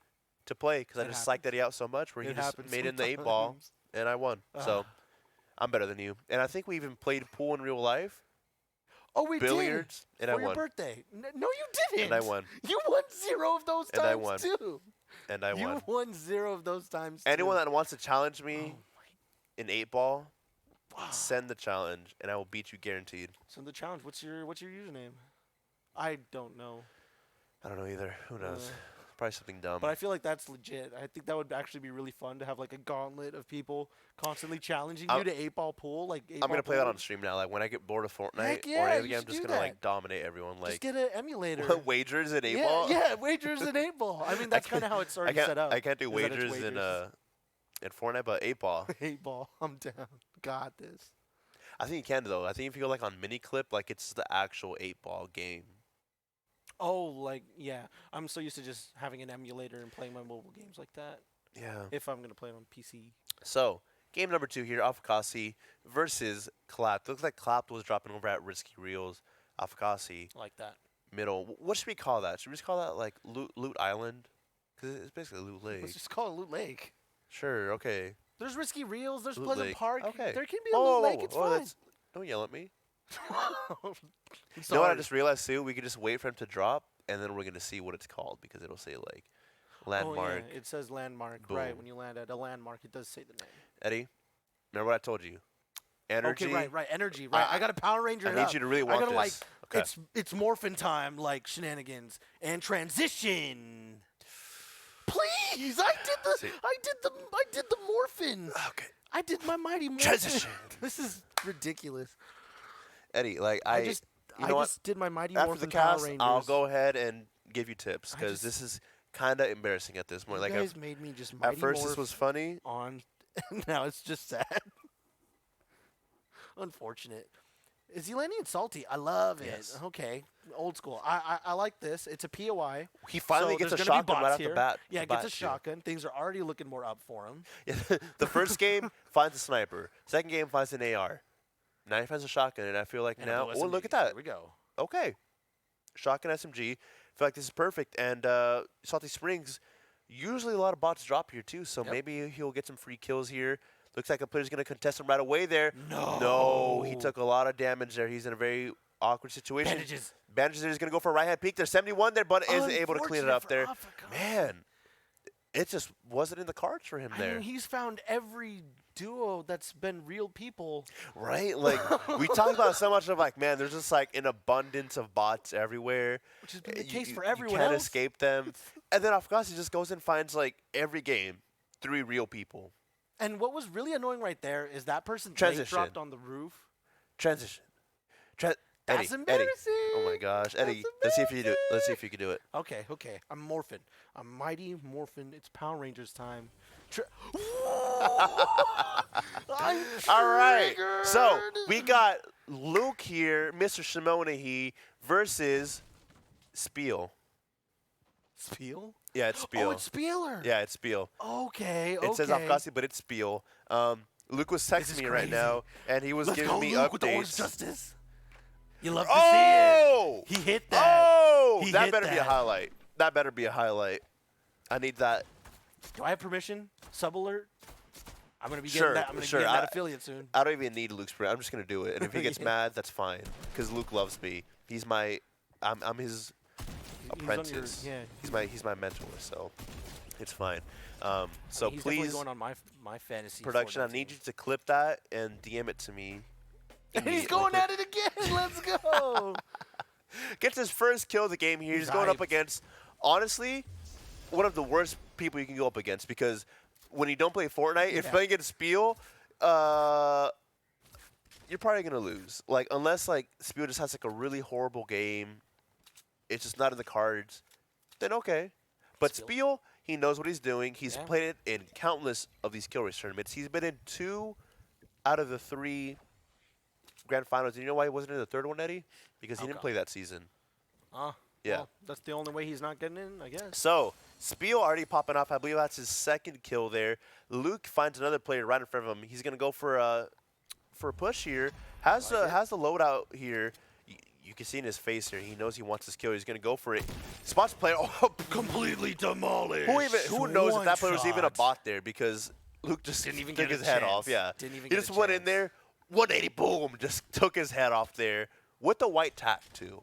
to play because I It just psyched happens. Eddie out so much where he It just happens made in the 8-ball, sometimes. and I won. So Ugh. I'm better than you. And I think we even played pool in real life, Oh, we billiards, did. and I For your won. birthday. No, you didn't. And I won. You won 0 of those And I times won. too. And I You won. won 0 of those times. Anyone too. that wants to challenge me Oh in 8-ball, my. send the challenge, and I will beat you guaranteed. So the challenge. What's your username? I don't know. I don't know either. Who knows? Uh, Probably something dumb. But I feel like that's legit. I think that would actually be really fun to have like a gauntlet of people constantly challenging you to 8-ball pool. Like I'm going to play that on stream now. Like, when I get bored of Fortnite Heck or yeah, any other you game, I'm should just do going to, that. like, dominate everyone. Just Like, get an emulator. wagers in 8-ball? Yeah, wagers in 8-ball. I mean, that's kind of how it's already set up. I can't do is that it's wagers in Fortnite, but 8-ball. 8-ball. I'm down. Got this. I think you can, though. I think if you go, like, on mini-clip, like, it's the actual 8-ball game. Oh, like, yeah. I'm so used to just having an emulator and playing my mobile games like that. Yeah. If I'm going to play it on PC. So, game number 2 here, Afakasi versus Clapped. Looks like Clapped was dropping over at Risky Reels. Afakasi, Like that. middle. What should we call that? Should we just call that, like, Loot Island? Because it's basically Loot Lake. Let's just call it Loot Lake. Sure, okay. There's Risky Reels. There's Loot Pleasant Lake. Park. Okay. There can be a Loot Lake. It's fine. that's, don't yell at me. I'm You know what I sorry. just realized, too? We could just wait for him to drop, and then we're going to see what it's called, because it'll say, like, landmark. Oh, yeah. It says landmark. Right, Boom. when you land at a landmark, it does say the name. Eddie, remember what I told you? Energy. Okay, right. Energy, right. I got a Power Ranger. I it need up. you to really I want gotta this. like Okay. it's morphin time, like shenanigans and transition. Please, I See. did the morphin. Okay. I did my mighty morphin. Transition. This is ridiculous. Eddie, like, I you just know what? did my mighty After morphin the Power cast, Rangers. I'll go ahead and give you tips, I because just- this is kind of embarrassing at this point. You Like, guys made me just mighty at first morph this was funny. on, now it's just sad. Unfortunate. Is he landing salty? I love it. Yes. Okay, old school. I like this. It's a POI. He finally So gets a there's gonna be shotgun right bots off the here. bat. Yeah, the gets a bat, too. shotgun. Things are already looking more up for him. Yeah, the first game finds a sniper. Second game finds an AR. Now he finds a shotgun, and I feel like And a now, blue oh, look SMG. at that. Here we go. Okay. Shotgun SMG. I feel like this is perfect. And Salty Springs, usually a lot of bots drop here too, so Yep. maybe he'll get some free kills here. Looks like a player's going to contest him right away there. No. No, he took a lot of damage there. He's in a very awkward situation. Bandages. Bandages there. He's going to go for a right-hand peek. There's 71 there, but isn't able to clean it Unfortunate up for there. Africa. Man, it just wasn't in the cards for him I there. mean, he's found every duo that's been real people. Right? Like, we talk about so much of, like, man, there's just, like, an abundance of bots everywhere. Which has been the You- case you- for everyone You can't else. escape them. And then, of course, he just goes and finds, like, every game, 3 real people. And what was really annoying right there is that person late Transition. dropped on the roof. Transition. That's Eddie, embarrassing. Oh, my gosh. Eddie, That's let's see if you do it. Let's see if you can do it. Okay. I'm morphin. I'm mighty morphin. It's Power Rangers time. I'm All right. So, triggered. we got Luke here, Mr. Shimonahi, versus Spiel. Spiel? Yeah, it's Spiel. Oh, it's Spieler. Yeah, it's Spiel. Okay. It says Afghasi, but it's Spiel. Luke was This texting is me right crazy. now, and he was Let's giving go, me Luke, with the Orange updates. Justice. You love to Oh! see it. He hit that. Oh! He That hit better be a that. highlight. That better be a highlight. I need that. Do I have permission? Sub alert. I'm gonna be Sure, getting that. I'm gonna sure. get that affiliate soon. I don't even need Luke's permission. I'm just gonna do it. And if he gets Yeah. mad, that's fine. Because Luke loves me. He's my, I'm his apprentice. He's on He's my mentor. So it's fine. So he's definitely please, going on my fantasy production, I Fortnite need team. you to clip that and DM it to me. And he's immediately. going at it again. Let's go. Gets his first kill of the game here. He's He's going up hyped. against, honestly, one of the worst people you can go up against because when you don't play Fortnite, if Yeah. playing against Spiel, you're probably gonna lose. Like unless like Spiel just has like a really horrible game, it's just not in the cards. Then okay, but Spiel. Spiel, he knows what he's doing. He's Yeah. played it in countless of these kill race tournaments. He's been in 2 out of the 3 grand finals. And you know why he wasn't in the third one, Eddie? Because he didn't play that season. Yeah. Well, that's the only way he's not getting in, I guess. So, Spiel already popping off. I believe that's his second kill there. Luke finds another player right in front of him. He's going to go for a push here. Has the loadout here. You can see in his face here. He knows he wants this kill. He's going to go for it. Spots player. Oh, Completely demolished. who knows if that player was even a One-shot. bot there because Luke just Didn't even took get a his head chance. off. Yeah. Didn't even He get a just went in chance. there. 180, boom. Just took his head off there with the white tack, too.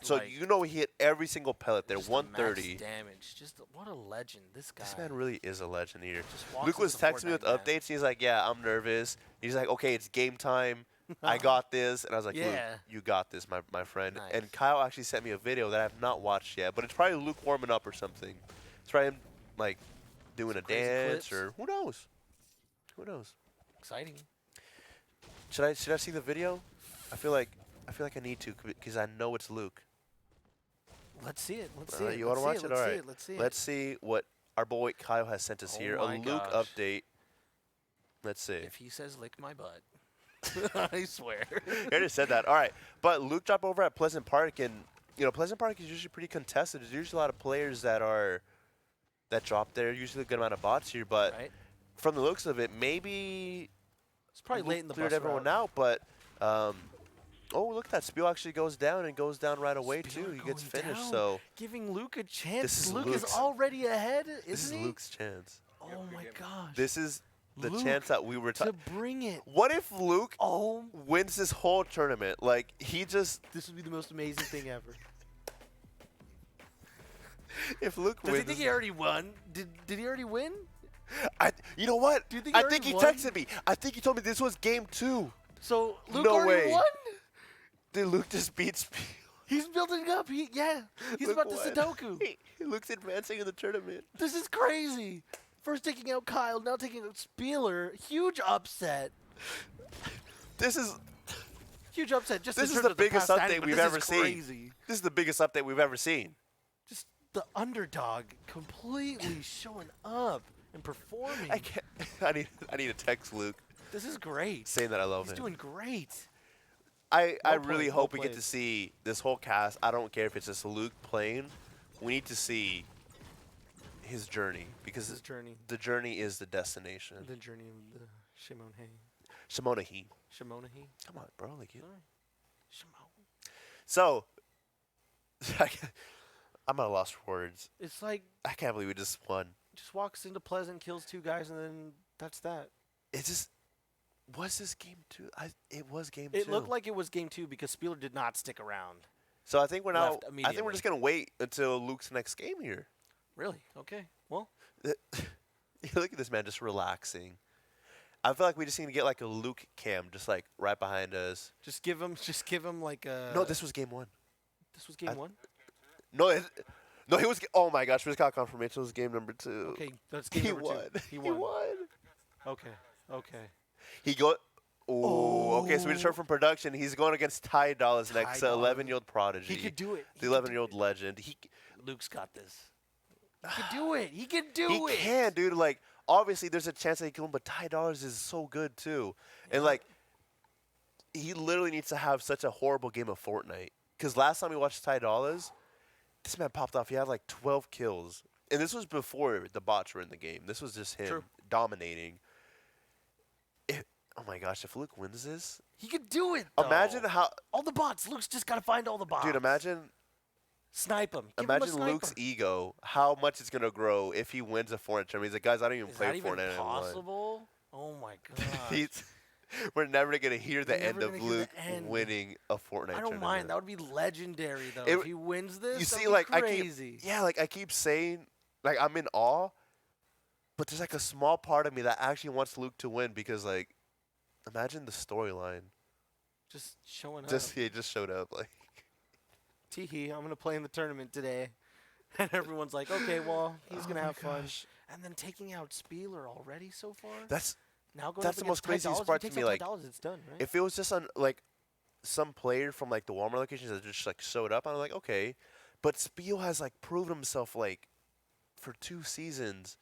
So Like, you know he hit every single pellet there, just the max 130. damage. Just what a legend, this guy. This man really is a legend here. Just walks Luke was into texting me with Fortnite, man. updates. He's like, "Yeah, I'm nervous." He's like, "Okay, it's game time. I got this." And I was like, "Luke, Yeah. you got this, my friend." Nice. And Kyle actually sent me a video that I have not watched yet, but it's probably Luke warming up or something. It's probably him like doing Some a crazy dance clips. or who knows? Who knows? Exciting. Should I see the video? I feel like I need to because I know it's Luke. Let's see it. Let's see it. You want to watch it? All right. Let's see it. Let's see what our boy Kyle has sent us Oh here. A my Luke gosh. update. Let's see. If he says lick my butt, I swear. I already said that. All right. But Luke dropped over at Pleasant Park, and, you know, Pleasant Park is usually pretty contested. There's usually a lot of players that drop there, usually a good amount of bots here. But Right? from the looks of it, maybe It's probably Luke late in the cleared bus everyone route. out. But, oh, look at that. Spiel actually goes down and goes down right away, Spieler too. He gets going finished. down, So giving Luke a chance. This is Luke Luke's- is already ahead, isn't this is he? Luke's chance. Oh my gosh. This is the Luke chance that we were to talking. bring it. What if Luke Oh, wins this whole tournament? Like, he just, this would be the most amazing thing ever. if Luke Does wins. he think he already won? Did he already win? You know what? Do you think he I think he already won? texted me. I think he told me this was game 2. So Luke No already way. won? Dude, Luke just beat Spiel. He's building up. He's Luke about to won. Sudoku. Luke's advancing in the tournament. This is crazy. First taking out Kyle, now taking out Spieler. Huge upset. This is Huge upset. Just This in is terms the of biggest past update standing, but we've this ever is seen. crazy. this is the biggest update we've ever seen. Just the underdog completely showing up and performing. I can't. I need to text Luke This is great. saying that I love He's him. doing great. I Well really played, hope well we get to played. see this whole cast. I don't care if it's just Luke playing. We need to see his journey because His journey. the journey is the destination. The journey of the Shimone. Shimonahi. Shimonahi? Come on, bro. Like you. Shimon. So, I'm at a loss for words. It's like, I can't believe we just won. just walks into Pleasant, kills 2 guys, and then that's that. It just was this game 2. It was game 2. It looked like it was game 2 because Spieler did not stick around. So I think we're now. left I think we're immediately. just gonna wait until Luke's next game here. Really? Okay. Well, Look at this man just relaxing. I feel like we just need to get like a Luke cam, just like right behind us. just give him like a. No, this was game 1. This was game 1. No, no, he was. Oh my gosh, we just got confirmation. It was game number 2. Okay, that's game He number won. 2. He won. Okay. Okay. He go. Oh, okay. So we just heard from production. He's going against Ty Dollars next, Ty the Dolla. 11-year-old prodigy. He could do it. The 11-year-old legend. Luke's got this. He can do it. He can He do it. can, dude. Like, obviously, there's a chance that he can win, but Ty Dollars is so good too. And like, he literally needs to have such a horrible game of Fortnite. Because last time we watched Ty Dollars, This man popped off. He had like 12 kills. And this was before the bots were in the game. This was just him True. dominating. Oh my gosh, if Luke wins this, He could do it, though. imagine how. All the bots. Luke's just got to find all the bots. Dude, imagine Snipe him. Give him imagine a sniper. Luke's ego, how much it's going to grow if he wins a Fortnite tournament. He's like, guys, I don't even Is play that even Fortnite anymore. possible? Oh my god. We're never going to hear the We're end never of gonna hear the Luke end. winning a Fortnite I tournament. don't mind. That would be legendary, though. It- if he wins this, You that'd see, be like, crazy. I keep saying, like, I'm in awe, but there's, like, a small part of me that actually wants Luke to win because, like, imagine the storyline. Just showing up. He just showed up, like. Teehee, I'm gonna play in the tournament today, and everyone's like, okay, well, he's gonna have fun. And then taking out Spieler already so far. That's Now going that's up the most against Ty craziest Dollars, part if he to takes me, out Ty like, Dollars, it's done, right? if it was just on like some player from like the Walmart locations that just like showed up, I'm like, okay. But Spiel has like proven himself like for 2 seasons,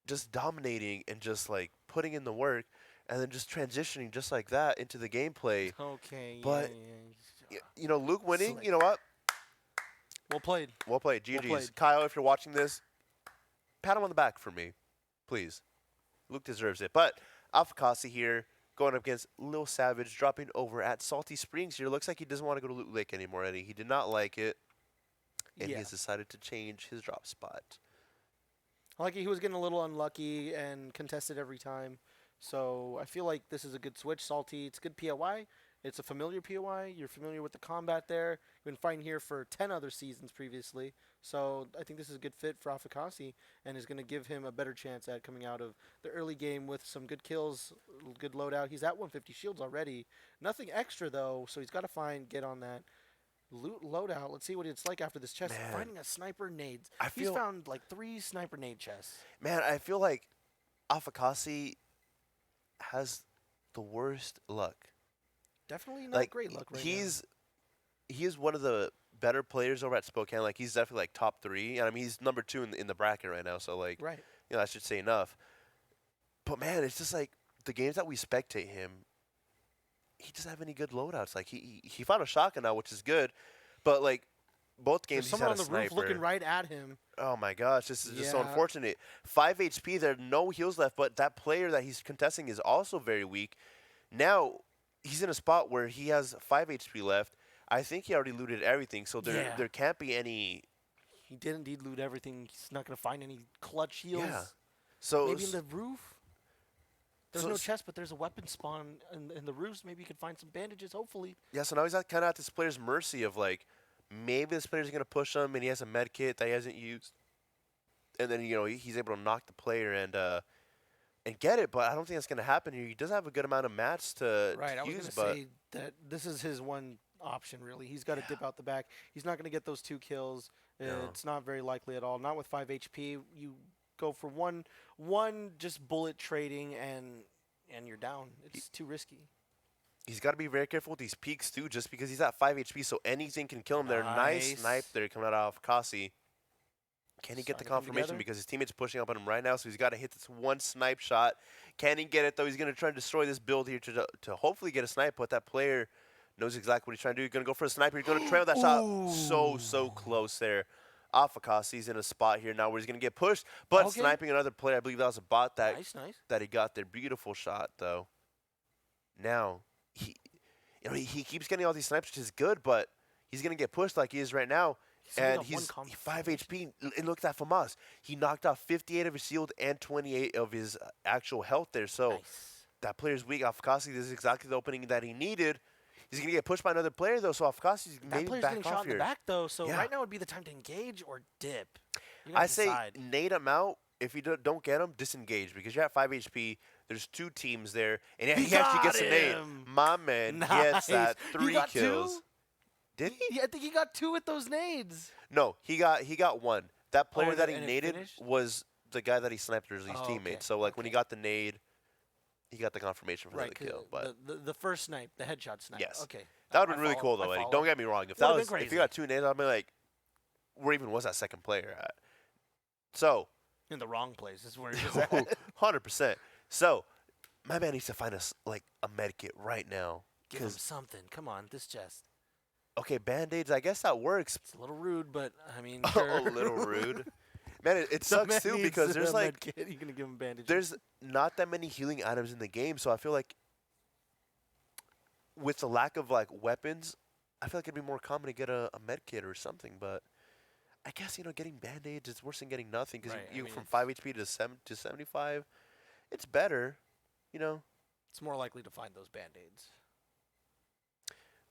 just dominating and just like putting in the work, and then just transitioning just like that into the gameplay. Okay, But- yeah. You know, Luke winning. Slick. You know what? Well played. Well played. Well GG's. played. Kyle, if you're watching this, pat him on the back for me, please. Luke deserves it. But Afakasi here going up against Lil Savage, dropping over at Salty Springs here. Looks like he doesn't want to go to Loot Lake anymore, Eddie. He did not like it, and he Yeah. has decided to change his drop spot. Like he was getting a little unlucky and contested every time. So I feel like this is a good switch. Salty, it's good POI. It's a familiar POI. You're familiar with the combat there. You've been fighting here for 10 other seasons previously. So I think this is a good fit for Afakasi and is going to give him a better chance at coming out of the early game with some good kills, good loadout. He's at 150 shields already. Nothing extra though, so he's got to get on that loot loadout. Let's see what it's like after this chest. Man. Finding a sniper nades. I He's feel- found like 3 sniper nade chests. Man, I feel like Afakasi has the worst luck. Definitely not Like great luck right he is one of the better players over at Spokane. Like he's definitely like top 3, and I mean he's number 2 in the bracket right now. So like, now. Right. you know, I should say enough. But man, it's just like the games that we spectate him, he doesn't have any good loadouts. Like he found a shotgun now, which is good, but like both There's games he's someone had on a the roof sniper. looking right at him. Oh my gosh, this is just so Yeah. unfortunate. 5 HP, there are no heals left, but that player that he's contesting is also very weak. Now he's in a spot where he has 5 HP left. I think he already looted everything, so Yeah. there can't be any. He did indeed loot everything. He's not going to find any clutch heals. Yeah. So Maybe in the roof. There's so no s- chest, but there's a weapon spawn in the roofs. Maybe you could find some bandages, hopefully. yeah, so now he's kind of at this player's mercy of like, maybe this player's gonna push him, and he has a med kit that he hasn't used, and then he's able to knock the player and get it. But I don't think that's gonna happen here. He does have a good amount of mats to Right, I was use, going to but say that this is his one option, really. He's got to dip out the back. He's not going to get those 2 kills. No. It's not very likely at all. Not with 5 HP. You go for one just bullet trading, and you're down. It's too risky. he's got to be very careful with these peaks too, just because he's at 5 HP, so anything can kill him there. Nice Nice. snipe there coming out of Kasi. Can he get the Starting to come confirmation together. because his teammate's pushing up on him right now, so he's got to hit this one snipe shot. Can he get it though? He's going to try to destroy this build here to hopefully get a snipe, but that player knows exactly what he's trying to do. He's going to go for a sniper. He's going to trail that shot so close there. Afakasi's in a spot here now where he's going to get pushed, but Okay. sniping another player. I believe that was a bot that Nice. that he got there. Beautiful shot though. Now he keeps getting all these snipes, which is good, but he's gonna get pushed like he is right now. only And got one he's combo 5 HP. And look at that from us. He knocked off 58 of his shield and 28 of his actual health there. So Nice. that player's weak. Afakasi, this is exactly the opening that he needed. He's gonna get pushed by another player though, so Afakasi's That maybe player's back getting off shot in here. the back, though, so Yeah. right now would be the time to engage or dip. You gotta I say decide. nade him out. If you don't get him, disengage because you're at 5 HP. There's 2 teams there, and he actually got gets a nade. him. My man gets that Nice. He 3 got kills. 2? Did he? Yeah, I think he got 2 with those nades. No, he got 1. That player and that it- he and it naded finished? was the guy that he sniped as his Oh, teammate. okay, So like when he okay. got the nade, he got the confirmation for Right, the kill. 'cause But the first snipe, the headshot snipe. Yes. Okay. that would I have been really follow, cool though, I Eddie. follow. Don't get me wrong. If that Would've was been if you crazy. got 2 nades, I'd be like, where even was that second player at? So In the wrong place is where he was at. 100%. So my man needs to find us like a med kit right now. Give him 'Cause something. Come on, this chest. Okay, Band-Aids, I guess that works. It's a little rude, but I mean, A sure. little rude. Man, it The sucks man too needs because a there's med like kit. You're gonna give him bandages. there's not that many healing items in the game, so I feel like with the lack of like weapons, I feel like it'd be more common to get a med kit or something. But I guess getting band-aids is worse than getting nothing because Right, I you mean, from it's- 5 HP to 75. It's better, you know. It's more likely to find those band-aids.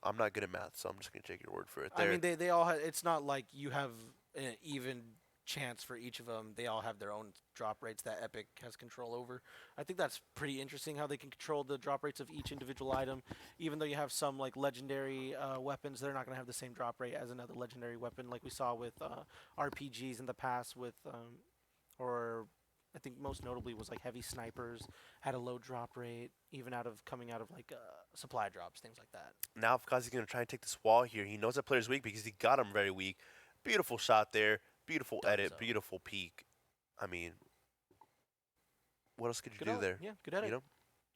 I'm not good at math, so I'm just gonna take your word for it. I There, mean, they all. It's not like you have an even chance for each of them. They all have their own drop rates that Epic has control over. I think that's pretty interesting how they can control the drop rates of each individual item. Even though you have some like legendary weapons, they're not going to have the same drop rate as another legendary weapon, like we saw with RPGs in the past. Or I think most notably was like heavy snipers had a low drop rate, even coming out of like supply drops, things like that. now because he's gonna try and take this wall here, he knows that player's weak because he got him very weak. Beautiful shot there, beautiful edit, Dunzo. beautiful peek. I mean, what else could you Good do edit. there? Yeah, good edit.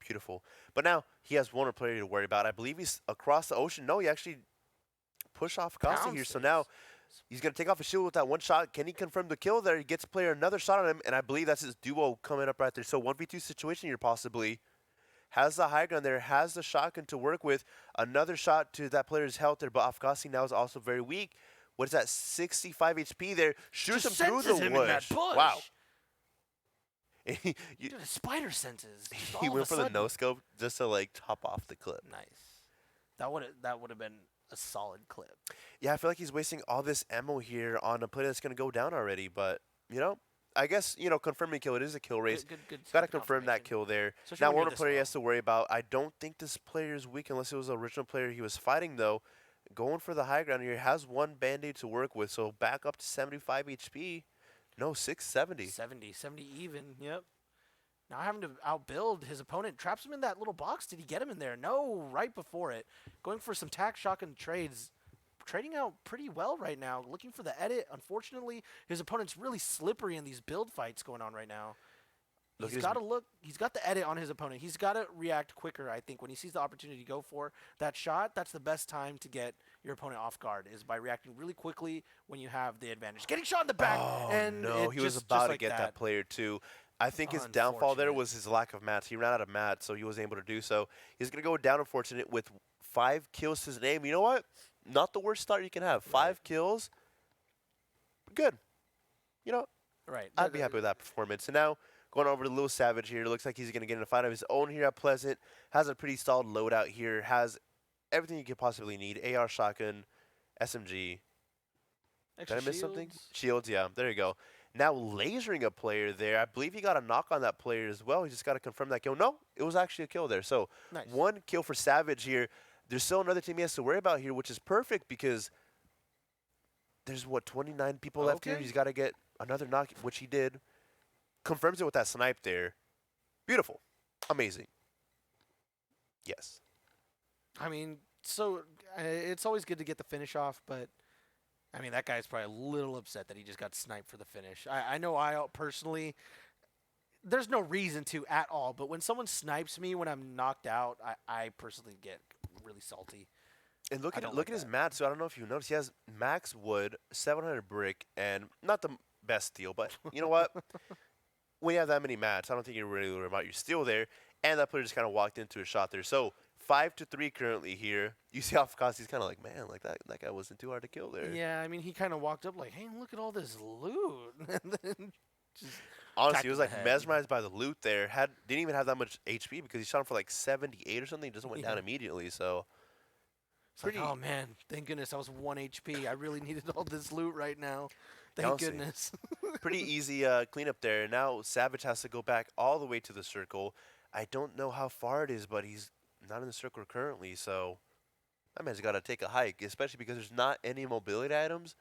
Beautiful. But now he has one more player to worry about. I believe he's across the ocean. No, he actually pushed off Costa here. So now he's going to take off his shield with that one shot. Can he confirm the kill there? He gets player another shot on him, and I believe that's his duo coming up right there. So 1v2 situation here possibly. Has the high ground there, has the shotgun to work with. Another shot to that player's health there, but Afghasi now is also very weak. What is that, 65 HP there? Shoots him through the him in that bush. bush. Wow. Dude, his spider senses. Just He all of went a for the sudden. no-scope just to, like, top off the clip. Nice. That would have been a solid clip. Yeah, I feel like he's wasting all this ammo here on a player that's going to go down already. But, I guess, confirming kill. It is a kill race. Good Got to confirm that kill there. Especially Now, when you're one this player he low. has to worry about. I don't think this player is weak unless it was the original player he was fighting, though. Going for the high ground here. Has one Band-Aid to work with, so back up to 75 HP. No, 670. 70 even. Yep. Now having to outbuild his opponent, traps him in that little box. Did he get him in there? No, right before it. Going for some tack shotgun trades. Trading out pretty well right now. Looking for the edit. Unfortunately, his opponent's really slippery in these build fights going on right now. He's got to look. He's got the edit on his opponent. He's got to react quicker, I think. When he sees the opportunity to go for that shot, that's the best time to get your opponent off guard, is by reacting really quickly when you have the advantage. Getting shot in the back. Oh, and no. He was about to get that player, too. I think his downfall there Unfortunate. was his lack of mats. He ran out of mats, so he wasn't able to do so. He's going to go down, unfortunate, with 5 kills to his name. You know what? Not the worst start you can have. 5 kills. Good. Right. I'd be happy with that performance. And now, going over to Lil Savage here. Looks like he's going to get in a fight of his own here at Pleasant. Has a pretty solid loadout here. Has everything you could possibly need. AR shotgun, SMG. Extra Did I miss something? shields. Shields, yeah. There you go. Now lasering a player there. I believe he got a knock on that player as well. He just got to confirm that kill. No, it was actually a kill there. So Nice. 1 kill for Savage here. There's still another team he has to worry about here, which is perfect because there's, 29 people left here. Okay. He's got to get another knock, which he did. Confirms it with that snipe there. Beautiful. Amazing. Yes. I mean, so it's always good to get the finish off, but I mean, that guy's probably a little upset that he just got sniped for the finish. I know I personally, there's no reason to at all, but when someone snipes me when I'm knocked out, I personally get really salty. And look I at don't look like at his that. mats. So I don't know if you noticed, he has max wood, 700 brick, and not the best steel, but you know what? When you have that many mats, I don't think you're really worried about your steel there. And that player just kind of walked into a shot there. So 5-3 currently here. You see how Fakasi's kind of like, man, like that guy wasn't too hard to kill there. Yeah, I mean, he kind of walked up like, hey, look at all this loot. And then just Honestly, he was in the like head. mesmerized by the loot there. Didn't even have that much HP because he shot him for like 78 or something. He just went down Yeah. immediately. So it's like, pretty- oh man, thank goodness I was 1 HP. I really needed all this loot right now. Thank Honestly. goodness. pretty easy cleanup there. Now Savage has to go back all the way to the circle. I don't know how far it is, but he's not in the circle currently. So that man's got to take a hike, especially because there's not any mobility items.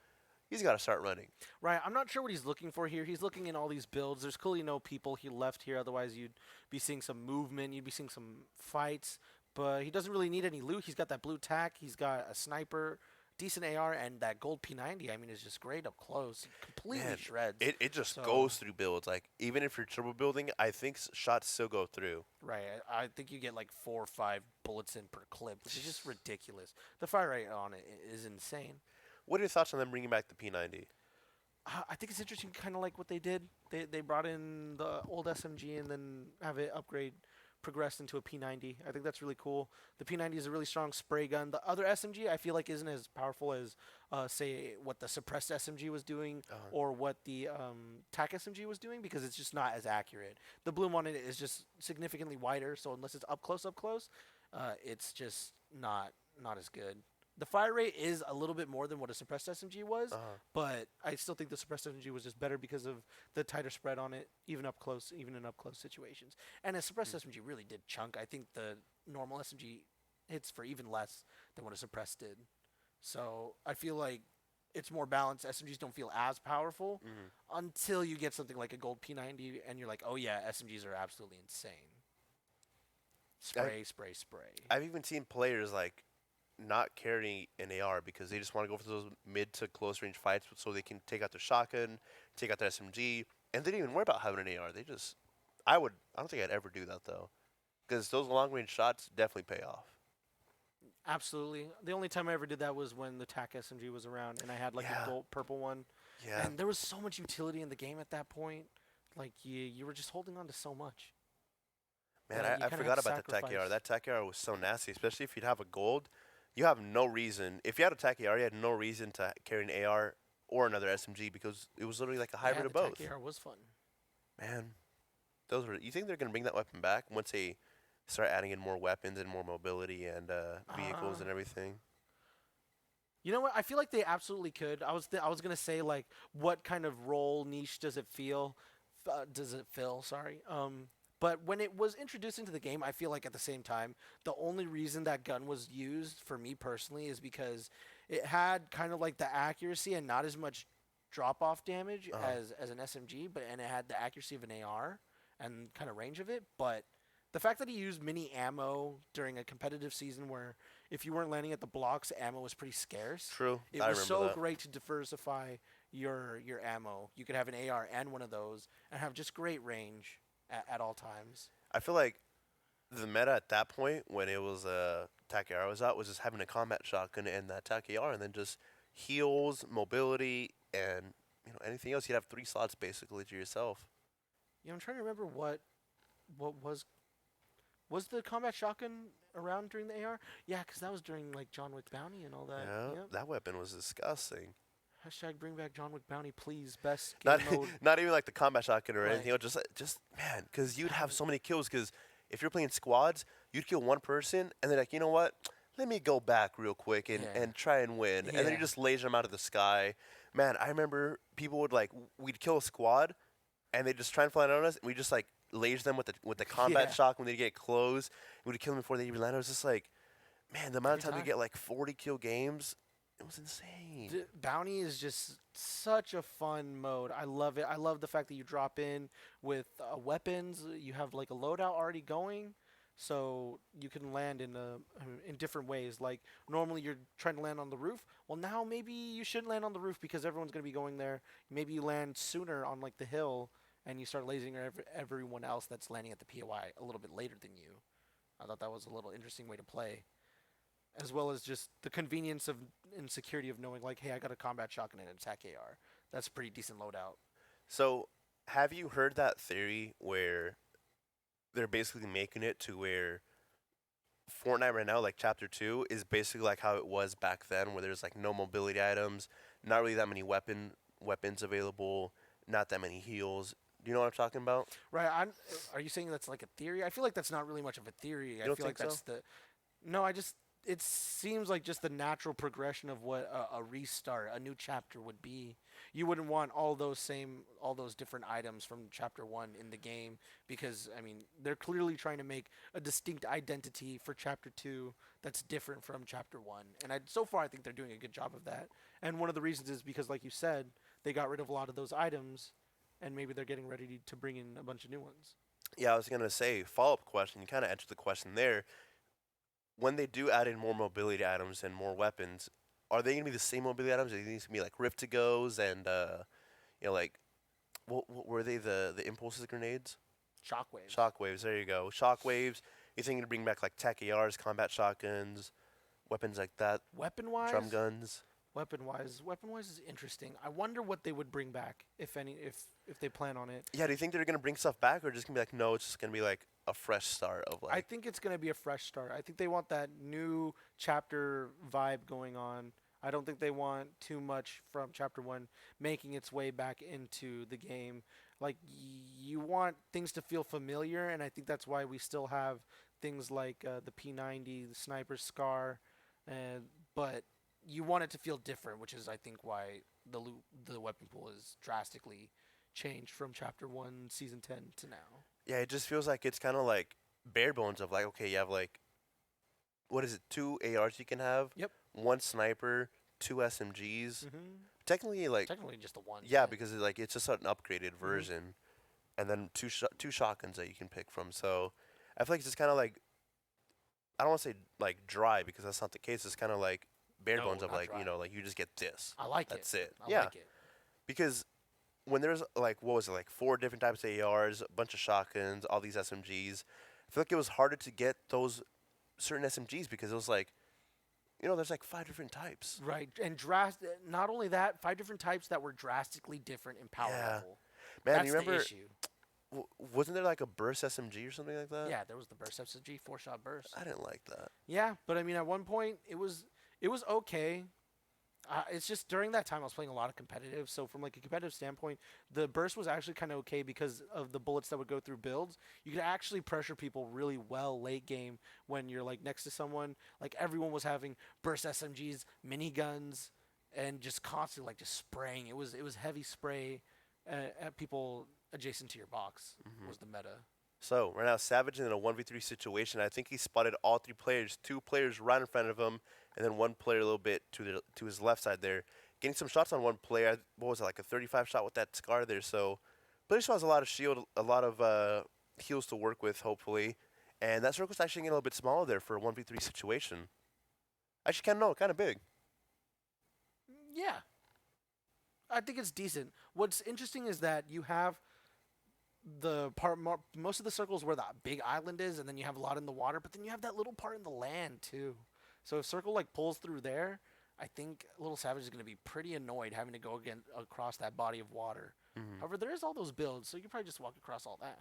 He's got to start running. Right, I'm not sure what he's looking for here. He's looking in all these builds. There's clearly no people he left here. Otherwise, you'd be seeing some movement. You'd be seeing some fights. But he doesn't really need any loot. He's got that blue tack. He's got a sniper. decent AR, and that gold P90, I mean, is just great up close. Completely Man, shreds. it just So- goes through builds. Like, even if you're turbo building, I think shots still go through. Right. I think you get like 4 or 5 bullets in per clip, which is just ridiculous. The fire rate on it is insane. What are your thoughts on them bringing back the P90? I think it's interesting, kind of like what they did. They brought in the old SMG and then have it progressed into a P90. I think that's really cool. The P90 is a really strong spray gun. The other SMG I feel like isn't as powerful as, say, what the suppressed SMG was doing or what the TAC SMG was doing, because it's just not as accurate. The bloom on it is just significantly wider, so unless it's up close, it's just not as good. The fire rate is a little bit more than what a suppressed SMG was, but I still think the suppressed SMG was just better because of the tighter spread on it, even in up close situations. And a suppressed SMG really did chunk. I think the normal SMG hits for even less than what a suppressed did. So I feel like it's more balanced. SMGs don't feel as powerful until you get something like a gold P90, and you're like, oh yeah, SMGs are absolutely insane. Spray. I've even seen players like not carrying an AR because they just want to go for those mid to close range fights so they can take out their shotgun, take out their SMG, and they don't even worry about having an AR. They just, I don't think I'd ever do that though, because those long range shots definitely pay off. Absolutely. The only time I ever did that was when the TAC SMG was around, and I had like a gold purple one. Yeah. And there was so much utility in the game at that point. Like you were just holding on to so much. Man, you I kinda forgot had to about the TAC AR. sacrifice. That TAC AR was so nasty, especially if you'd have a gold. You have no reason. If you had a TAC AR, you had no reason to carry an AR or another SMG because it was literally like a hybrid of both. The TAC AR was fun. Man, those were. You think they're gonna bring that weapon back once they start adding in more weapons and more mobility and vehicles and everything? You know what? I feel like they absolutely could. I was gonna say, like, what kind of role niche does it fill? Sorry. But when it was introduced into the game, I feel like at the same time, the only reason that gun was used for me personally is because it had kind of like the accuracy and not as much drop-off damage as an SMG, and it had the accuracy of an AR and kind of range of it. But the fact that he used mini ammo during a competitive season where if you weren't landing at the blocks, ammo was pretty scarce. True. It was so great to diversify your ammo. You could have an AR and one of those and have just great range at all times. I feel like the meta at that point when it was TAC AR was out was just having a combat shotgun and that TAC AR, and then just heals, mobility, and anything else. You'd have 3 slots basically to yourself. Yeah, I'm trying to remember what was the combat shotgun around during the AR? Yeah, because that was during like John Wick Bounty and all that. Yeah, Yep. that weapon was disgusting. Hashtag bring back John Wick Bounty, please. Best Not game mode. not even like the combat shotgun or Right. anything else. Just man, because you'd have so many kills. Because if you're playing squads, you'd kill one person and they're like, you know what? Let me go back real quick and try and win. And then you Yeah. just laser them out of the sky. Man, I remember people would we'd kill a squad and they just try and fly on us, and we just like laser them with the combat Yeah. shock when they get close. We'd kill them before they even land. It was just like, man, the amount of Every time we time. get like 40 kill games, it was insane. Bounty is just such a fun mode. I love it. I love the fact that you drop in with weapons. You have like a loadout already going, so you can land in different ways. Like normally you're trying to land on the roof. Well, now maybe you shouldn't land on the roof because everyone's going to be going there. Maybe you land sooner on like the hill and you start lasering everyone else that's landing at the POI a little bit later than you. I thought that was a little interesting way to play, as well as just the convenience of and security of knowing, like, hey, I got a combat shotgun and an attack AR. That's a pretty decent loadout. So, have you heard that theory where they're basically making it to where Fortnite right now, like Chapter 2, is basically like how it was back then, where there's like no mobility items, not really that many weapons available, not that many heals. Do you know what I'm talking about? Right. Are you saying that's like a theory? I feel like that's not really much of a theory. You don't I feel think like that's so? No, it seems like just the natural progression of what a restart, a new chapter would be. You wouldn't want all those different items from chapter 1 in the game because, I mean, they're clearly trying to make a distinct identity for chapter 2 that's different from chapter 1. And so far I think they're doing a good job of that. And one of the reasons is because, like you said, they got rid of a lot of those items and maybe they're getting ready to bring in a bunch of new ones. Yeah, I was going to say, follow-up question. You kind of answered the question there. When they do add in more mobility items and more weapons, are they going to be the same mobility items? Are they going to be like Rift-to-Goes and, like, what were they? The Impulses grenades? Shockwaves. Shockwaves, there you go. Shockwaves. You think to bring back like TAC ARs, combat shotguns, weapons like that, Weapon-wise, drum guns. Weapon-wise is interesting. I wonder what they would bring back, if any, if they plan on it. Yeah, do you think they're going to bring stuff back or just going to be like, no, it's just going to be like a fresh start of like. I think it's going to be a fresh start. I think they want that new chapter vibe going on. I don't think they want too much from Chapter 1 making its way back into the game. Like, you want things to feel familiar, and I think that's why we still have things like the P90, the Sniper Scar, but you want it to feel different, which is, I think, why the weapon pool is drastically changed from Chapter 1, Season 10 to now. Yeah, it just feels like it's kind of like bare bones of like, okay, you have like, what is it, 2 ARs you can have? Yep. 1 sniper, 2 SMGs. Mm-hmm. Technically Just the one. Yeah, because it's just an upgraded version, and then two shotguns that you can pick from. So I feel like it's just kind of like, I don't want to say like dry because that's not the case. It's kind of like bare bones of like dry. like you just get this. I like That's it. it. I like it. Because when there's like, what was it, like 4 different types of ARs, a bunch of shotguns, all these SMGs, I feel like it was harder to get those certain SMGs because it was like, there's like 5 different types. Right, and not only that, 5 different types that were drastically different in power level. Man, That's you remember? the issue. Wasn't there like a burst SMG or something like that? Yeah, there was the burst SMG, 4-shot burst. I didn't like that. Yeah, but I mean, at one point it was okay. It's just during that time I was playing a lot of competitive, so from like a competitive standpoint, the burst was actually kind of okay because of the bullets that would go through builds. You could actually pressure people really well late game when you're like next to someone. Like everyone was having burst SMGs, miniguns, and just constantly like just spraying. It was heavy spray at people adjacent to your box was the meta. So right now, Savage in a 1v3 situation. I think he spotted all 3 players, 2 players right in front of him, and then 1 player a little bit to his left side there. Getting some shots on 1 player. What was it, like a 35 shot with that Scar there? So player still has a lot of shield, a lot of heals to work with, hopefully. And that circle's actually getting a little bit smaller there for a 1v3 situation. Actually, kind of big. Yeah. I think it's decent. What's interesting is that you have most of the circles where that big island is, and then you have a lot in the water, but then you have that little part in the land too. So if circle like pulls through there, I think Little Savage is going to be pretty annoyed having to go across that body of water. However, there is all those builds, so you can probably just walk across all that,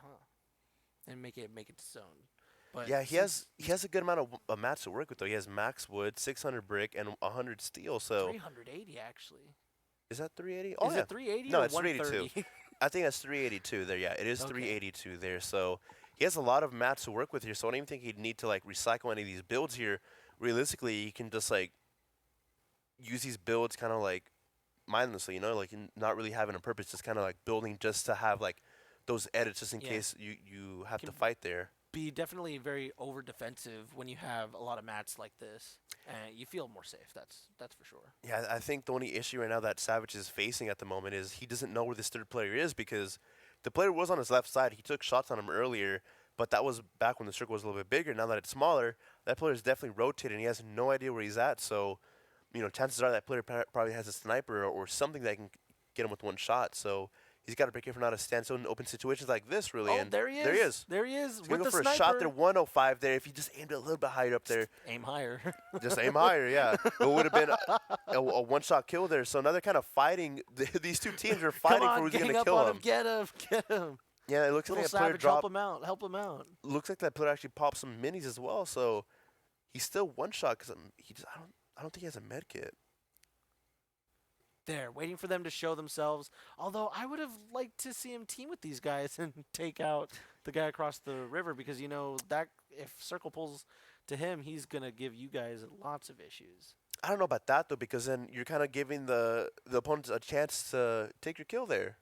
and make it to zone. But yeah, he has a good amount of mats to work with though. He has max wood, 600 brick, and 100 steel. So 380 actually. Is that 380? Oh, is yeah. it 380 No, or it's 382. I think that's 382 there. Yeah, it is 382 there. So he has a lot of mats to work with here. So I don't even think he'd need to like recycle any of these builds here. Realistically, he can just like use these builds kind of like mindlessly, like not really having a purpose, just kind of like building just to have like those edits just in case you have to fight there. Be definitely very over defensive when you have a lot of mats like this, and you feel more safe. That's for sure. Yeah, I think the only issue right now that Savage is facing at the moment is he doesn't know where this third player is because the player was on his left side. He took shots on him earlier, but that was back when the circle was a little bit bigger. Now that it's smaller, that player is definitely rotated, and he has no idea where he's at. So, chances are that player probably has a sniper or something that can get him with 1 shot. So he's got to be careful not to stand still in open situations like this, really. Oh, and there he is. There he is. There he is. He's with going to the go for sniper. a shot there, 105 there. If he just aimed a little bit higher up there. Aim higher. Just aim higher, yeah. It would have been a 1-shot kill there. So now they're kind of fighting. These 2 teams are fighting for who's going to kill him. Get him. Yeah, it looks Little like that player Savage, dropped. help him out. Looks like that player actually popped some minis as well. So he's still 1-shot because I don't think he has a med kit. There, waiting for them to show themselves. Although I would have liked to see him team with these guys and take out the guy across the river because that if Circle pulls to him, he's gonna give you guys lots of issues. I don't know about that though, because then you're kind of giving the opponents a chance to take your kill there.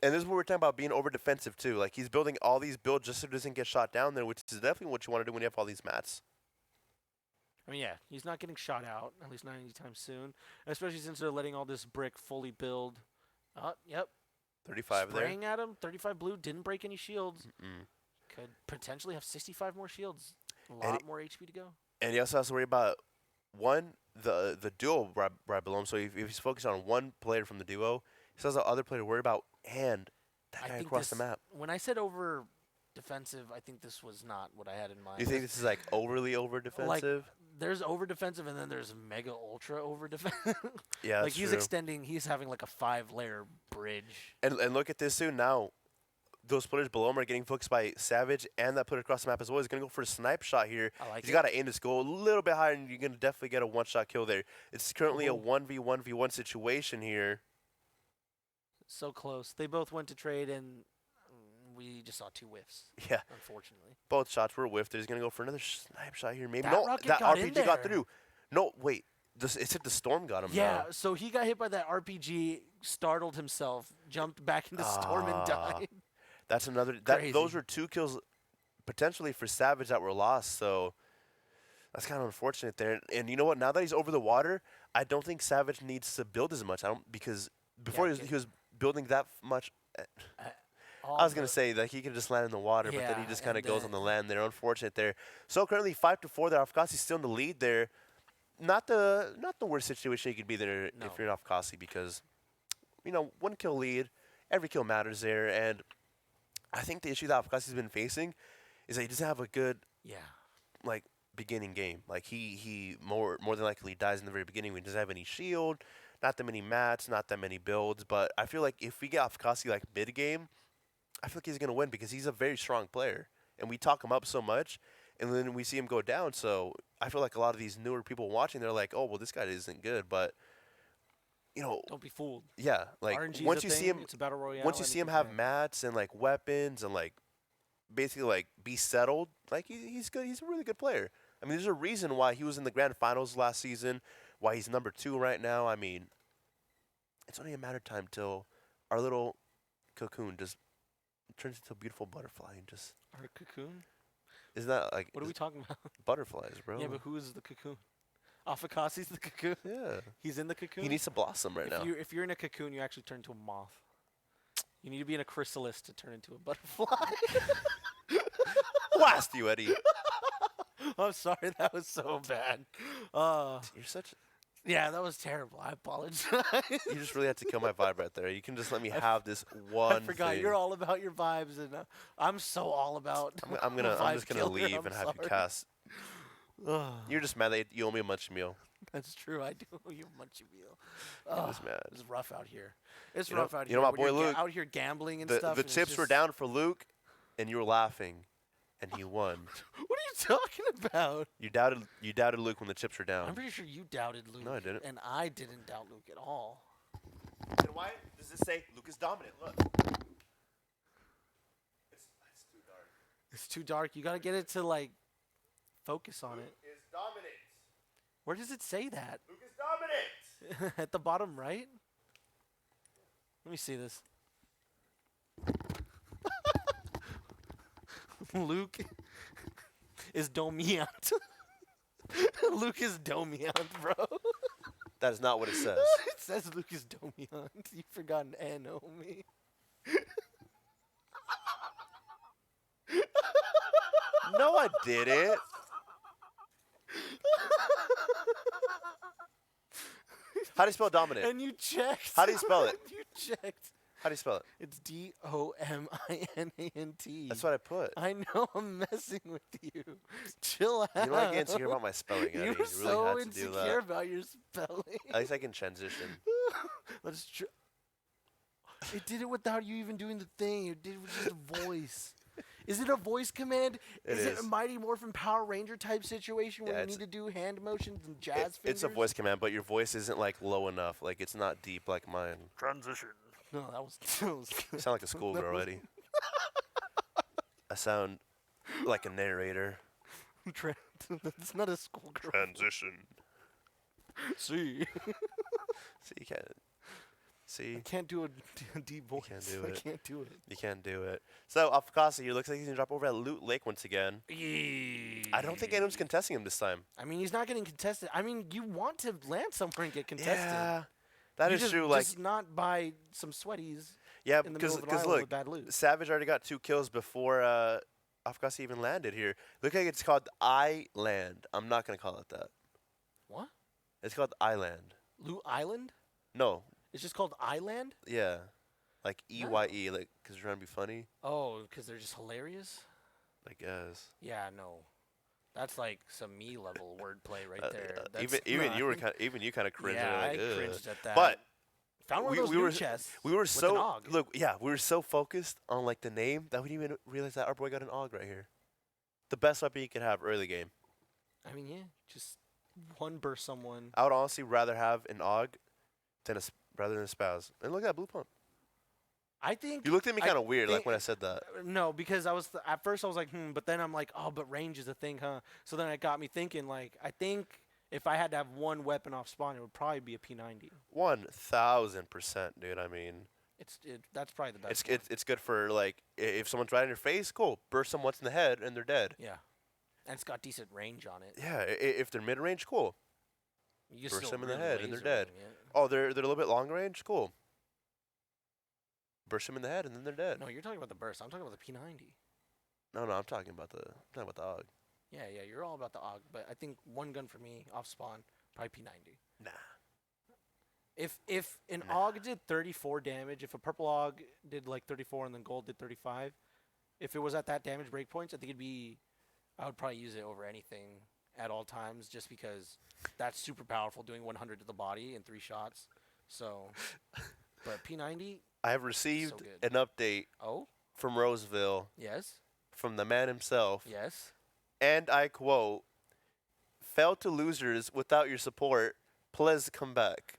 And this is what we're talking about being over defensive too. Like he's building all these builds just so he doesn't get shot down there, which is definitely what you want to do when you have all these mats. I mean, yeah, he's not getting shot out, at least not anytime soon, especially since they're letting all this brick fully build. Yep. 35 there. Spraying at him, 35 blue, didn't break any shields. Mm-mm. Could potentially have 65 more shields. A lot more HP to go. And he also has to worry about, one, the duo right below him. So if he's focused on one player from the duo, he still has the other player to worry about and that guy across the map. When I said over defensive, I think this was not what I had in mind. You think this is like overly over defensive? There's over defensive, and then there's mega ultra over defensive. Yeah, like that's he's true. extending. He's having like a 5-layer bridge. And look at this too now. Those players below him are getting focused by Savage, and that player across the map as well. He's going to go for a snipe shot here. I like He's it. got to aim this goal a little bit higher, and you're going to definitely get a one-shot kill there. It's currently a 1v1v1 situation here. So close. They both went to trade, and we just saw 2 whiffs. Yeah. Unfortunately. Both shots were whiffed. He's going to go for another snipe shot here. Maybe That no, rocket that got in RPG got there. through. No, wait. It said the storm got him. Yeah, now. so he got hit by that RPG, startled himself, jumped back into storm, and died. That's another. Crazy. Those were 2 kills potentially for Savage that were lost. So that's kind of unfortunate there. And you know what? Now that he's over the water, I don't think Savage needs to build as much. Because before he was building that much. I was gonna say that he could just land in the water, but then he just kind of goes on the land there. Unfortunate there. So currently 5-4 there. Afkasi's still in the lead there. Not the worst situation you could be there if you're not Afkasi, because 1 kill lead, every kill matters there. And I think the issue that Afkasi's been facing is that he doesn't have a good beginning game. Like he more than likely dies in the very beginning when he doesn't have any shield, not that many mats, not that many builds. But I feel like if we get Afkasi like mid game, I feel like he's gonna win because he's a very strong player, and we talk him up so much, and then we see him go down. So I feel like a lot of these newer people watching, they're like, oh well, this guy isn't good, but don't be fooled. Yeah, like RNG's once you see him, it's a battle royale. once you see him have mats and like weapons and like basically like be settled, like he's good. He's a really good player. I mean, there's a reason why he was in the grand finals last season, why he's number 2 right now. I mean, it's only a matter of time till our little cocoon just turns into a beautiful butterfly and just. Our cocoon? Isn't that like? What are we talking about? Butterflies, bro. Yeah, but who is the cocoon? Afakasi's the cocoon. Yeah. He's in the cocoon. He needs to blossom right now. If you're in a cocoon, you actually turn into a moth. You need to be in a chrysalis to turn into a butterfly. Blast you, Eddie. I'm sorry, that was so bad. You're such. Yeah, that was terrible. I apologize. You just really had to kill my vibe right there. You can just let me have this one. I forgot thing. you're all about your vibes, and I'm so all about. I'm just gonna leave and have you cast. You're just mad that you owe me a munchie meal. That's true. I do owe you a munchie meal. I'm just mad. It's rough out here. It's rough out here. You know my when boy you're Luke. out here gambling and stuff. The and chips were down for Luke, and you were laughing, and he won. What are you talking about? You doubted Luke when the chips were down. I'm pretty sure you doubted Luke. No, I didn't. And I didn't doubt Luke at all. Then why does this say Luke is dominant? Look. It's too dark. It's too dark. You gotta get it to like focus on Luke it. is dominant. Where does it say that? Luke is dominant. At the bottom right? Let me see this. Luke is dominant. Luke is dominant, bro. That is not what it says. It says Luke is dominant. You forgot an N, homie. No, I didn't. How do you spell dominant? And you checked. How do you spell it? You checked. How do you spell it? It's D-O-M-I-N-A-N-T. That's what I put. I know, I'm messing with you. Chill out. You know, I get insecure about my spelling, Eddie. You're You really so had to do insecure that. about your spelling. At least I can transition. Let's try. It did it without you even doing the thing. It did it with just a voice. Is it a voice command? Is it a Mighty Morphin Power Ranger type situation where Yeah, you need to do hand motions and jazz fingers? It's a voice command, but your voice isn't like low enough. Like it's not deep like mine. Transition. No, that was. You sound like a schoolgirl, Eddie. I sound like a narrator. It's not a schoolgirl. Transition. See. See, you can't. See, I can't do a deep voice. can't do it. I can't do it. you can't do it. So, Afkasi here looks like he's going to drop over at Loot Lake once again. I don't think anyone's contesting him this time. I mean, he's not getting contested. I mean, you want to land somewhere and get contested. Yeah, that is true. Like, just not by some sweaties. yeah, in the middle because of an island look, with bad loot. Savage already got 2 kills before Afkasi even landed here. Look like it's called I Land. I'm not going to call it that. What? It's called Island. Loot Island? No. It's just called Island? Yeah. Like No. EYE, like, because you're trying to be funny. Oh, because they're just hilarious? I guess. Yeah, no. That's like some me level wordplay right there. Even you kind of cringed. Yeah, Like, I ugh. cringed at that. But found one we- of those we new were- chests. we were with an so og. look, yeah, we were so focused on like the name that we didn't even realize that our boy got an AUG right here. The best weapon you could have early game. I mean, yeah, just one burst someone. I would honestly rather have an AUG than rather than a spouse. And look at that blue pump. I think. You looked at me I kind of weird, like think- when I said that. No, because I was at first I was like, but then I'm like, oh, but range is a thing, huh? So then it got me thinking, like, I think if I had to have one weapon off spawn, it would probably be a P90. 1000%, dude. I mean, That's probably the best. it's good for like if someone's right in your face, cool. Burst them once in the head and they're dead. Yeah, and it's got decent range on it. Yeah, if they're mid range, cool. You Burst still them in the really head and they're laser dead. them, yeah. Oh, they're a little bit long range, cool. Burst them in the head and then they're dead. No, you're talking about the burst. I'm talking about the P90. No, I'm talking about the AUG. Yeah, you're all about the AUG, but I think one gun for me off spawn, probably P90. Nah. If an Nah. AUG did 34 damage, if a purple AUG did like 34 and then gold did 35, if it was at that damage breakpoints, I think I would probably use it over anything at all times, just because that's super powerful, doing 100 to the body in 3 shots. So, but P90, I have received good. an update oh from Roseville yes, from the man himself, yes. and I quote: "Fell to losers without your support. Please come back."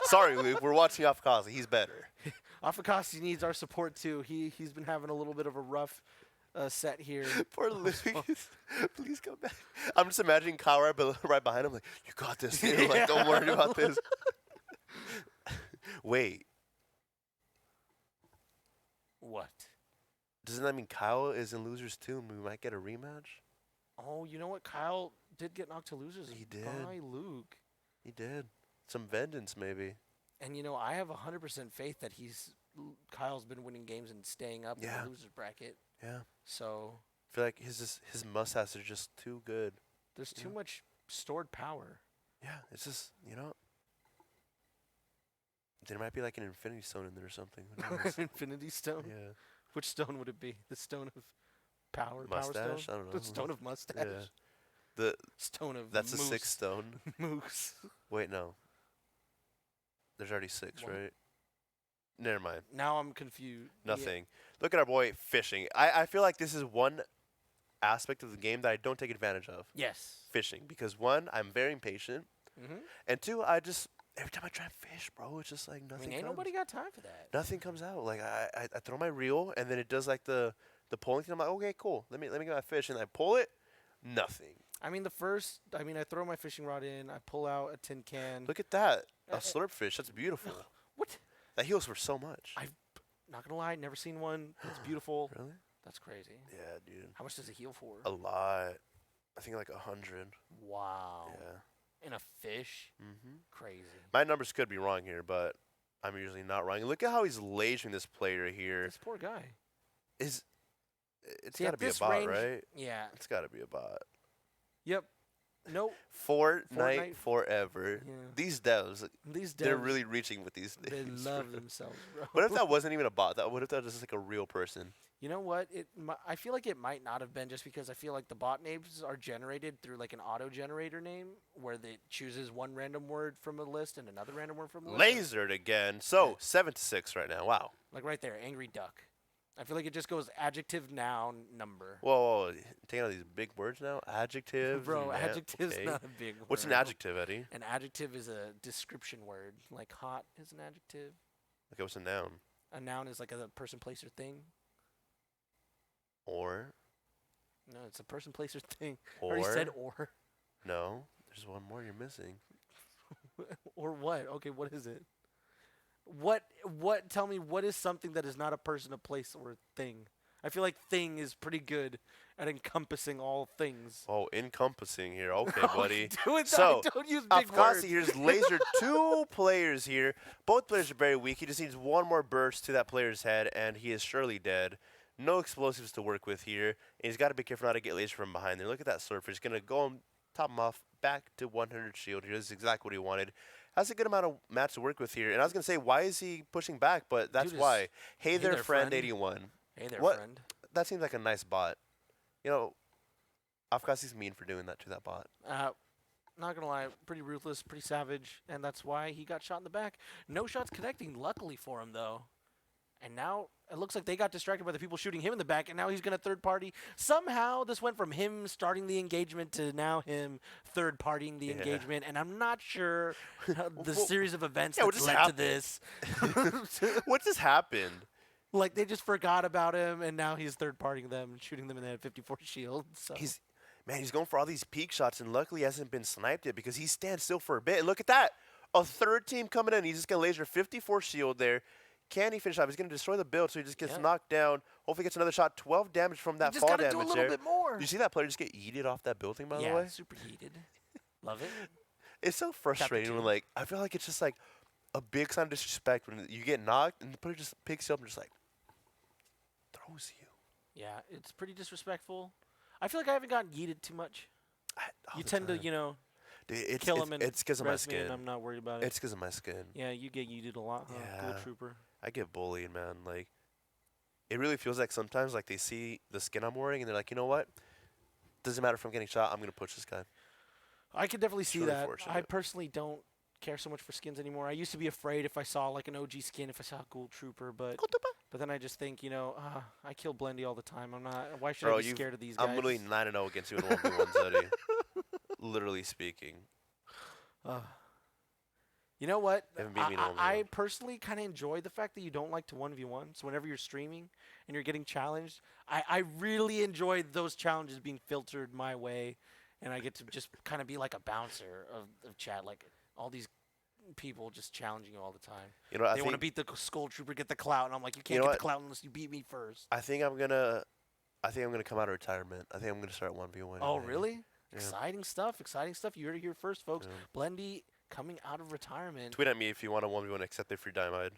Sorry, Luke. We're watching Afakazi. He's better. Afakasi needs our support too. He's been having a little bit of a rough set here. Poor Luke. Please come back. I'm just imagining Kyle right behind him, like, "You got this, dude. Like, don't worry about this." Wait, What? doesn't that mean Kyle is in losers too, and we might get a rematch? Oh, you know what? Kyle did get knocked to losers He did. by Luke. He did. Some vengeance, maybe. And, I have 100% faith that Kyle's been winning games and staying up in Yeah. the losers bracket. Yeah. So I feel like his mustaches are just too good. there's too Yeah. much stored power. Yeah, it's just, there might be like an infinity stone in there or something. Who knows? Infinity Stone? Yeah. Which stone would it be? The stone of power? Power Mustache? stone? I don't know. The stone of mustache? Yeah. The Stone of that's moose. the sixth stone. Moose. Wait, no. There's already 6, What? right? Never mind. Now I'm confused. Yeah. Nothing. Look at our boy fishing. I feel like this is one aspect of the game that I don't take advantage of. Yes. Fishing. Because 1, I'm very impatient. Mm-hmm. And 2, every time I try and fish, bro, it's just like I nothing mean, ain't comes. nobody got time for that. Nothing comes out. Like I throw my reel and then it does like the pulling thing. I'm like, okay, cool. Let me get my fish and I pull it. Nothing. I mean, I throw my fishing rod in, I pull out a tin can. Look at that. A Uh, slurp fish. That's beautiful. What? That heals for so much. Not gonna lie, never seen one. It's beautiful. Really? That's crazy. Yeah, dude. How much does it heal for? A lot. I think like 100. Wow. Yeah. In a fish? Mm-hmm. Crazy. My numbers could be wrong here, but I'm usually not wrong. Look at how he's lasering this player here. This poor guy. It's See, got at to be a this bot, range- right? Yeah. It's got to be a bot. Yep. Nope. Fortnite Fortnite. forever. Yeah. These devs, These they're devs, really reaching with these they things. love themselves, bro. What if that wasn't even a bot? What if that was just like a real person? You know what? I feel like it might not have been, just because I feel like the bot names are generated through like an auto generator name where it chooses one random word from a list and another random word from a list. Lasered again. So 7-6 right now. Wow. Like right there, angry duck. I feel like it just goes adjective, noun, number. Whoa, taking all these big words now. Adjectives. Bro, and adjective's okay. not a big word. What's an adjective, Eddie? An adjective is a description word. Like hot is an adjective. Okay, what's a noun? A noun is like a person, place, or thing. Or. No, it's a person, place, or thing. I Or. already said or. No, there's one more you're missing. Or what? Okay, what is it? Tell me, what is something that is not a person, a place, or a thing? I feel like thing is pretty good at encompassing all things. Oh, encompassing here. Okay, buddy. So, don't use big words. Afkasi here's lasered 2 players here. Both players are very weak. He just needs one more burst to that player's head, and he is surely dead. No explosives to work with here. And he's got to be careful not to get lasered from behind there. Look at that surfer. He's going to go top him off, back to 100 shield. Here's exactly what he wanted. Has a good amount of mats to work with here. And I was going to say, why is he pushing back? But that's Dude why. Hey hey there, there, friend friend. 81. Hey there, What? friend. That seems like a nice bot. You know, Afghani's mean for doing that to that bot. Not gonna lie, pretty ruthless, pretty savage, and that's why he got shot in the back. No shots connecting, luckily for him though. And now it looks like they got distracted by the people shooting him in the back, and now he's gonna third party. Somehow this went from him starting the engagement to now him third partying the engagement, and I'm not sure the series of events that led to this. What just happened? Like they just forgot about him, and now he's third partying them and shooting them, and they had 54 shields. So. He's going for all these peak shots, and luckily he hasn't been sniped yet because he stands still for a bit. And look at that. A third team coming in. He's just going to laser 54 shield there. Can he finish off? He's going to destroy the build, so he just gets knocked down. Hopefully gets another shot. 12 damage from that fall damage do a little there. bit more. Did you see that player just get yeeted off that building, by the way? Yeah, super heated. Love it. It's so frustrating when, like, I feel like it's just, like, a big sign of disrespect when you get knocked, and the player just picks you up and just, like, throws you. Yeah, it's pretty disrespectful. I feel like I haven't gotten yeeted too much. All You the tend time. to, you know, Dude, kill him and it's because of my res me, skin. and I'm not worried about it. It's because of my skin. Yeah, you get yeeted a lot, huh? Yeah. Gold Trooper. I get bullied, man. Like, it really feels like sometimes, like, they see the skin I'm wearing, and they're like, you know what? Doesn't matter if I'm getting shot. I'm going to push this guy. I could definitely see really that. fortunate. I personally don't care so much for skins anymore. I used to be afraid if I saw, like, an OG skin, if I saw a Gold Trooper, but then I just think, you know, I kill Blendy all the time. I'm not. Why should I be scared of these guys? I'm literally 9-0 against you in 1v1s, Eddie. Literally speaking. You know what? Haven't beat me in a 1v1. I personally kind of enjoy the fact that you don't like to 1v1. So whenever you're streaming and you're getting challenged, I really enjoy those challenges being filtered my way, and I get to just kind of be like a bouncer of chat, like all these people just challenging you all the time. You know, They want to beat the Skull Trooper, get the clout, and I'm like, you can't know get what? the clout unless you beat me first. I think I'm gonna come out of retirement. I think I'm gonna start 1v1. Oh, really? Yeah. Exciting stuff. Exciting stuff. You heard it here first, folks. Yeah. Blendy coming out of retirement. Tweet at me if you want a 1v1 accept the free diamond.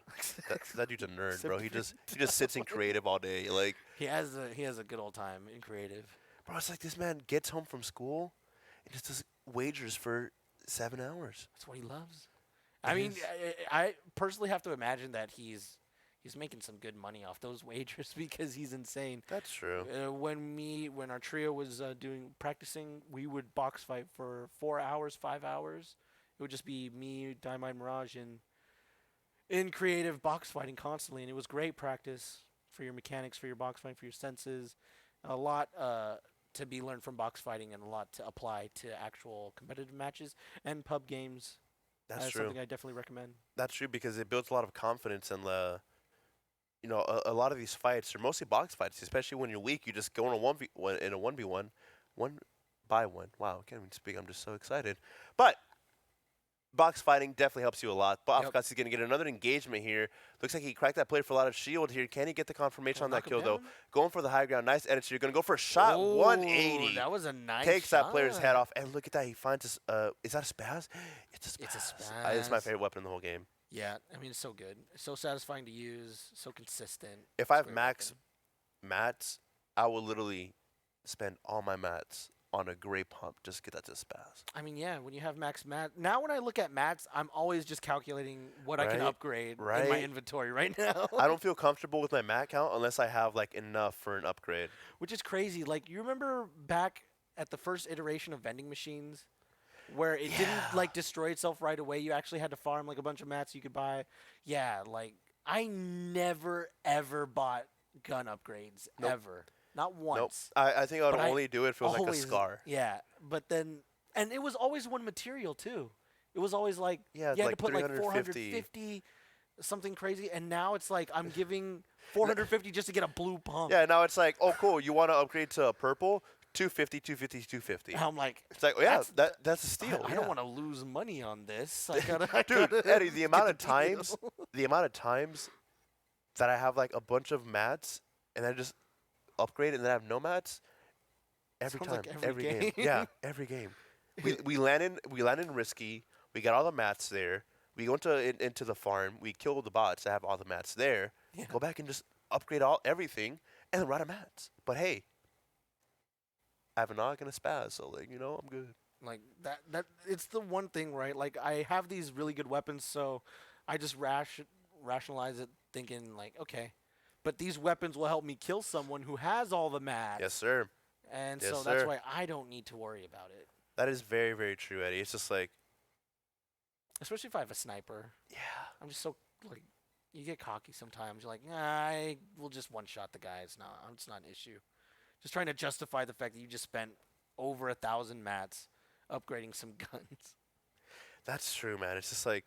that dude's a nerd, bro. He just sits in creative all day. Like, He has a good old time in creative. bro, it's like this man gets home from school and just does wagers for 7 hours. That's what he loves. I mean, I personally have to imagine that he's making some good money off those wagers because he's insane. That's true. When our trio was practicing, we would box fight for 4 hours, 5 hours. It would just be me, Dynamite Mirage, and in creative box fighting constantly, and it was great practice for your mechanics, for your box fighting, for your senses. A lot to be learned from box fighting, and a lot to apply to actual competitive matches and pub games. That's true. Something I definitely recommend. That's true because it builds a lot of confidence and you know, a lot of these fights are mostly box fights, especially when you're weak. You just go in a 1v1, one by one. Wow, I can't even speak. I'm just so excited. But box fighting definitely helps you a lot. But Yep. Afghani's going to get another engagement here. Looks like he cracked that player for a lot of shield here. Can he get the confirmation on that Knock him kill, though? down? Going for the high ground. Nice edit. You're going to go for a shot. Ooh, 180. That was a nice Takes shot. that player's head off. And look at that. He finds his, is that a spaz? It's a spaz. It's a It's my spaz. favorite weapon in the whole game. Yeah, I mean, it's so good. It's so satisfying to use, so consistent. If I It's have great max weapon. mats, I will literally spend all my mats on a gray pump just to get that to spaz. I mean, yeah, when you have max mat. Now when I look at mats, I'm always just calculating what I can Right, upgrade in my right. inventory right now. I don't feel comfortable with my mat count unless I have like enough for an upgrade. Which is crazy. Like, you remember back at the first iteration of vending machines where it didn't like destroy itself right away? You actually had to farm like a bunch of mats you could buy. Yeah, like I never ever bought gun upgrades Nope. ever. Not Nope. once. I think I would But I only do it if it was like a Always- scar. Yeah, but then, and it was always one material too. It was always like Yeah, you had like to put like 350. 450, something crazy, and now it's like I'm giving 450 just to get a blue pump. Yeah, now it's like, oh cool, you want to upgrade to a purple? 250, 250, 250. And I'm like, It's like, oh, yeah, that's- that's a steal. I yeah. don't want to lose money on this. I gotta, Dude, gotta Eddie, the get amount of deal. times that I have like a bunch of mats and I just upgrade and then I have no mats every Sounds time, like every game. game. Yeah, every game. We land in risky. We got all the mats there. We go into the farm. We kill the bots. I have all the mats there. Yeah. Go back and just upgrade everything and then run out of mats. But hey, I have a knock and a spaz, so like I'm good. Like that it's the one thing, right? Like I have these really good weapons, so I just rationalize it thinking like, okay, but these weapons will help me kill someone who has all the mats. Yes, sir. And Yes, so that's sir. why I don't need to worry about it. That is very, very true, Eddie. It's just like, Especially if I have a sniper. yeah. I'm just so like you get cocky sometimes. You're like, nah, I will just one shot the guy. It's not an issue. Just trying to justify the fact that you just spent over 1,000 mats upgrading some guns. That's true, man. It's just like,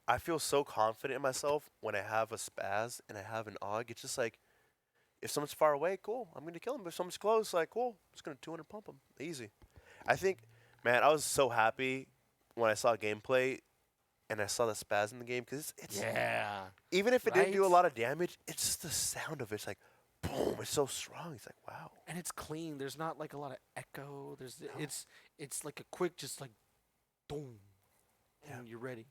I feel so confident in myself when I have a spaz and I have an AUG. It's just like, if someone's far away, cool, I'm going to kill him. If someone's close, like, cool, I'm just going to 200 pump him. Easy. I think, man, I was so happy when I saw gameplay and I saw the spaz in the game because it's Yeah. even if it didn't do a Right? lot of damage, it's just the sound of it. It's like, boom, it's so strong. It's like, wow. And it's clean. There's not like a lot of echo. It's like a quick just like boom. Yeah. And you're ready.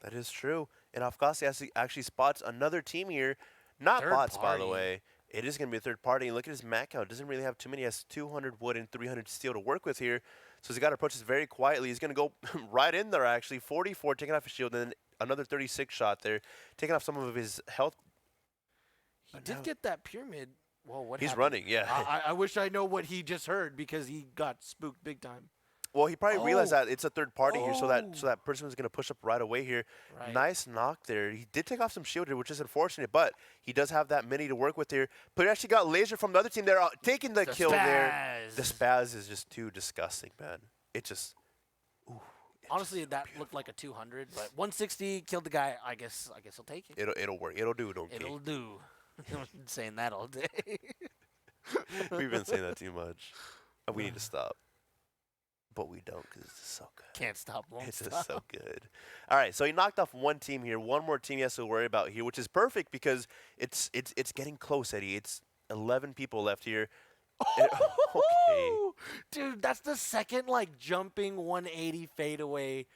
That is true. And Afghasi actually spots another team here. Not Third bots, by the party. way. It is going to be a third party. And look at his mat count. Doesn't really have too many. He has 200 wood and 300 steel to work with here. So he's got to approach this very quietly. He's going to go right in there, actually. 44, taking off his shield. And then another 36 shot there. Taking off some of his health. He did get that pyramid. Whoa, what He's happened? running, yeah. I wish I know what he just heard because he got spooked big time. Well, he probably realized Oh. that it's a third party here, so that Oh. person is going to push up right away here. Right. Nice knock there. He did take off some shield here, which is unfortunate, but he does have that mini to work with here. But he actually got laser from the other team there, taking the kill there. The spaz is just too disgusting, man. It just, ooh. Honestly, that looked like a 200, but 160 killed the guy. I guess I'll take it. It'll work. It'll do. Don't It'll do. I've been saying that all day. We've been saying that too much. And we need to stop. But we don't because it's just so good. Can't stop, won't It's stop. just so good. All right, so he knocked off one team here. One more team he has to worry about here, which is perfect because it's getting close, Eddie. It's 11 people left here. Okay. Dude, that's the second like jumping 180 fadeaway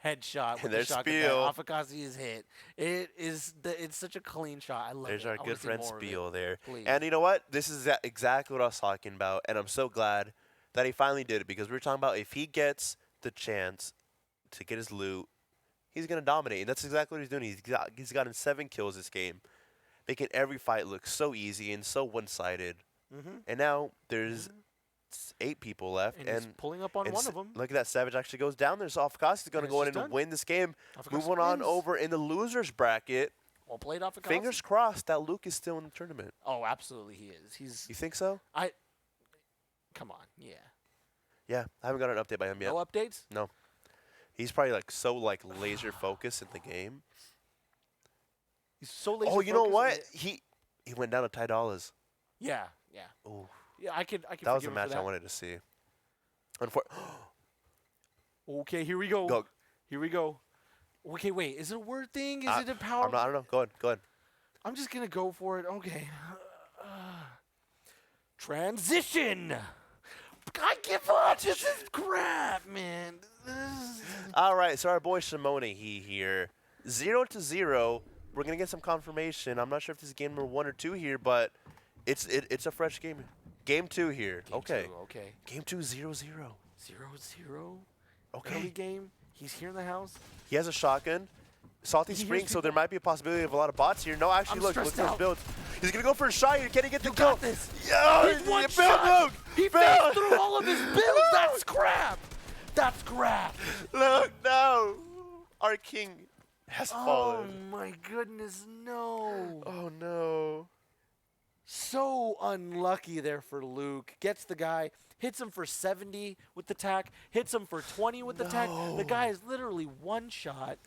headshot with And the there's shotgun. Spiel. Afakazi is hit. It's such a clean shot. I love There's it. our I wanna good see friend more of it. Spiel there. Please. And you know what? This is exactly what I was talking about, and I'm so glad that he finally did it because we were talking about if he gets the chance to get his loot, he's going to dominate. And that's exactly what he's doing. He's gotten 7 kills this game, making every fight look so easy and so one-sided. Mm-hmm. And now there's 8 people left. And he's pulling up on one of them. Look at that. Savage actually goes down there. So Afghasi is going to And go it's in just and done. win this game. Afakazi Moving on wins. over in the losers bracket. Well played, Afakazi. Fingers crossed that Luke is still in the tournament. Oh, absolutely, he is. He's. You think so? Come on, yeah. Yeah, I haven't got an update by him yet. No updates. He's probably like so like laser focused in the game. He's so laser. Oh, you know focused what? and He went down to Ty Dollars. Yeah. Oh, Yeah, I could. that was the forgive him match for I that. wanted to see. Okay, here we go. Go. Here we go. Okay, wait. Is it a word thing? Is it a power? I don't know. Go ahead. I'm just gonna go for it. Okay. Transition. I give up. This is crap, man. All right, so our boy Shimone here, 0-0. We're gonna get some confirmation. I'm not sure if this is game number 1 or 2 here, but it's a fresh game. Game 2 here. Game Okay. 2, okay. Game 2, 0-0. 0-0. Okay. Early game. He's here in the house. He has a shotgun. Salty He hears Springs, so there people. might be a possibility of a lot of bots here. No, actually, I'm look at stressed his out. build. He's gonna go for a shot here. Can he get the You kill? got this. Yeah, He's one build, shot. Luke. He Build. faced through all of his builds. That's crap. That's crap. Look, no. Our king has Oh fallen. my goodness, no. Oh, no. So unlucky there for Luke. Gets the guy, hits him for 70 with the tack, hits him for 20 with the tack. The guy is literally one shot.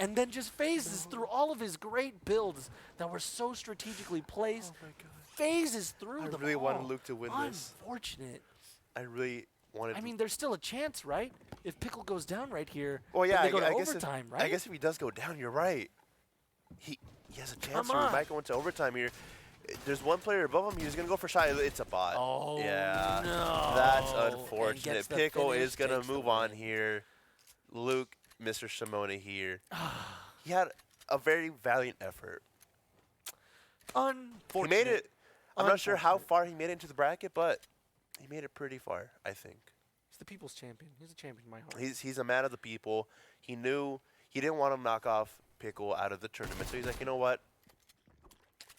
And then just phases through all of his great builds that were so strategically placed. Oh, my God. Phases through I them really wanted all. Luke to win this. Unfortunate. I really wanted I mean, there's still a chance, right? If Pickle goes down right here, well, yeah, then they go to I guess overtime, if, right? I guess if he does go down, you're right. He has a chance Come here. He on. might go into overtime here. There's one player above him. He's going to go for a shot. It's a bot. Oh, yeah. no. That's And unfortunate. gets the Pickle finish, is going to takes the move on win. here. Luke, Mr. Shimone here. He had a very valiant effort. Unfortunate. He made it. I'm not sure how Unfortunate. far he made it into the bracket, but he made it pretty far, I think. the people's champion. He's a champion in my heart. He's a man of the people. He knew he didn't want to knock off Pickle out of the tournament, so he's like, you know what?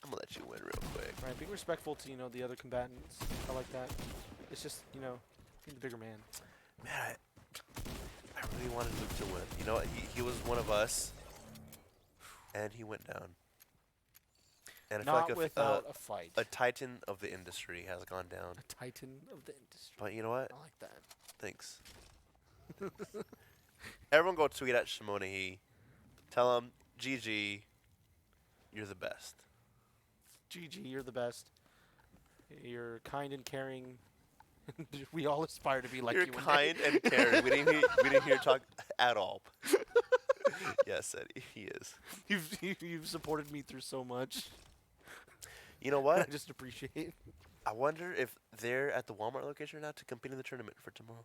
I'm gonna let you win real quick. Right, being respectful to the other combatants. I like that. It's just being the bigger man. Man, I really wanted Luke to win. You know what? He was one of us, and he went down. And I Not feel like without a fight. a titan of the industry has gone down. A titan of the industry. But you know what? I like that. Thanks. Everyone go tweet at Shimonahi. Tell him, GG, you're the best. GG, you're the best. You're kind and caring. We all aspire to be like You're you. kind and caring. We didn't hear talk at all. Yes, Eddie, he is. You've supported me through so much. You know I what? just appreciate. I wonder if they're at the Walmart location or not to compete in the tournament for tomorrow.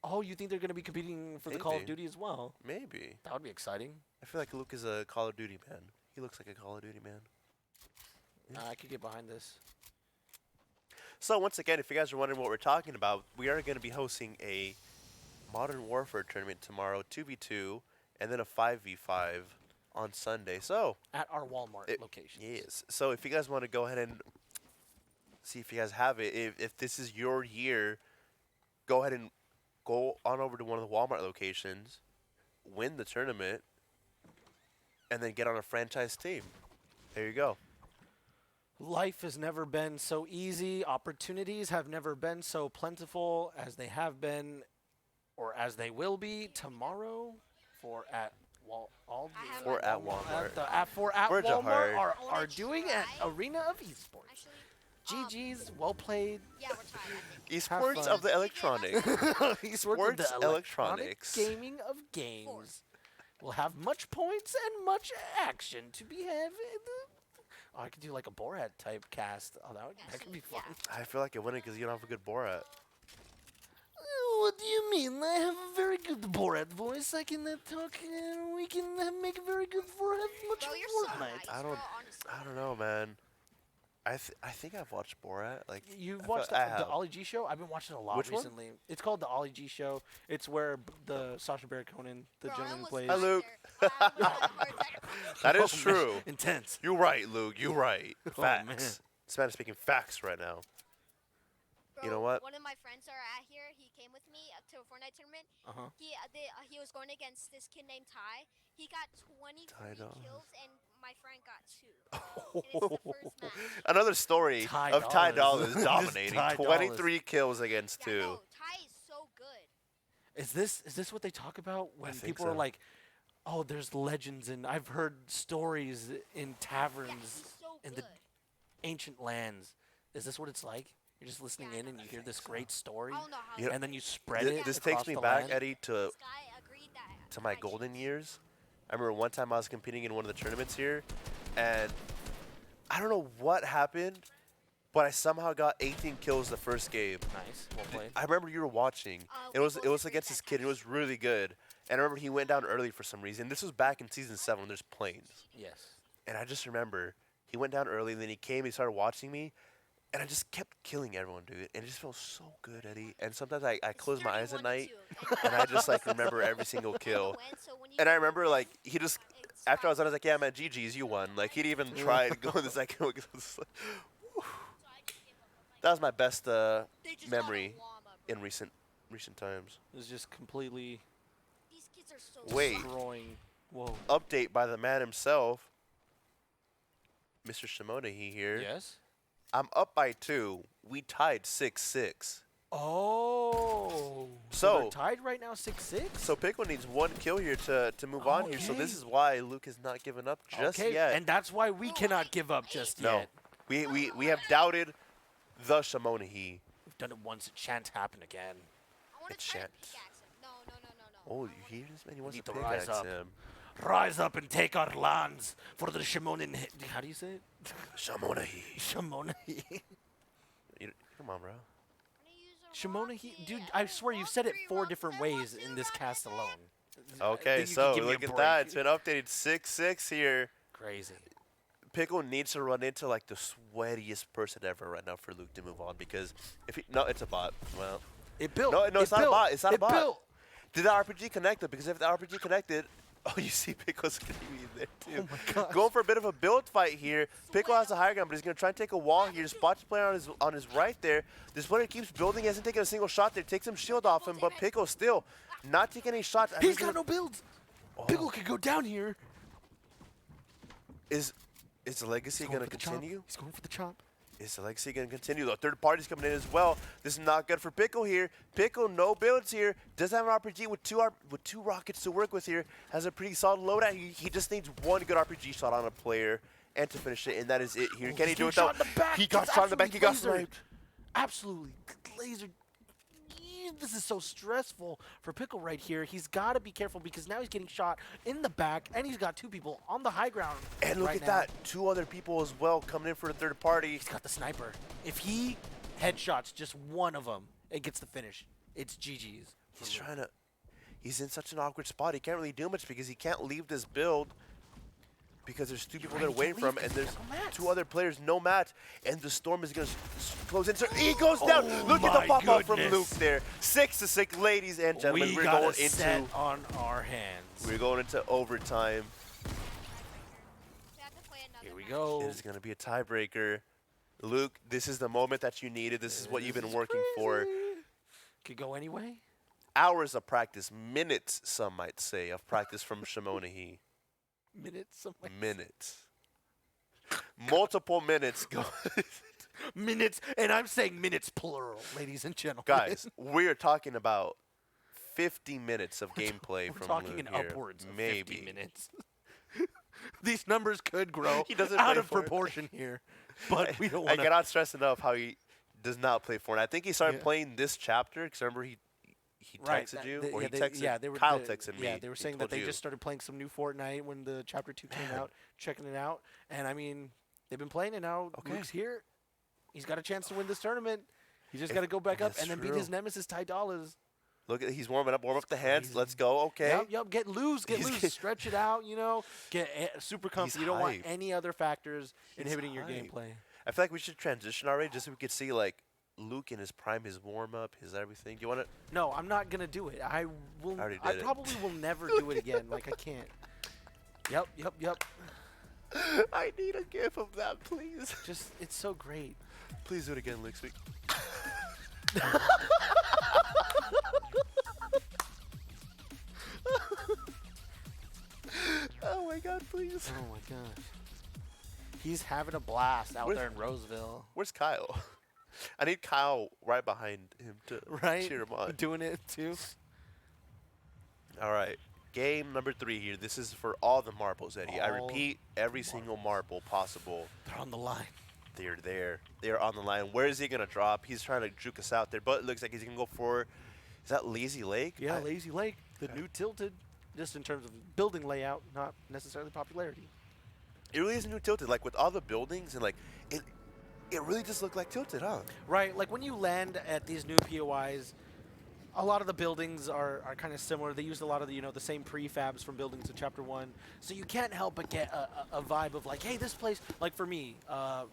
Oh, you think they're going to be competing for the Call of Maybe. Duty as well? Maybe. That would be exciting. I feel like Luke is a Call of Duty man. He looks like a Call of Duty man. I could get behind this. So once again, if you guys are wondering what we're talking about, we are going to be hosting a Modern Warfare tournament tomorrow, 2v2, and then a 5v5 on Sunday. So At our Walmart location. yes. So if you guys want to go ahead and see if you guys have it, if this is your year, go ahead and go on over to one of the Walmart locations, win the tournament, and then get on a franchise team. There you go. Life has never been so easy. Opportunities have never been so plentiful as they have been, or as they will be tomorrow. For at For at Walmart. Walmart Jahar. are doing at Arena of Esports. GG's, well played. Yeah, we're tied, I think. Esports fun. of the electronic. Esports of Sports the electronics. gaming of games. Will have much points and much action to be had. Oh, I could do like a Borat type cast. Oh, that could be fun. I feel like it wouldn't because you don't have a good Borat. What do you mean? I have a very good Borat voice. I can talk. We can make a very good Borat. Much Bro, you're so Fortnite. nice, I bro, don't- honestly. I don't know, man. I think I've watched Borat. Like You've I watched feel- I the have. Ollie G show? I've been watching it a lot Which one? recently. It's called the Ollie G show. It's where the Sacha Baron Cohen, the Bro, I gentleman almost plays. died Hi, Luke. there. I almost had a heart attack. That is Oh, man. true. Intense. You're right, Luke. You're right. Oh, Facts. man. This man is speaking facts right now. Bro, You know what? One of my friends are at here. He came with me to a Fortnite tournament. Uh-huh. He was going against this kid named Ty. He got 23 Ty Doll. kills, and my friend got 2. And it's the first match. Another story Ty of Ty Dollars. Dollars dominating. Ty 23 kills against Yeah, 2. no, Ty is so good. Is this what they talk about when think people so. are like, oh, there's legends and I've heard stories in Yeah, taverns he's so in good. the ancient lands? Is this what it's like? You're just listening Yeah, I in know and you that. hear this great story, I don't know how. You know, and then you spread it. This across takes me the back, land? Eddie, to this guy agreed that to my Ty golden cheats. years. I remember one time I was competing in one of the tournaments here, and I don't know what happened, but I somehow got 18 kills the first game. Nice, well played. I remember you were watching. It we was both it was agreed against that this kid. Ty It was really good. And I remember he went down early for some reason. This was back in season 7 when there's planes. Yes. And I just remember he went down early, and then he came, he started watching me, and I just kept killing everyone, dude. And it just felt so good, Eddie. And sometimes I It's close my eyes at 31-2, night, and and I just like remember every single kill. win, so when you And I get remember the like win, he just it's after I was fine. done, I was like, yeah, man, GG's, you won. Like he'd even try to go in the second one. That was my best They just got a memory llama, bro. in recent times. It was just completely These kids are so Wait. destroying. Whoa. Update by the man himself, Mr. Shimonahi here. Yes. I'm up by 2. We tied 6-6. Oh. So- they're tied right now, 6-6. So Pickle needs 1 kill here to move on here. So this Okay. is why Luke has not given up just okay. yet. And that's why we cannot give up just no, yet. we have doubted the Shimonahi. We've done it once. It shan't happen again. I want It's to try to shit. pickaxe him. No, no, no, no, no. Oh, you hear this man? He wants need to to rise pickaxe up. him. Rise up and take our lands for the Shimonin. How do you say it? Shimonahi. Shimonahi. Come on, bro. I'm gonna use a Shimonahi. rocky, Dude, I swear you've said it rock 4 three, different rock ways two, in this rock cast one. alone. I Okay, think you so could give me look a at that. break. It's been updated 6-6 here. Crazy. Pickle needs to run into like the sweatiest person ever right now for Luke to move on because if he, no, it's a bot. Well, It built. No, It it's not a built. bot. It's not a It bot. built. Did the RPG connect it? Because if the RPG connected, oh, you see Pickle's going to be there too. Oh my gosh. Going for a bit of a build fight here. Pickle has the higher ground, but he's going to try and take a wall here. Spots the player on his right there. This player keeps building. He hasn't taken a single shot there. Takes some shield off him, but Pickle still not taking any shots. He's got no builds. Pickle could go down here. Is the legacy going to continue? He's going for the chop. Is the legacy going to continue? The third party's coming in as well. This is not good for Pickle here. Pickle, no builds here. Does have an RPG with two rockets to work with here. Has a pretty solid loadout. He just needs one good RPG shot on a player and to finish it, and that is it here. Can he do it though? He got shot in the back. He got sniped. Absolutely lasered. This is so stressful for Pickle right here. He's got to be careful because now he's getting shot in the back, and he's got two people on the high ground. And look at that, two other people as well coming in for the third party. He's got the sniper. If he headshots just one of them and gets the finish, it's GG's. He's in such an awkward spot. He can't really do much because he can't leave this build because there's two people there waiting for him, and there's two other players, no mats, and the storm is going to close in. So he goes down. Look at the pop-up from Luke there. 6-6, ladies and gentlemen. We're going into on our hands. We're going into overtime. Here we go. It is going to be a tiebreaker. Luke, this is the moment that you needed. This is what you've been working for. Could go anyway. Hours of practice, minutes, some might say, of practice from Shimonahi. Minutes. Multiple minutes. Minutes, and I'm saying minutes plural, ladies and gentlemen. Guys, we are talking about 50 minutes of gameplay we're from talking Luke in here. upwards of Maybe 50 minutes. These numbers could grow He doesn't out play of Fortnite. proportion here, but we don't I want to. cannot stress enough how he does not play Fortnite. I think he started playing this chapter because remember he texted you or he texted Kyle texted me. Yeah, they were saying that they you. just started playing some new Fortnite when the chapter 2 came out, checking it out, and I mean they've been playing it now. Luke's here. He's got a chance to win this tournament. He's just got to go back up and then beat his nemesis Ty Dollars. Look at he's warm up the hands. Let's go. Okay. Yep. Get loose. Stretch it out. You know, get super comfy. You don't want any other factors inhibiting your gameplay. I feel like we should transition already, just so we could see like Luke in his prime, his warm up, his everything. Do you want to? No, I'm not gonna do it. I will. I probably will never do it again. Like I can't. Yep. I need a gif of that, please. Just, it's so great. Please do it again next week. Oh my god, please. Oh my gosh. He's having a blast out there in Roseville. Where's Kyle? I need Kyle right behind him to cheer him on. Doing it too. All right. Game number 3 here. This is for all the marbles, Eddie. I repeat, every single marble possible. They're on the line. They're there. They're on the line. Where is he going to drop? He's trying to juke us out there, but it looks like he's going to go for, is that Lazy Lake? Yeah, Lazy Lake. The new Tilted, just in terms of building layout, not necessarily popularity. It really is a new Tilted. Like, with all the buildings and, like, it really just looked like Tilted, huh? Right. Like, when you land at these new POIs, a lot of the buildings are kind of similar. They used a lot of the, the same prefabs from buildings in Chapter 1. So you can't help but get a vibe of like, hey, this place, like for me,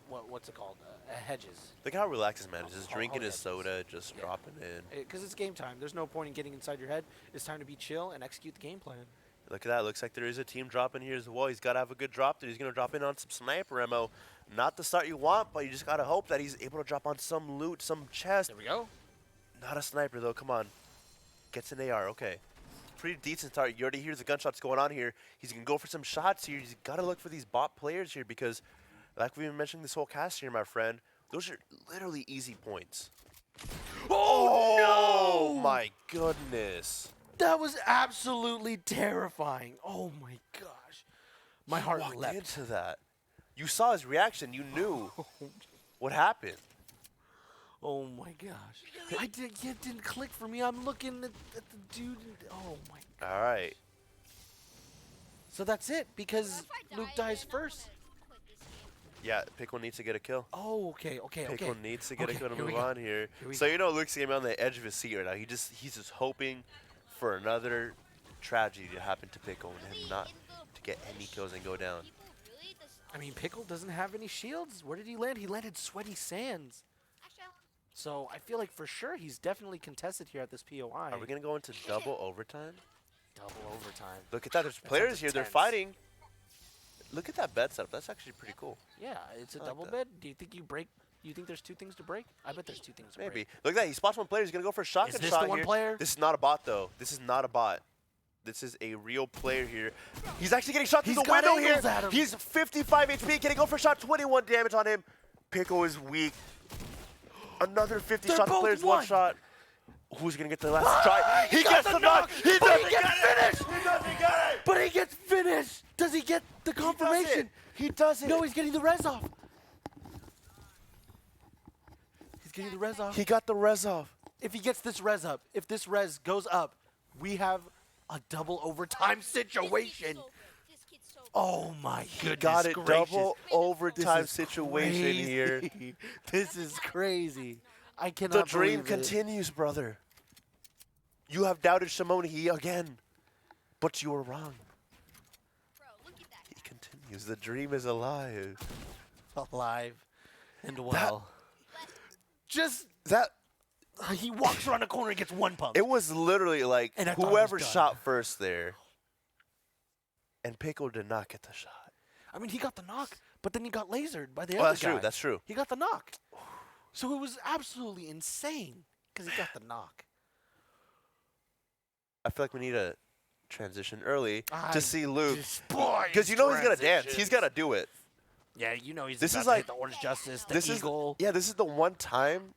what's it called? Hedges. Look how relaxes, man. Just drinking his soda, just dropping in. Because it's game time. There's no point in getting inside your head. It's time to be chill and execute the game plan. Look at that. Looks like there is a team dropping here as well. He's got to have a good drop there. He's going to drop in on some sniper ammo. Not the start you want, but you just got to hope that he's able to drop on some loot, some chest. There we go. Not a sniper, though. Come on. Gets an AR. Okay. Pretty decent start. You already hear the gunshots going on here. He's going to go for some shots here. He's got to look for these bot players here because, like we've been mentioning this whole cast here, my friend, those are literally easy points. Oh, no! My goodness. That was absolutely terrifying. Oh, my gosh. My heart leapt into that. You saw his reaction. You knew what happened. Oh my gosh! It didn't click for me. I'm looking at the dude. Oh my god! All right. So that's it because Luke dies first. Yeah, Pickle needs to get a kill. Oh, okay. Pickle needs to get a kill to move on here. So Luke's gonna be on the edge of his seat right now. He's just hoping for another tragedy to happen to Pickle and him not to get any kills and go down. I mean, Pickle doesn't have any shields. Where did he land? He landed Sweaty Sands. So I feel like for sure he's definitely contested here at this POI. Are we going to go into double overtime? Double overtime. Look at that. There's That players sounds here. They're intense. fighting. Look at that bet setup. That's actually pretty cool. Yeah, it's a I like double that. bed. Do you think you break? You think there's 2 things to break? I bet there's 2 things to Maybe. break. Look at that. He spots one player. He's going to go for a shotgun Is this shot the one here. player? This is not a bot, though. This is not a bot. This is a real player here. He's actually getting shot through He's the got window here. angles at him. He's 55 HP. Can he go for a shot? 21 damage on him. Pickle is weak. Another 50 They're shot. The both player's one. one shot. Who's going to get the last try? He got gets the the knock. knock, He but he doesn't gets get it. finished. He doesn't get it. But he gets finished. Does he get the confirmation? He does it. No, he's getting the res off. He's getting the res off. He got the res off. If he gets this res up, if this res goes up, we have a double overtime situation. This kid's so good. Oh my He goodness got it gracious. double This overtime is situation here. crazy. This is crazy. I cannot The dream believe it. continues, brother. You have doubted Shimone again, but you were wrong. Bro, look at that. He continues. The dream is alive. Alive and well. Just that. He walks around the corner and gets 1 pump. It was literally like And I thought it was whoever done. shot first there. And Pickle did not get the shot. I mean, he got the knock, but then he got lasered by the Oh, other that's guy. true. That's true. He got the knock. So it was absolutely insane because he got the knock. I feel like we need a transition early I to see Luke. despise Because you know he's gonna dance. He's transitions. gonna do it. Yeah, you know he's This about is to like- hit the Orange Justice, the This Eagle. is the one time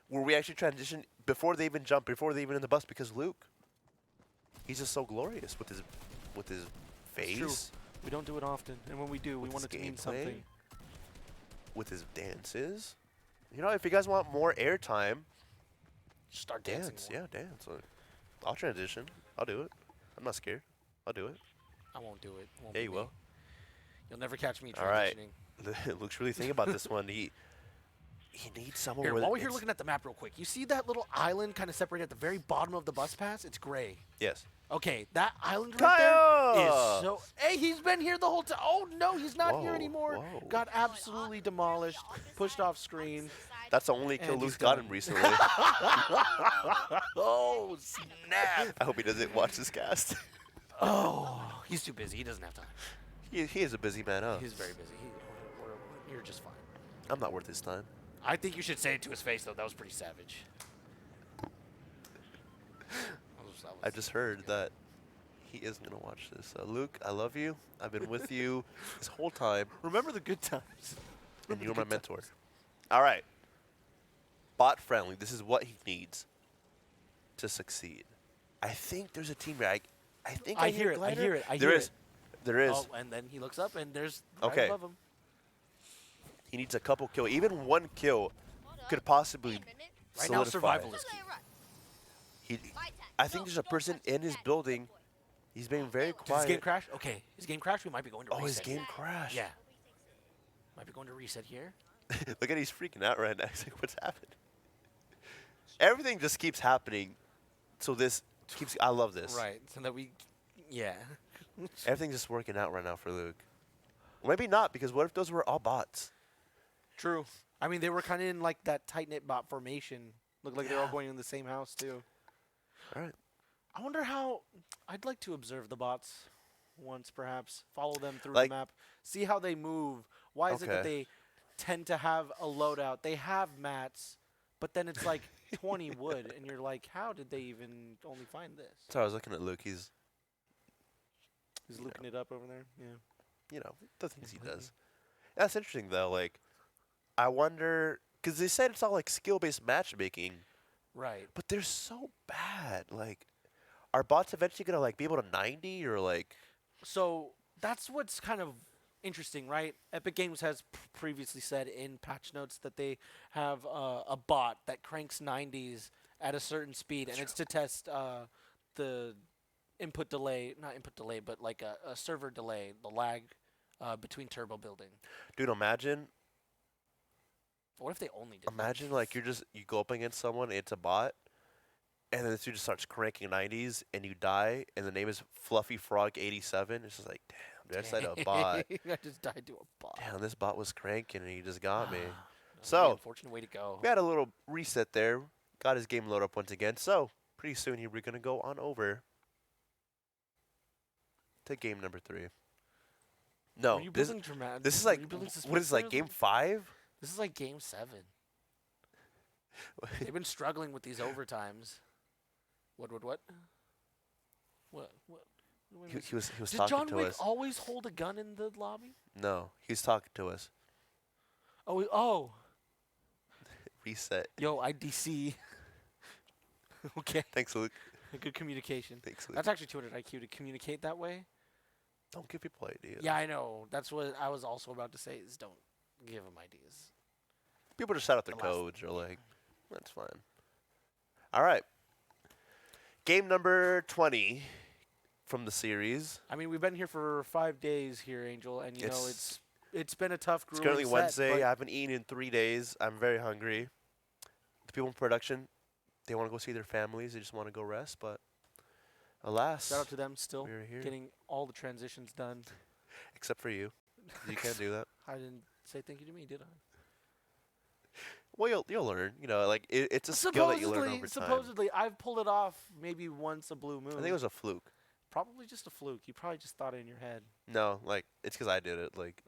where we actually transition before they even jump, before they even in the bus, because Luke, he's just so glorious with his It's true. face, We don't do it often, and when we do, we With want his it to mean gameplay. something. with his dances. You know, if you guys want more airtime, Start dancing. dance. more. Yeah, dance. I'll transition. I'll do it. I'm not scared. I'll do it. I won't do it. Won't Yeah, be you me. will. You'll never catch me All right. transitioning. Luke's really thinking about this one. He needs someone. Here, where while we're here it's- looking at the map real quick, you see that little island kind of separated at the very bottom of the bus pass? It's gray. Yes. Okay, that island right there is Kyle! so... Hey, he's been here the whole time. Oh, no, he's not here Whoa, anymore. whoa. Got absolutely demolished, pushed off screen. That's the only kill And he's Luke's gotten done. recently. Oh, snap. I hope he doesn't watch this cast. Oh, he's too busy. He doesn't have time. He is a busy man, huh? He's very busy. You're just fine. I'm not worth his time. I think you should say it to his face, though. That was pretty savage. I just heard that he is going to watch this. Luke, I love you. I've been with you this whole time, Remember the good times. and you're my mentor. All right. Bot friendly. This is what he needs to succeed. I think there's a team here. I think I hear it. I Glider. hear it. I There hear is. it. There is. Oh, and then he looks up, and there's right Okay. above him. He needs a couple kill. Even one kill Hold up. could possibly Wait a minute. Right now, solidify. survival is Just key. let it run. He, My attack. I think No, there's a don't person touch in his that, building. good boy. He's being very Did his quiet. game crash? Okay. His game crashed. We might be going to Oh, his reset. game crashed. Yeah. Might be going to reset here. Look at he's freaking out right now. He's like, what's happened? Everything just keeps happening. So this keeps. I love this. Right. So that we. Yeah. Everything's just working out right now for Luke. Maybe not, because what if those were all bots? True. I mean, they were kind of in like that tight knit bot formation. Looked like they were all Yeah. going in the same house too. All right. I wonder how. I'd like to observe the bots once, perhaps. Follow them through Like- the map. See how they move. Why is it that Okay. they tend to have a loadout? They have mats, but then it's like 20 wood, and you're like, how did they even only find this? So I was looking at Luke. He's, He's looking it up over there. Yeah. the things he does. That's interesting, though. Like, I wonder, because they said it's all like skill-based matchmaking, Right. but they're so bad. Like, are bots eventually gonna like be able to 90 or like? So that's what's kind of interesting, right? Epic Games has previously said in patch notes that they have a bot that cranks 90s at a certain speed, and it's to test the input delay, not input delay, but like a server delay, the lag between turbo building. Dude, imagine What if they only did that? Imagine like you go up against someone, it's a bot, and then this dude just starts cranking 90s, and you die, and the name is Fluffy Frog 87. It's just like, damn, dude, I said a bot. I just died to a bot. Damn, this bot was cranking, and he just got me. So unfortunate way to go. we had a little reset there. Got his game load up once again. So pretty soon here we're gonna go on over to game number 3. No, Were you this building dramatic? is were like you building what is suspense it, like there? game 5? This is like game 7. They've been struggling with these overtimes. What? What? He was Did talking John to Wick us. always hold a gun in the lobby? No, he was talking to us. Oh. Reset. Yo, IDC. Okay. Thanks, Luke. Good communication. Thanks, Luke. That's actually 200 IQ to communicate that way. Don't give people ideas. Yeah, I know. That's what I was also about to say is don't give them ideas. People just shout out their The last- codes or like, that's fine. All right. Game number 20 from the series. I mean, we've been here for 5 days here, Angel, and you know it's been a tough It's grueling currently set, Wednesday. but I haven't eaten in 3 days. I'm very hungry. The people in production, they want to go see their families. They just want to go rest, but alas, shout out to them still we're here. getting all the transitions done. Except for you. You can't do that. I didn't say thank you to me, did I? Well, you'll learn. You know, like it's a skill that you learn over time. Supposedly, I've pulled it off maybe once a blue moon. I think it was a fluke. probably just a fluke. You probably just thought it in your head. No, like it's because I did it. Like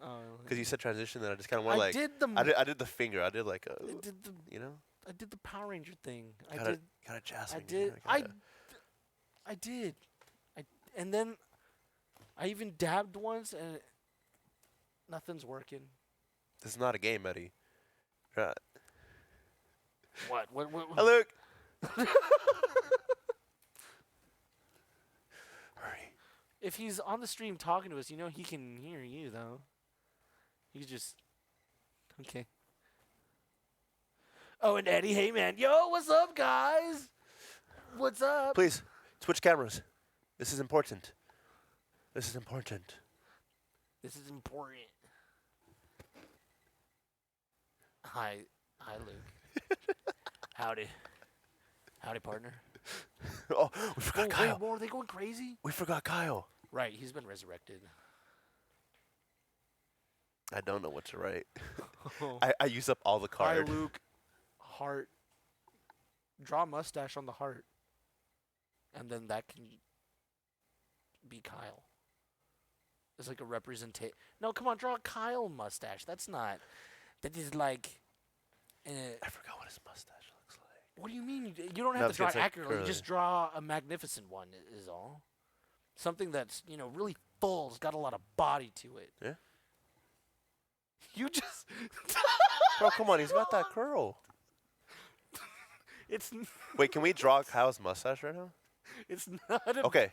because you said transition, then I just kind of went like did the I did the finger. I did like a, I did the you know. I did the Power Ranger thing. Got a jazz I finger, did. kinda. I did. And then I even dabbed once, and nothing's working. This is not a game, Eddie. Right. What? Hi, Luke. Hurry. If he's on the stream talking to us, you know he can hear you, though. You just... Okay. Oh, and Eddie, hey, man. Yo, what's up, guys? What's up? Please switch cameras. This is important. This is important. This is important. Hi, Luke. Howdy. Howdy, partner. Oh, we forgot Kyle. Wait, more? Are they going crazy? We forgot Kyle. Right, he's been resurrected. I don't know what to write. Oh. I use up all the Hi, card. Luke. Heart. Draw a mustache on the heart. And then that can be Kyle. It's like a representation. No, come on, draw a Kyle mustache. That's not. That is like. I forgot what his mustache looks like. What do you mean? You don't No, have to it's draw it like accurately. You curly. just draw a magnificent one, is all. Something that's, really full. It's got a lot of body to it. Yeah. You just. Bro, come on, he's got that curl. It's. Wait, can we draw Kyle's mustache right now? It's not a. Okay.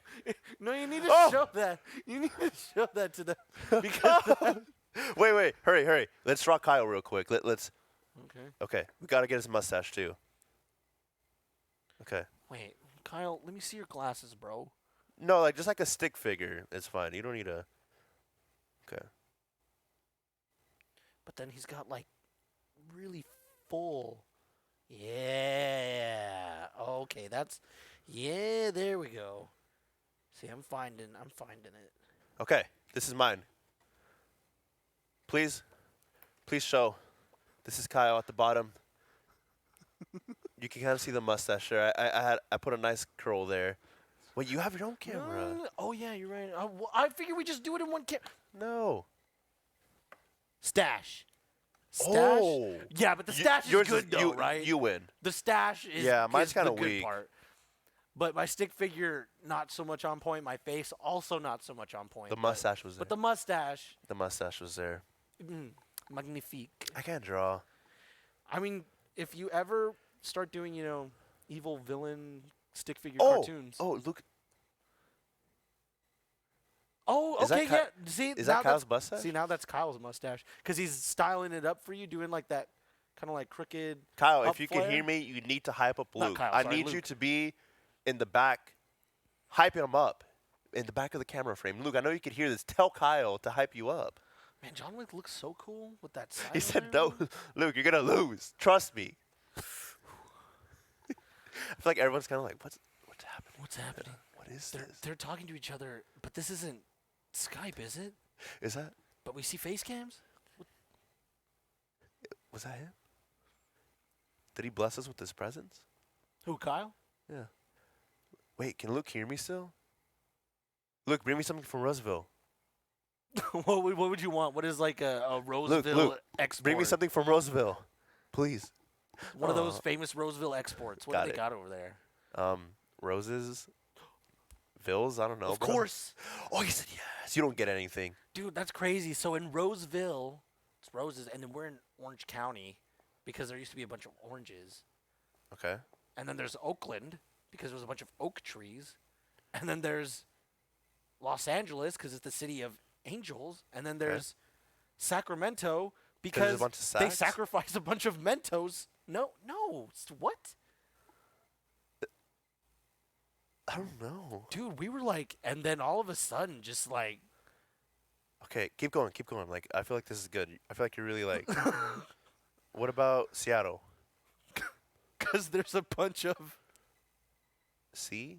No, you need to Oh! show that. You need to show that to them. Because. Wait, hurry. Let's draw Kyle real quick. Let's. Okay. Okay, we gotta get his mustache too. Okay. Wait, Kyle, let me see your glasses, bro. No, like just like a stick figure. It's fine. You don't need a. Okay. But then he's got like really full. Yeah. Okay, that's. Yeah, there we go. See, I'm finding it. Okay, this is mine. Please show. This is Kyle at the bottom. You can kind of see the mustache there. I put a nice curl there. Wait, you have your own camera? Oh yeah, you're right. I figured we just do it in one camera. No. Stash. Oh. Yeah, but the stash is Yours good though, right? You win. The stash is Yeah, mine's is kinda the good weak. part. But my stick figure not so much on point. My face also not so much on point. The mustache was there. But the mustache, The mustache was there. magnifique. I can't draw. I mean, if you ever start doing, evil villain stick figure Oh, cartoons. look. Oh, Is that okay, yeah. See, Is now that Kyle's that's- mustache? See, now that's Kyle's mustache because he's styling it up for you, doing like that, kind of like crooked. Kyle, up if you can flare? hear me, you need to hype up Not Luke. Kyle, I sorry, need you Luke. to be in the back, hyping him up, in the back of the camera frame. Luke, I know you can hear this. Tell Kyle to hype you up. Man, John Wick looks so cool with that side. He said, "No, Luke, you're gonna lose. Trust me." I feel like everyone's kind of like, "What's happening? What's happening? What is They're this? they're talking to each other, but this isn't Skype, is it? Is that? But we see face cams. Was that him? Did he bless us with his presence? Who, Kyle? Yeah. Wait, can Luke hear me still? Luke, bring me something from Roseville. What would you want? What is like a Roseville Luke, export? Bring me something from Roseville, please. One of those famous Roseville exports. What do they got over there? Roses, Vills. I don't know. Of course. Oh, you said yes. You don't get anything. Dude, that's crazy. So in Roseville, it's roses, and then we're in Orange County because there used to be a bunch of oranges. Okay. And then there's Oakland because there's a bunch of oak trees. And then there's Los Angeles because it's the city of angels. And then there's Sacramento because a bunch of they Sacs? sacrifice a bunch of Mentos. No. What? I don't know. Dude, we were like, and then all of a sudden, just like, Okay, keep going. Like, I feel like this is good. I feel like you're really like. What about Seattle? because there's a bunch of Sea?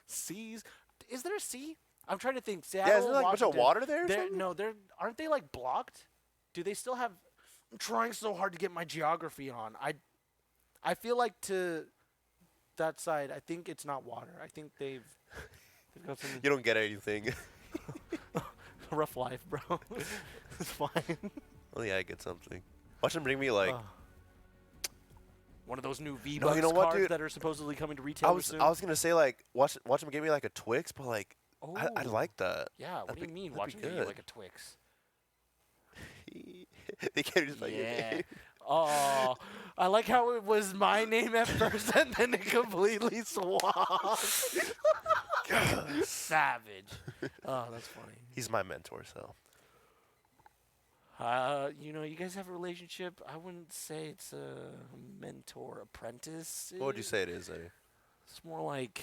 seas. Is there a sea? I'm trying to think. Seattle, Yeah, isn't there like a bunch of Washington. water there? Or something? No, aren't they like blocked? Do they still have? I'm trying so hard to get my geography on. I feel like to that side. I think it's not water. I think they've got some You don't get anything. rough life, bro. It's fine. Oh yeah, I get something. Watch them bring me like. One of those new V-Bucks you know what, cards dude? that are supposedly coming to retail I was soon. gonna say like watch them give me like a Twix, but like I Oh. like that. Yeah, what That'd do you be- mean? that'd Watch be me get you good. like a Twix. They can't just like Yeah. Oh, I like how it was my name at first and then it completely swapped. Savage. Oh, that's funny. He's my mentor, so You guys have a relationship. I wouldn't say it's a mentor apprentice. what would you say it is, Eddie? It's more like,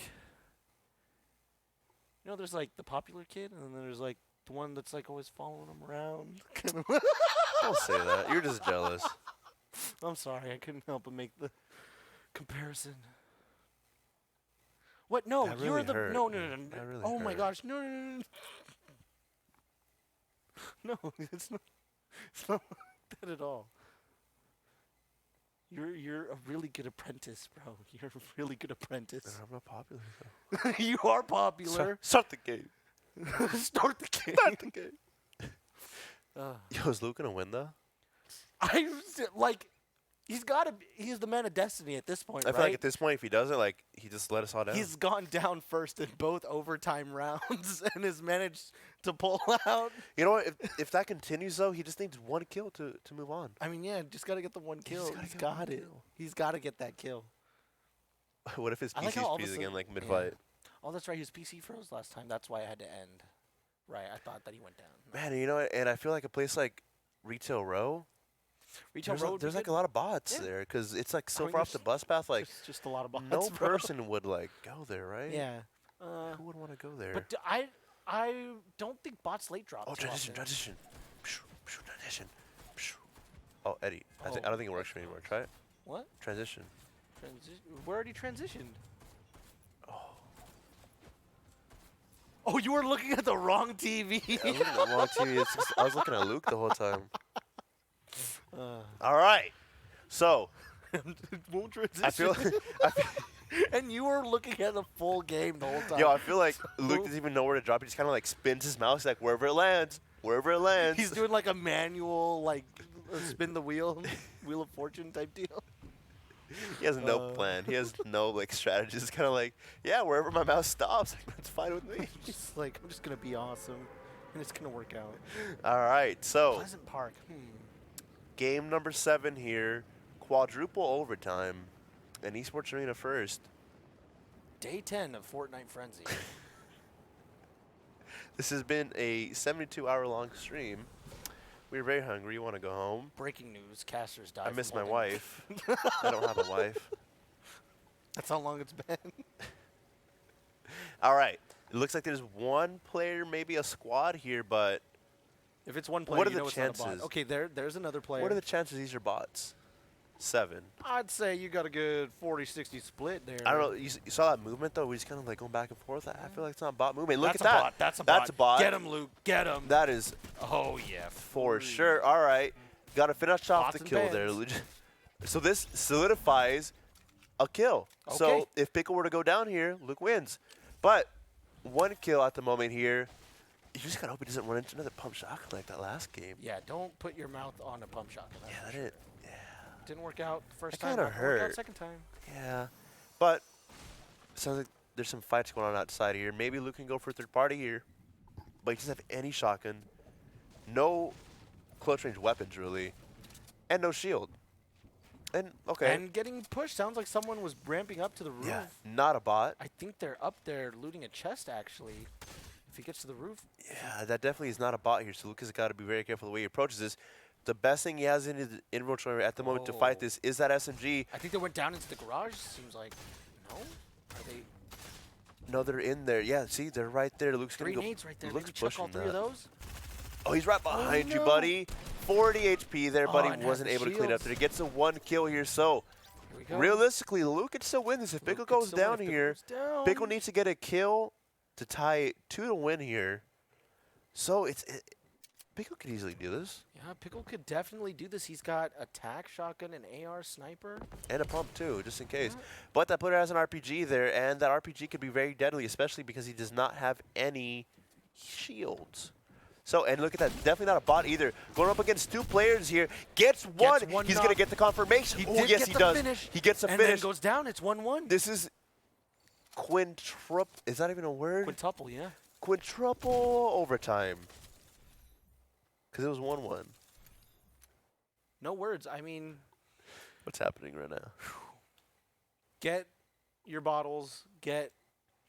there's like the popular kid, and then there's like the one that's like always following him around. Don't say that. You're just jealous. I'm sorry, I couldn't help but make the comparison. What? No, That you're really the hurt. no. That really Oh my hurt. gosh, no. No, it's not. It's not that at all. You're a really good apprentice, bro. You're a really good apprentice. I'm not popular though. You are popular. Start the game. Start the game. Start the game. Yo, is Luke gonna win though? He's the man of destiny at this point, I right? feel like at this point, if he doesn't, like he just let us all down. He's gone down first in both overtime rounds and has managed to pull out. You know what? If that continues though, he just needs one kill to move on. I mean, yeah, just got to get the one kill. just gotta He's get one got it. kill. He's got to get that kill. What if his I like how PC's all of a freeze again sudden- like mid yeah. fight? Oh, that's right. His PC froze last time. That's why I had to end. Right. I thought that he went down. Man, you know what? And I feel like a place like Retail Row, Retail there's, Road. would be there's like good. a lot of bots Yeah. there because it's like so mean, far off the there's bus path. Like There's just a lot of bots. no bro. person would like go there, right? Yeah. Who would want to go there? But I don't think bots late drop. Oh, too transition, often. transition. Pshh, pshh, transition. Pshh. Oh, Eddie, I Oh. don't think it works for me anymore. Try it. What? Transition. We already transitioned. Oh, you were looking at the wrong TV. I was looking at the wrong TV. I was looking at Luke the whole time. All right. So, It won't transition. I feel, And you were looking at the full game the whole time. yo, I feel like Luke doesn't even know where to drop. He just kind of like spins his mouse like wherever it lands, wherever it lands. He's doing like a manual, like spin the wheel, wheel of fortune type deal. He has no plan. He has no like strategy. It's kind of like, yeah, wherever my mouse stops, like, that's fine with me. Just like I'm just gonna be awesome, and it's gonna work out. All right. So, Pleasant Park. game number 7 here, quadruple overtime, and Esports Arena first. Day 10 of Fortnite Frenzy. This has been a 72-hour-long stream. We're very hungry. Want to go home. Breaking news: Casters died. I from miss my holding- wife. I don't have a wife. That's how long it's been. All right. It looks like there's one player, maybe a squad here, but If it's one player, What are you the know it's not a bot. chances? Okay, there's another player. what are the chances these are bots? 7. I'd say you got a good 40-60 split there. I don't know. You saw that movement, though? We just kind of like going back and forth. I feel like it's not bot movement. Look That's at a that. bot. That's a That's a bot. Get him, Luke. Get him. That is Oh yeah, for sure. All right. Got to finish off Bots the and kill there. bans. Luigi. So this solidifies a kill. Okay. So if Pickle were to go down here, Luke wins. But 1 kill at the moment here. You just gotta hope he doesn't run into another pump shot like that last game. Yeah, don't put your mouth on a pump shot. Yeah, that didn't. Yeah. Didn't work out the first That time. kinda Not gonna work out hurt. second time. Yeah. But sounds like there's some fights going on outside here. Maybe Luke can go for third party here. But he doesn't have any shotgun. No close range weapons really. And no shield. And okay. And getting pushed sounds like someone was ramping up to the roof. Yeah, not a bot. I think they're up there looting a chest actually. If he gets to the roof. Yeah, that definitely is not a bot here. So Lucas has got to be very careful the way he approaches this. The best thing he has in his inventory at the moment to fight this is that SMG. I think they went down into the garage. Seems like no. Are they? No, they're in there. Yeah, see, they're right there. Luke's gonna 3 go. nades right there. Luke's Maybe chuck all pushing 3 of that. those. Oh, he's right behind you, no. buddy. 40 HP there, Oh, but and he has wasn't the able to clean up shields. there. He gets a 1 kill here. So Here we go. realistically, Luke can still win this. If Luke Pickle could goes still win down if Pickle here, goes down. Pickle needs to get a kill to tie it 2 to win here. So Pickle could easily do this. Yeah, Pickle could definitely do this. He's got attack, shotgun, and AR sniper. And a pump too, just in case. Yeah. But that player has an RPG there, and that RPG could be very deadly, especially because he does not have any shields. So, and look at that, definitely not a bot either. Going up against 2 players here, gets one. one He's knock. going to get the confirmation. He Oh, did yes, get he the does. finish. He gets a And finish. then goes down. It's 1-1. This is is that even a word? Quintuple, yeah. Quintuple overtime. Because it was 1-1. No words. I mean, What's happening right now? get your bottles, get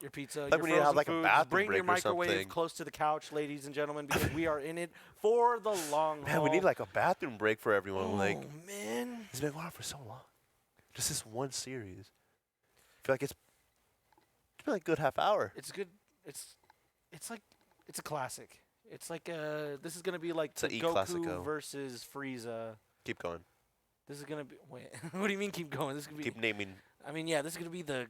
your pizza, Like your we need to have frozen like a foods, bathroom bring your break or microwave something. close to the couch, ladies and gentlemen, because we are in it for the long Man, haul. we need like a bathroom break for everyone. oh, Like, man. it's been going on for so long. Just this one series. I feel like it's been like a good half hour. It's good. It's like it's a classic. It's like this is gonna be like It's the a Goku E-classico. versus Frieza. Keep going. This is gonna be wait. What do you mean keep going? This is gonna be. Keep naming. I mean, yeah, this is gonna be the,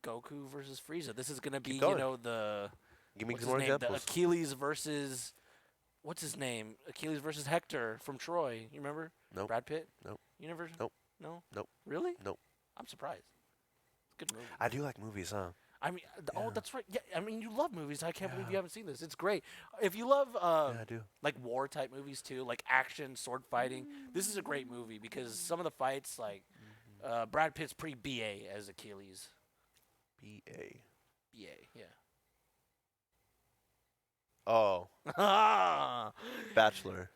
Goku versus Frieza. This is gonna be, Keep going. the Give me what's some his more name? The examples. Achilles versus what's his name? Achilles versus Hector from Troy. You remember? Nope. Brad Pitt. Nope. You never? Nope. No. Nope. Really? Nope. I'm surprised. It's a good movie. I do like movies, huh? I mean, Yeah. oh, that's right. Yeah, I mean, you love movies. I can't believe Yeah. you haven't seen this. It's great. If you love Yeah, I do. like war type movies too, like action, sword fighting, this is a great movie because some of the fights, like Brad Pitt's pretty BA as Achilles. B.A. BA, yeah. Oh, Ah, Bachelor.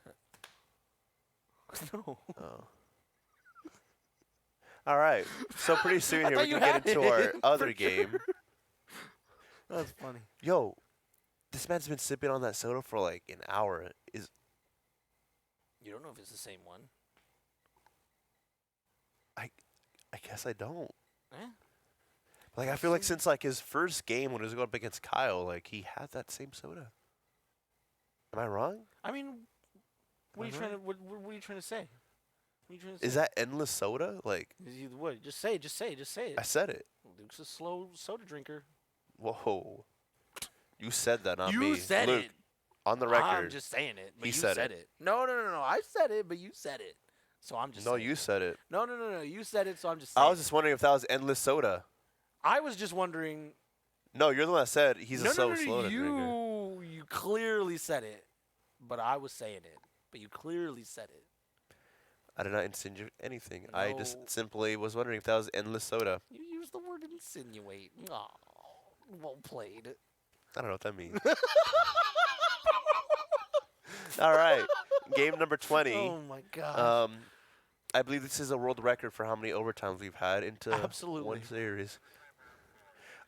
no. Oh. All right. So pretty soon I here thought we you can get had into it, our for other game. That's funny. Yo, this man's been sipping on that soda for like an hour. You don't know if it's the same one. I guess I don't. Eh? Like I feel like since like his first game when he was going up against Kyle, like he had that same soda. Am I wrong? I mean, what are you Am I trying to right? what are you trying to say? What are you trying to say? Is that endless soda? Like What? Just say it. Just say it. Just say it. I said it. Luke's a slow soda drinker. Whoa. You said that, not me. You said Luke, it. on the I'm record. just saying it. But He you said said it. it. No. I said it, but you said it. So I'm just No, saying you it. said it. No. You said it, so I'm just saying I was just wondering if that was endless soda. I was just wondering. No, you're the one that said he's no, a slow drinker. you clearly said it, but I was saying it. But you clearly said it. I did not insinuate anything. I No. just simply was wondering if that was endless soda. You used the word insinuate. Oh, well played. I don't know what that means. All right, game number 20. Oh my god. I believe this is a world record for how many overtimes we've had into Absolutely. one series.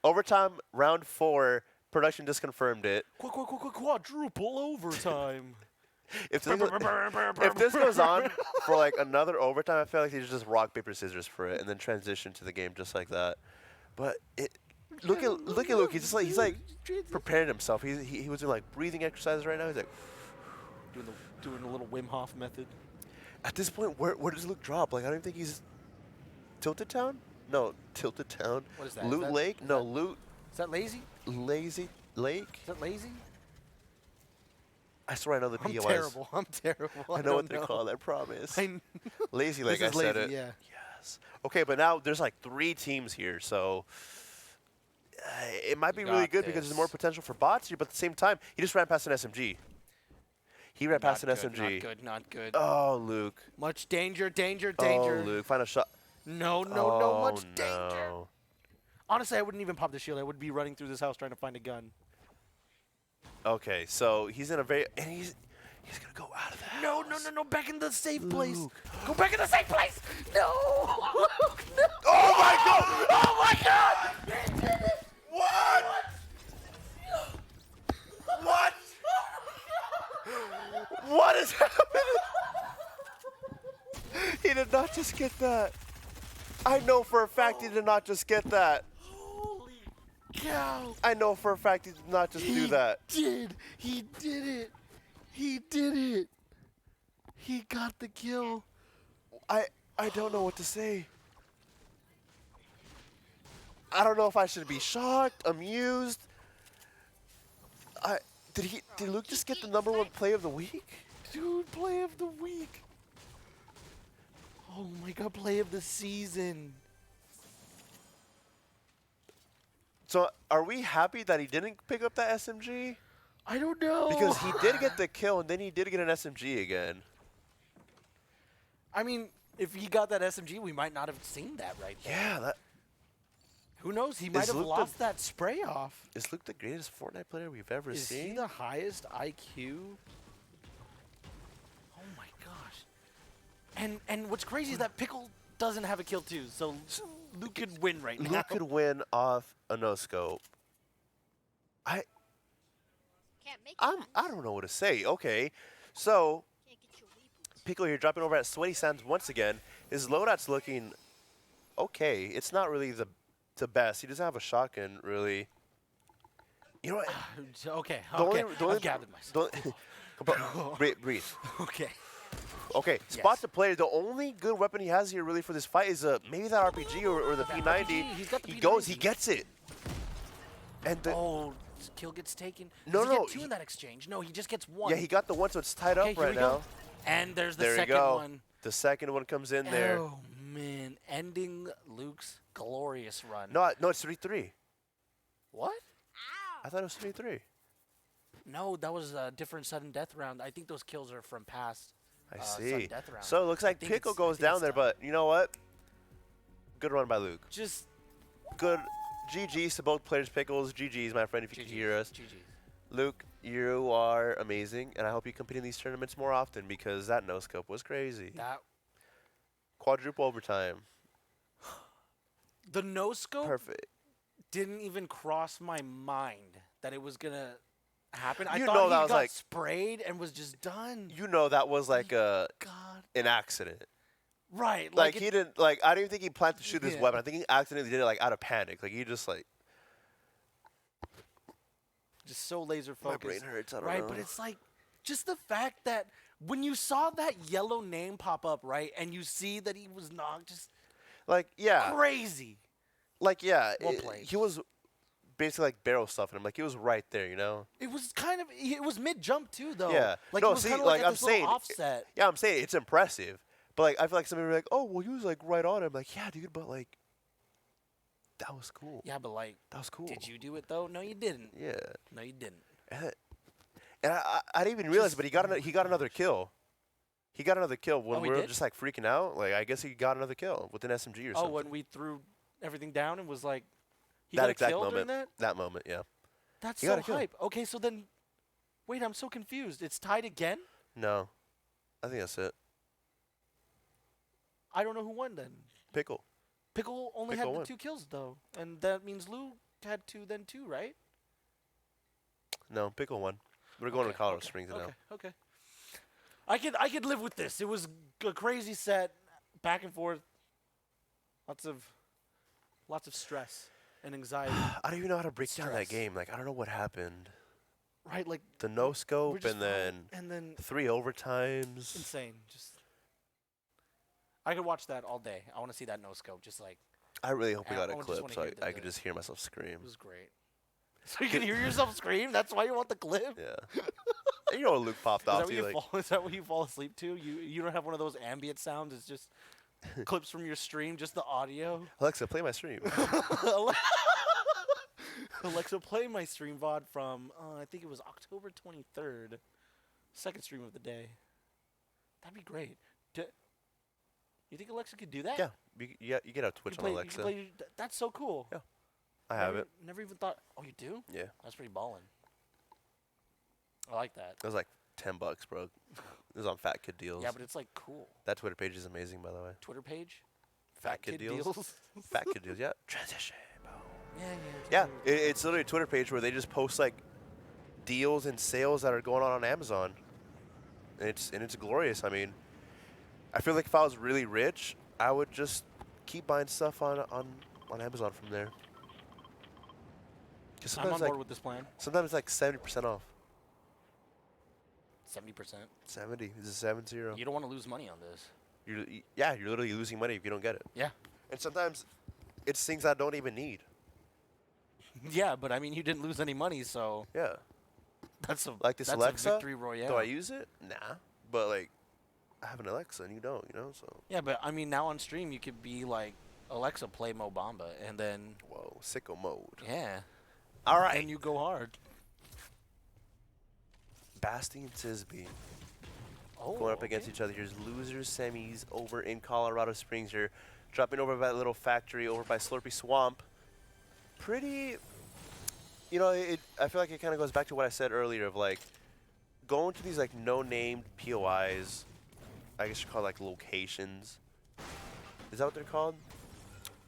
Overtime, round 4. Production just confirmed it. Quadruple overtime. If this goes on for like another overtime, I feel like they should just rock paper scissors for it and then transition to the game just like that. But look at Luke. He's like preparing himself. He was doing like breathing exercises right now. He's like doing a little Wim Hof method. at this point, where does Luke drop? Like I don't think he's Tilted Town. No, Tilted Town. What is that? Loot Is that- Lake. is No, that- Loot Is that lazy? Lazy Lake. Is that lazy? I swear I know the I'm POIs. terrible. I'm terrible. I know what they call it, I promise. Lazy, like This I is said lazy, it. yeah. Yes. Okay, but now there's like 3 teams here, so it might be You really got good because there's more this. potential for bots here, but at the same time, he just ran past an SMG. He ran past an Not SMG. good, not good, not good. Oh, Luke. Much danger, danger, Oh, danger. Luke. Final shot. No, no, oh, no, much no. danger. Honestly, I wouldn't even pop the shield. I would be running through this house trying to find a gun. Okay, so he's in a very... And he's going to go out of that. No, no, no, no, back in the safe place. Luke. Go back in the safe place. No. Luke, no. Oh, my God! Oh, my God! What? What? What is happening? He did not just get that. I know for a fact he did not just get that. Holy cow. I know for a fact he did not just do that. He did it. He did it. He got the kill. I don't know what to say. I don't know if I should be shocked, amused. Did Luke just get the #1 play of the week? Dude, play of the week. Oh my god, play of the season. So are we happy that he didn't pick up that SMG? I don't know. Because he did get the kill and then he did get an SMG again. I mean, if he got that SMG, we might not have seen that right there. Yeah, that Who knows? He might have Luke the- lost that spray off. is Luke the greatest Fortnite player we've ever Is he seen? the highest IQ? Oh my gosh. And what's crazy is that Pickle doesn't have a kill too, so Luke could win right now. Luke could win off a no scope. Can't make it. I don't know what to say. Okay, so Can't get your reboot. Pickle here dropping over at Sweaty Sands once again. His loadout's looking okay. It's not really the best. He doesn't have a shotgun really. You know what? Okay, The okay. only- the only- I've gathered myself. Breathe. Okay. Okay, spot the player. The only good weapon he has here really for this fight is maybe that RPG or the That P90. RPG, he's got the He goes, P90. he gets it. And the, Oh, kill gets taken. No, Does he no, get two he- in that exchange? No, he just gets one. yeah, he got the one, so it's tied Okay, up here right we go. now. And there's the There you second go. one. The second one comes in there. Oh man, ending Luke's glorious run. No, it's 3-3. What? I thought it was 3-3. No, that was a different sudden death round. I think those kills are from past. I sudden see. death round. So it looks like think Pickle it's- goes I think down it's there, done. but you know what? Good run by Luke. Just Good GG's to both players. Pickles, GG's, my friend, if you can hear us. GG. Luke, you are amazing, and I hope you compete in these tournaments more often because that no-scope was crazy. That Quadruple overtime. the no scope Perfect. didn't even cross my mind that it was gonna happen. I You thought know he that was got like- sprayed and was just done. You know that was like God. an accident. Right. Like it- he didn't like I don't even think he planned to shoot his Yeah. weapon. I think he accidentally did it like out of panic. Like he just like just so laser my focused. brain hurts. I don't Right, know. but it's like just the fact that when you saw that yellow name pop up, right, and you see that he was knocked, just like yeah, crazy. like yeah. Well played. He was basically like barrel stuffing him. Like he was right there, you know. It was kind of it was mid jump too, though. Yeah. Like No, it was see, kind of like, at I'm this little saying- offset. Yeah, I'm saying it's impressive, but like I feel like somebody would be like, oh well, he was like right on him. Like yeah, dude, but like that was cool. Yeah, but like, That was cool. did you do it though? No, you didn't. Yeah. No, you didn't. And I didn't even realize, but he got another kill. He got another kill when Oh, we he were did? just like freaking out. Like I guess he got another kill with an SMG or Oh, something. when we threw everything down and was like, he that got a exact kill moment. during that? That moment, yeah. That's He so got a kill. hype. Okay, so then, wait, I'm so confused. It's tied again? No, I think that's it. I don't know who won then. Pickle. Pickle only Pickle had won. the 2 kills though, and that means Lou had 2 then too, right? No, Pickle won. We're going to Okay, Colorado okay, Springs okay, now. Okay. I could live with this. It was a crazy set, back and forth. Lots of stress and anxiety. I don't even know how to break down that Stress. game. Like I don't know what happened. Right, like The no we're scope just and then and then 3 overtimes. insane. Just I could watch that all day. I want to see that no scope. Just like I really hope we I got a just clip wanna so hear I the- could just hear myself scream. it was great. So you can hear yourself scream. That's why you want the clip. Yeah. And you know Luke popped off too. Like, is that what you fall asleep to? You don't have one of those ambient sounds. It's just clips from your stream, just the audio. Alexa, play my stream. Alexa, play my stream VOD from I think it was October 23rd, second stream of the day. That'd be great. You think Alexa could do that? Yeah, you get out Twitch on Alexa. That's so cool. Yeah. I have it. Never even thought. Oh, you do? Yeah. That's pretty ballin'. I like that. It was like $10, bro. It was on Fat Kid Deals. Yeah, but it's like cool. That Twitter page is amazing, by the way. Twitter page? Fat Kid Deals. Fat Kid Deals, yeah. Transition, bro. Yeah. It's literally a Twitter page where they just post like deals and sales that are going on Amazon. And it's glorious. I mean, I feel like if I was really rich, I would just keep buying stuff on Amazon from there. I'm on board with this plan. Sometimes it's like 70% off. 70%. 70. This is 70. You don't want to lose money on this. You're literally losing money if you don't get it. Yeah. And sometimes it's things I don't even need. Yeah, but I mean, you didn't lose any money, so Yeah. that's Like this that's Alexa. a victory royale. Do I use it? Nah. But like, I have an Alexa and you don't, so. Yeah, but I mean, now on stream you could be like, Alexa, play Mo Bamba, and then Whoa, sicko mode. yeah, All right. and you go hard. Basti and Tisby Oh, going up against each other. Here's losers semis over in Colorado Springs. You're dropping over by that little factory over by Slurpy Swamp. Pretty, I feel like it kind of goes back to what I said earlier of like going to these like no-named POIs. I guess you call it like locations. Is that what they're called?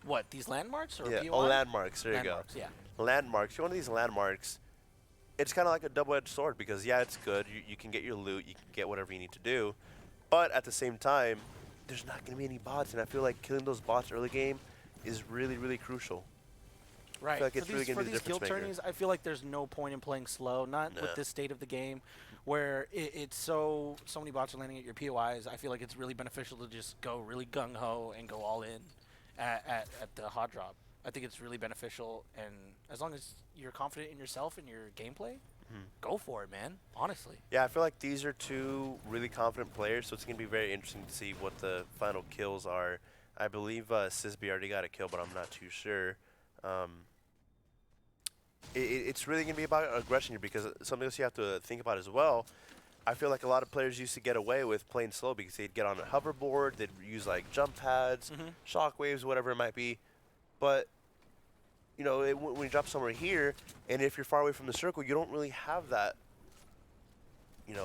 What, these landmarks or Yeah. POI? Oh, landmarks. There Landmarks, you yeah. go. Landmarks. You're one of these landmarks. It's kind of like a double-edged sword because, yeah, it's good. You can get your loot. You can get whatever you need to do. But at the same time, there's not going to be any bots. And I feel like killing those bots early game is really, really crucial. Right. I feel like it's really going to be the for these guild difference maker. tourneys, I feel like there's no point in playing slow. Not with this state of the game, where it's so many bots are landing at your POIs. I feel like it's really beneficial to just go really gung ho and go all in at the hot drop. I think it's really beneficial, and as long as you're confident in yourself and your gameplay, go for it, man. Honestly. Yeah, I feel like these are two really confident players, so it's going to be very interesting to see what the final kills are. I believe Sisby already got a kill, but I'm not too sure. It's really going to be about aggression here because something else you have to think about as well. I feel like a lot of players used to get away with playing slow because they'd get on a hoverboard, they'd use like jump pads, shockwaves, whatever it might be. But, when you drop somewhere here, and if you're far away from the circle, you don't really have that,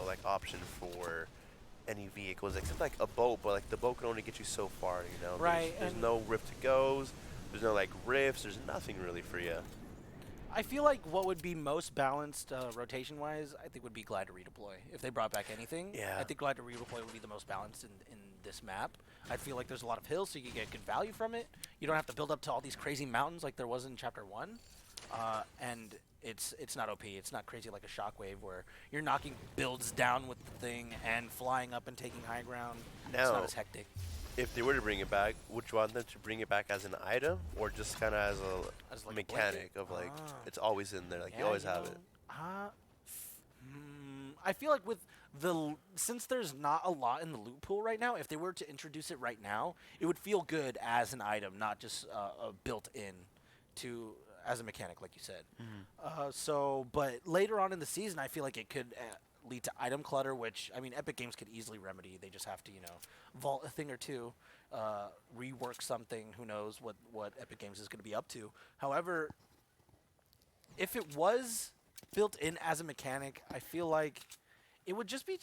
like option for any vehicles except like a boat. But like the boat can only get you so far, Right. There's no rift to goes. There's no like rifts. There's nothing really for you. I feel like what would be most balanced rotation-wise, I think would be Glide to Redeploy. If they brought back anything, Yeah. I think Glide to Redeploy would be the most balanced in this map. I feel like there's a lot of hills, so you can get good value from it. You don't have to build up to all these crazy mountains like there was in Chapter 1. And it's not OP. It's not crazy like a Shockwave where you're knocking builds down with the thing and flying up and taking high ground. It's Now- not as hectic. If they were to bring it back, would you want them to bring it back as an item or just kind of As a like a mechanic blanket? of like Ah. it's always in there, like you Yeah, always have know, it? I feel like with since there's not a lot in the loot pool right now, if they were to introduce it right now, it would feel good as an item, not just built in to as a mechanic, like you said. But later on in the season, I feel like it could lead to item clutter, which I mean, Epic Games could easily remedy. They just have to, vault a thing or two, rework something. Who knows what Epic Games is going to be up to? However, if it was built in as a mechanic, I feel like it would just be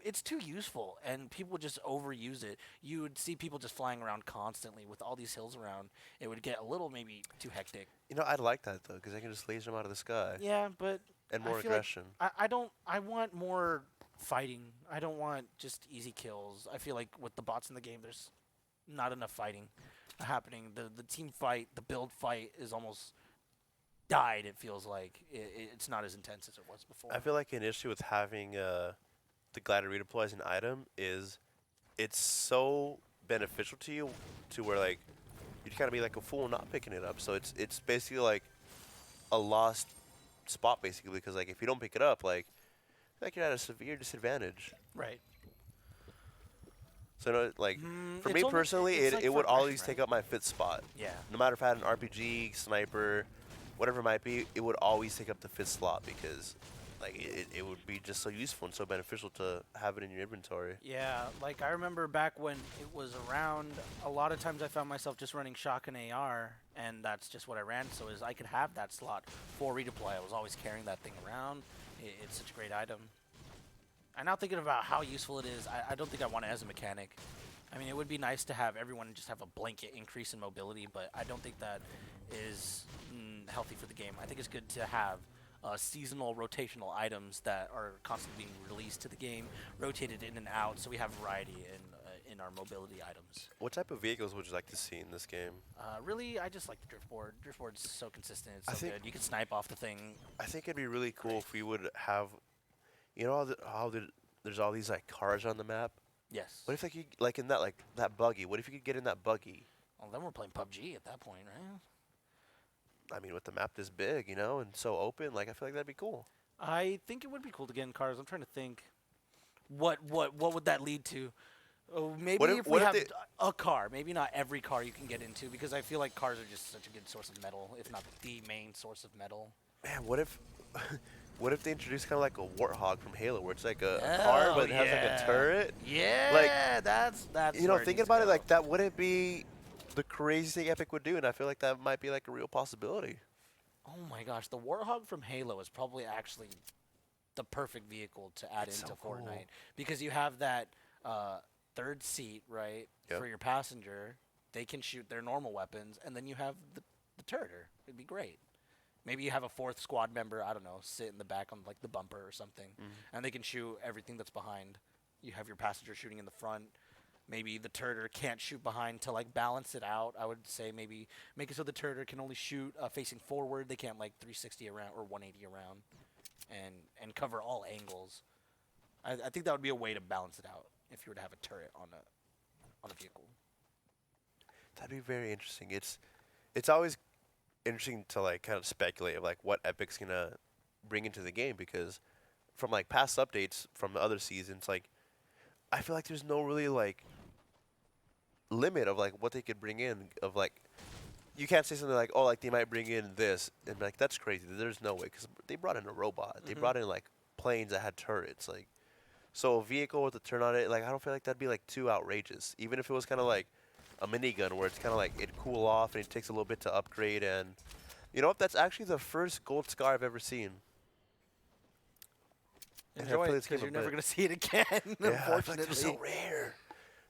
it's too useful, and people would just overuse it. You would see people just flying around constantly with all these hills around. It would get a little maybe too hectic. I'd like that though, because I can just laser them out of the sky Yeah, but and I more feel like aggression. I want more fighting. I don't want just easy kills. I feel like with the bots in the game, there's not enough fighting happening. The team fight, the build fight is almost died. It feels like it's not as intense as it was before. I feel like an issue with having the glider redeploy as an item is it's so beneficial to you to where like you kind of be like a fool not picking it up. So it's basically like a lost spot basically because like if you don't pick it up, like Like you're at a severe disadvantage. Right. So no, like for It's me only personally, it's like it for would aggression, always take right? up my fifth spot. Yeah. No matter if I had an RPG, sniper, whatever it might be, it would always take up the fifth slot because like it would be just so useful and so beneficial to have it in your inventory. Yeah, like I remember back when it was around, a lot of times I found myself just running shotgun AR, and that's just what I ran, so is I could have that slot for redeploy. I was always carrying that thing around. It's such a great item. I'm now thinking about how useful it is. I don't think I want it as a mechanic. I mean, it would be nice to have everyone just have a blanket increase in mobility, but I don't think that is healthy for the game. I think it's good to have seasonal rotational items that are constantly being released to the game, rotated in and out, so we have variety in our mobility items. What type of vehicles would you like to see in this game? Really, I just like the driftboard. Driftboard's so consistent. It's I so think- good. You can snipe off the thing. I think it'd be really cool if we would have, you know, there's all these like cars on the map. Yes. What if like you like in that buggy? What if you could get in that buggy? Well, then we're playing PUBG at that point, right? I mean, with the map this big, you know, and so open, like I feel like that'd be cool. I think it would be cool to get in cars. I'm trying to think. What would that lead to? Oh, maybe What if- if we what if have they- a car. Maybe not every car you can get into because I feel like cars are just such a good source of metal, if not the main source of metal. Man, what if, what if they introduce kind of like a warthog from Halo, where it's like a car but it has like a turret? Yeah, that's You know, where it thinking needs to about it go. like that, wouldn't be the craziest thing Epic would do, and I feel like that might be like a real possibility. Oh my gosh, the Warthog from Halo is probably actually the perfect vehicle to add It's into so cool. Fortnite because you have that third seat, right, Yep. for your passenger. They can shoot their normal weapons, and then you have the turreter. It'd be great. Maybe you have a fourth squad member, I don't know, sit in the back on like the bumper or something, and they can shoot everything that's behind. You have your passenger shooting in the front. Maybe the turreter can't shoot behind to like balance it out. I would say maybe make it so the turreter can only shoot facing forward. They can't like 360 around or 180 around, and cover all angles. I think that would be a way to balance it out if you were to have a turret on a vehicle. That'd be very interesting. It's always interesting to like kind of speculate of like what Epic's gonna bring into the game because from like past updates from the other seasons, like I feel like there's no really like limit of like what they could bring in of like you can't say something like oh like they might bring in this and like that's crazy. There's no way because they brought in a robot. They brought in like planes that had turrets like so a vehicle with a turn on it like I don't feel like that'd be like too outrageous even if it was kind of like a minigun where it's kind of like it'd cool off and it takes a little bit to upgrade and you know what that's actually the first gold scar I've ever seen. And I Enjoy feel it it's because gonna you're never be- going to see it again, Yeah, I feel like unfortunately. they're so rare.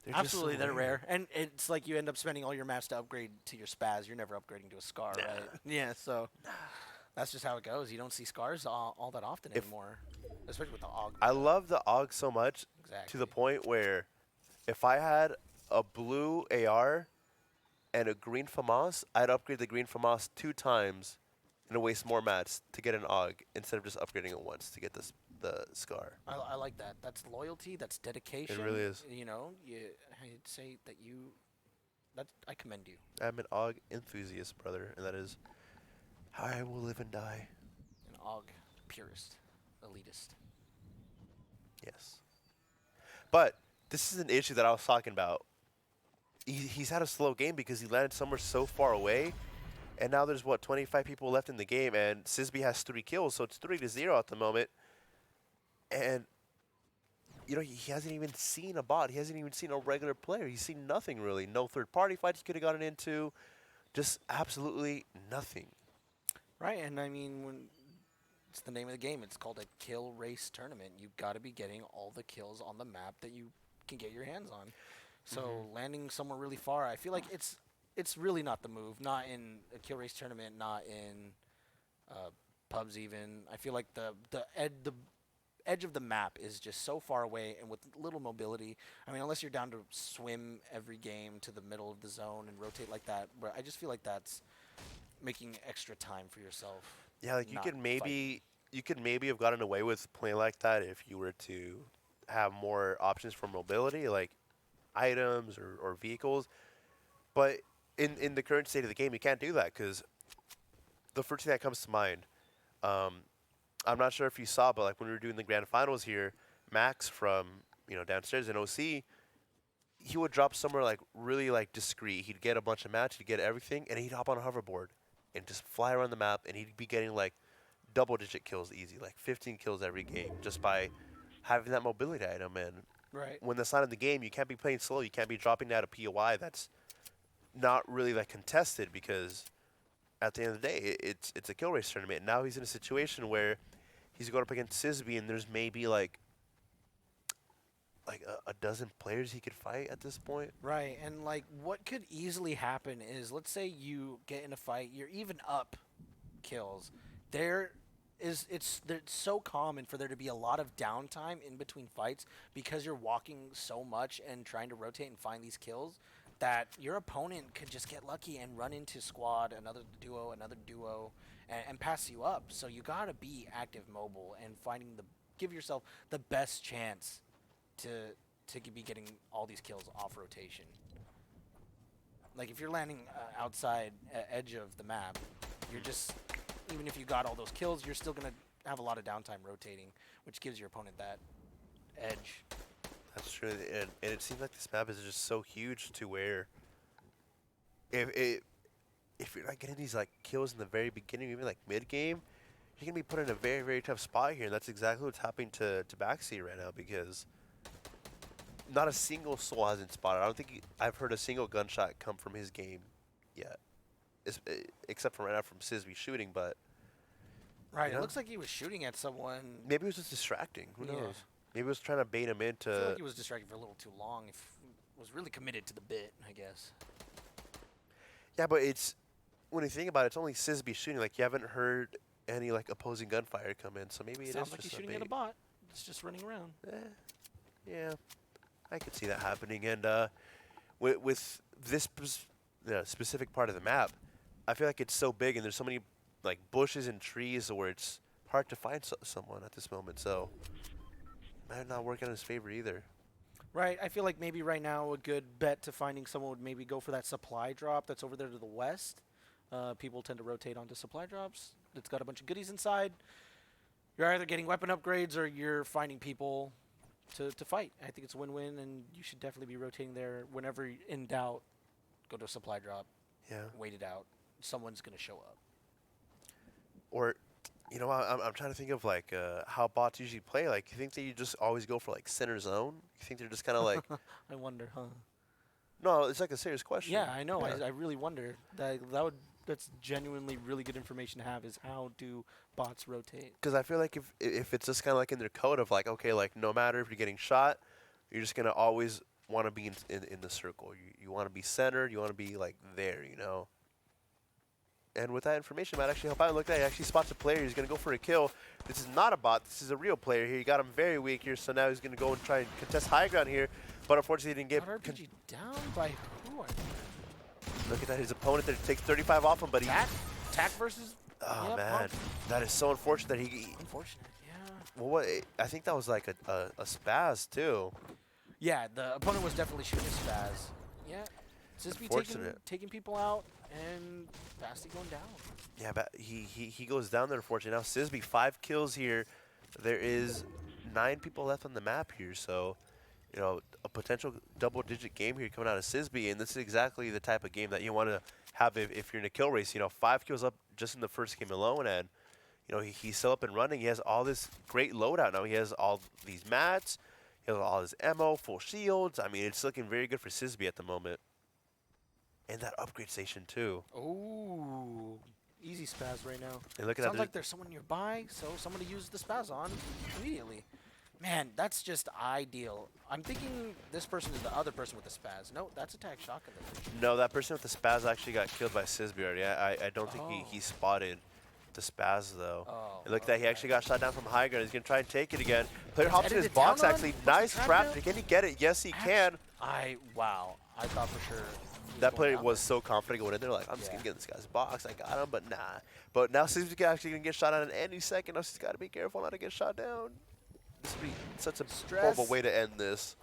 They're just so Absolutely, they're rare. And it's like you end up spending all your mats to upgrade to your spaz. You're never upgrading to a scar, right? Yeah, so that's just how it goes. You don't see scars all that often anymore, especially with the AUG. I love the AUG so much Exactly. to the point where if I had a blue AR and a green FAMAS, I'd upgrade the green FAMAS 2 times and waste more mats to get an AUG instead of just upgrading it once to get the scar. I like that. That's loyalty. That's dedication. really is. You know, I'd say that I commend you. I'm an AUG enthusiast, brother, and that is how I will live and die. An AUG purist, elitist. Yes. But this is an issue that I was talking about. He's had a slow game because he landed somewhere so far away. And now there's, 25 people left in the game. And Sisby has 3 kills, so it's 3-0 at the moment. And, you know, he hasn't even seen a bot. He hasn't even seen a regular player. He's seen nothing, really. No third-party fights he could have gotten into. Just absolutely nothing. Right, and I mean, when it's the name of the game, it's called a kill race tournament. You've got to be getting all the kills on the map that you can get your hands on. So landing somewhere really far, I feel like it's really not the move. Not in a kill race tournament, not in pubs even. I feel like the edge of the map is just so far away and with little mobility. I mean, unless you're down to swim every game to the middle of the zone and rotate like that, but I just feel like that's making extra time for yourself. Yeah, like you not could maybe have gotten away with playing like that if you were to have more options for mobility, like items or vehicles. But in the current state of the game, you can't do that because the first thing that comes to mind, I'm not sure if you saw, but like when we were doing the grand finals here, Max from downstairs in OC, he would drop somewhere like really like discreet. He'd get a bunch of mats, he'd get everything, and he'd hop on a hoverboard and just fly around the map, and he'd be getting like double-digit kills easy, like 15 kills every game, just by having that mobility item. And Right. when that's not in the game, you can't be playing slow. You can't be dropping out a POI that's not really like contested, because at the end of the day, it's a kill race tournament. And now he's in a situation where he's going up against Sisby, and there's maybe like a dozen players he could fight at this point. Right, and like what could easily happen is, let's say you get in a fight, you're even up kills. It's so common for there to be a lot of downtime in between fights because you're walking so much and trying to rotate and find these kills that your opponent could just get lucky and run into squad, another duo, and pass you up. So you gotta be active mobile and give yourself the best chance to be getting all these kills off rotation. Like if you're landing outside edge of the map, you're just, even if you got all those kills, you're still gonna have a lot of downtime rotating, which gives your opponent that edge. That's true, and it seems like this map is just so huge to where if you're not getting these like kills in the very beginning, even like mid game, you're gonna be put in a very, very tough spot here, and that's exactly what's happening to Backseat right now, because not a single soul hasn't spotted. I don't think I've heard a single gunshot come from his game yet, except for right now from Sisby shooting. But Right, it looks like he was shooting at someone. maybe it was just distracting. Who Yeah. knows? Maybe it was trying to bait him I feel into. like he was distracted for a little too long. If was really committed to the bit, I guess. Yeah, but it's when you think about it, it's only Sisby shooting. Like you haven't heard any like opposing gunfire come in, so maybe it Sounds is like he's just shooting a at a bait. bot. It's just running around. Yeah, I could see that happening. And with this specific part of the map, I feel like it's so big, and there's so many like bushes and trees where it's hard to find someone at this moment. So might not work in his favor either. Right, I feel like maybe right now a good bet to finding someone would maybe go for that supply drop that's over there to the west. People tend to rotate onto supply drops. It's got a bunch of goodies inside. You're either getting weapon upgrades or you're finding people to fight. I think it's a win-win, and you should definitely be rotating there. Whenever in doubt, go to a supply drop, Yeah. wait it out. Someone's going to show up. Or, I'm trying to think of like how bots usually play. Like, you think that you just always go for like center zone? You think they're just kind of like? I wonder, huh? No, it's like a serious question. Yeah, I know. Yeah. I really wonder. That's genuinely really good information to have, is how do bots rotate? Because I feel like if it's just kind of like in their code of like, okay, like no matter if you're getting shot, you're just gonna always want to be in the circle. You want to be centered. You want to be like there, And with that information, might actually help out. Look at that, he actually spots a player. He's gonna go for a kill. This is not a bot. This is a real player here. He got him very weak here, so now he's gonna go and try and contest high ground here. But unfortunately, he didn't get. RPG down by who? Look at that, his opponent there takes 35 off him, but he. Tack versus. Oh Yep, man, Pump. that is so unfortunate that he. Unfortunate. Yeah. Well, I think that was like a spaz too. Yeah, the opponent was definitely shooting a spaz. Yeah. Sisby Unfortunate. taking people out and Basti going down. Yeah, but he goes down there, unfortunately. Now Sisby, 5 kills here. There is 9 people left on the map here, so a potential double-digit game here coming out of Sisby, and this is exactly the type of game that you want to have if you're in a kill race. 5 kills up just in the first game alone, and he's still up and running. He has all this great loadout now. He has all these mats. He has all his ammo, full shields. I mean, it's looking very good for Sisby at the moment. And that upgrade station too. Ooh, easy spaz right now. And look at Sounds that. like there's someone nearby, so someone to use the spaz on immediately. Man, that's just ideal. I'm thinking this person is the other person with the spaz. No, that's attack shotgun. No, that person with the spaz actually got killed by Sisby already. I don't think he spotted the spaz though. Oh, And look at that, he actually got shot down from high ground. He's gonna try and take it again. Player It's hops in his edited box down on? actually. What's the Nice trap trap. now? Can he get it? Yes, he can. Wow. I thought for sure. he That going player down was so confident going in there, like, I'm just Yeah. gonna get in this guy's box. I got him, but nah. But now Sisby's actually gonna get shot down in any second. Now she's gotta be careful not to get shot down. This would be such a horrible Stress. way to end this.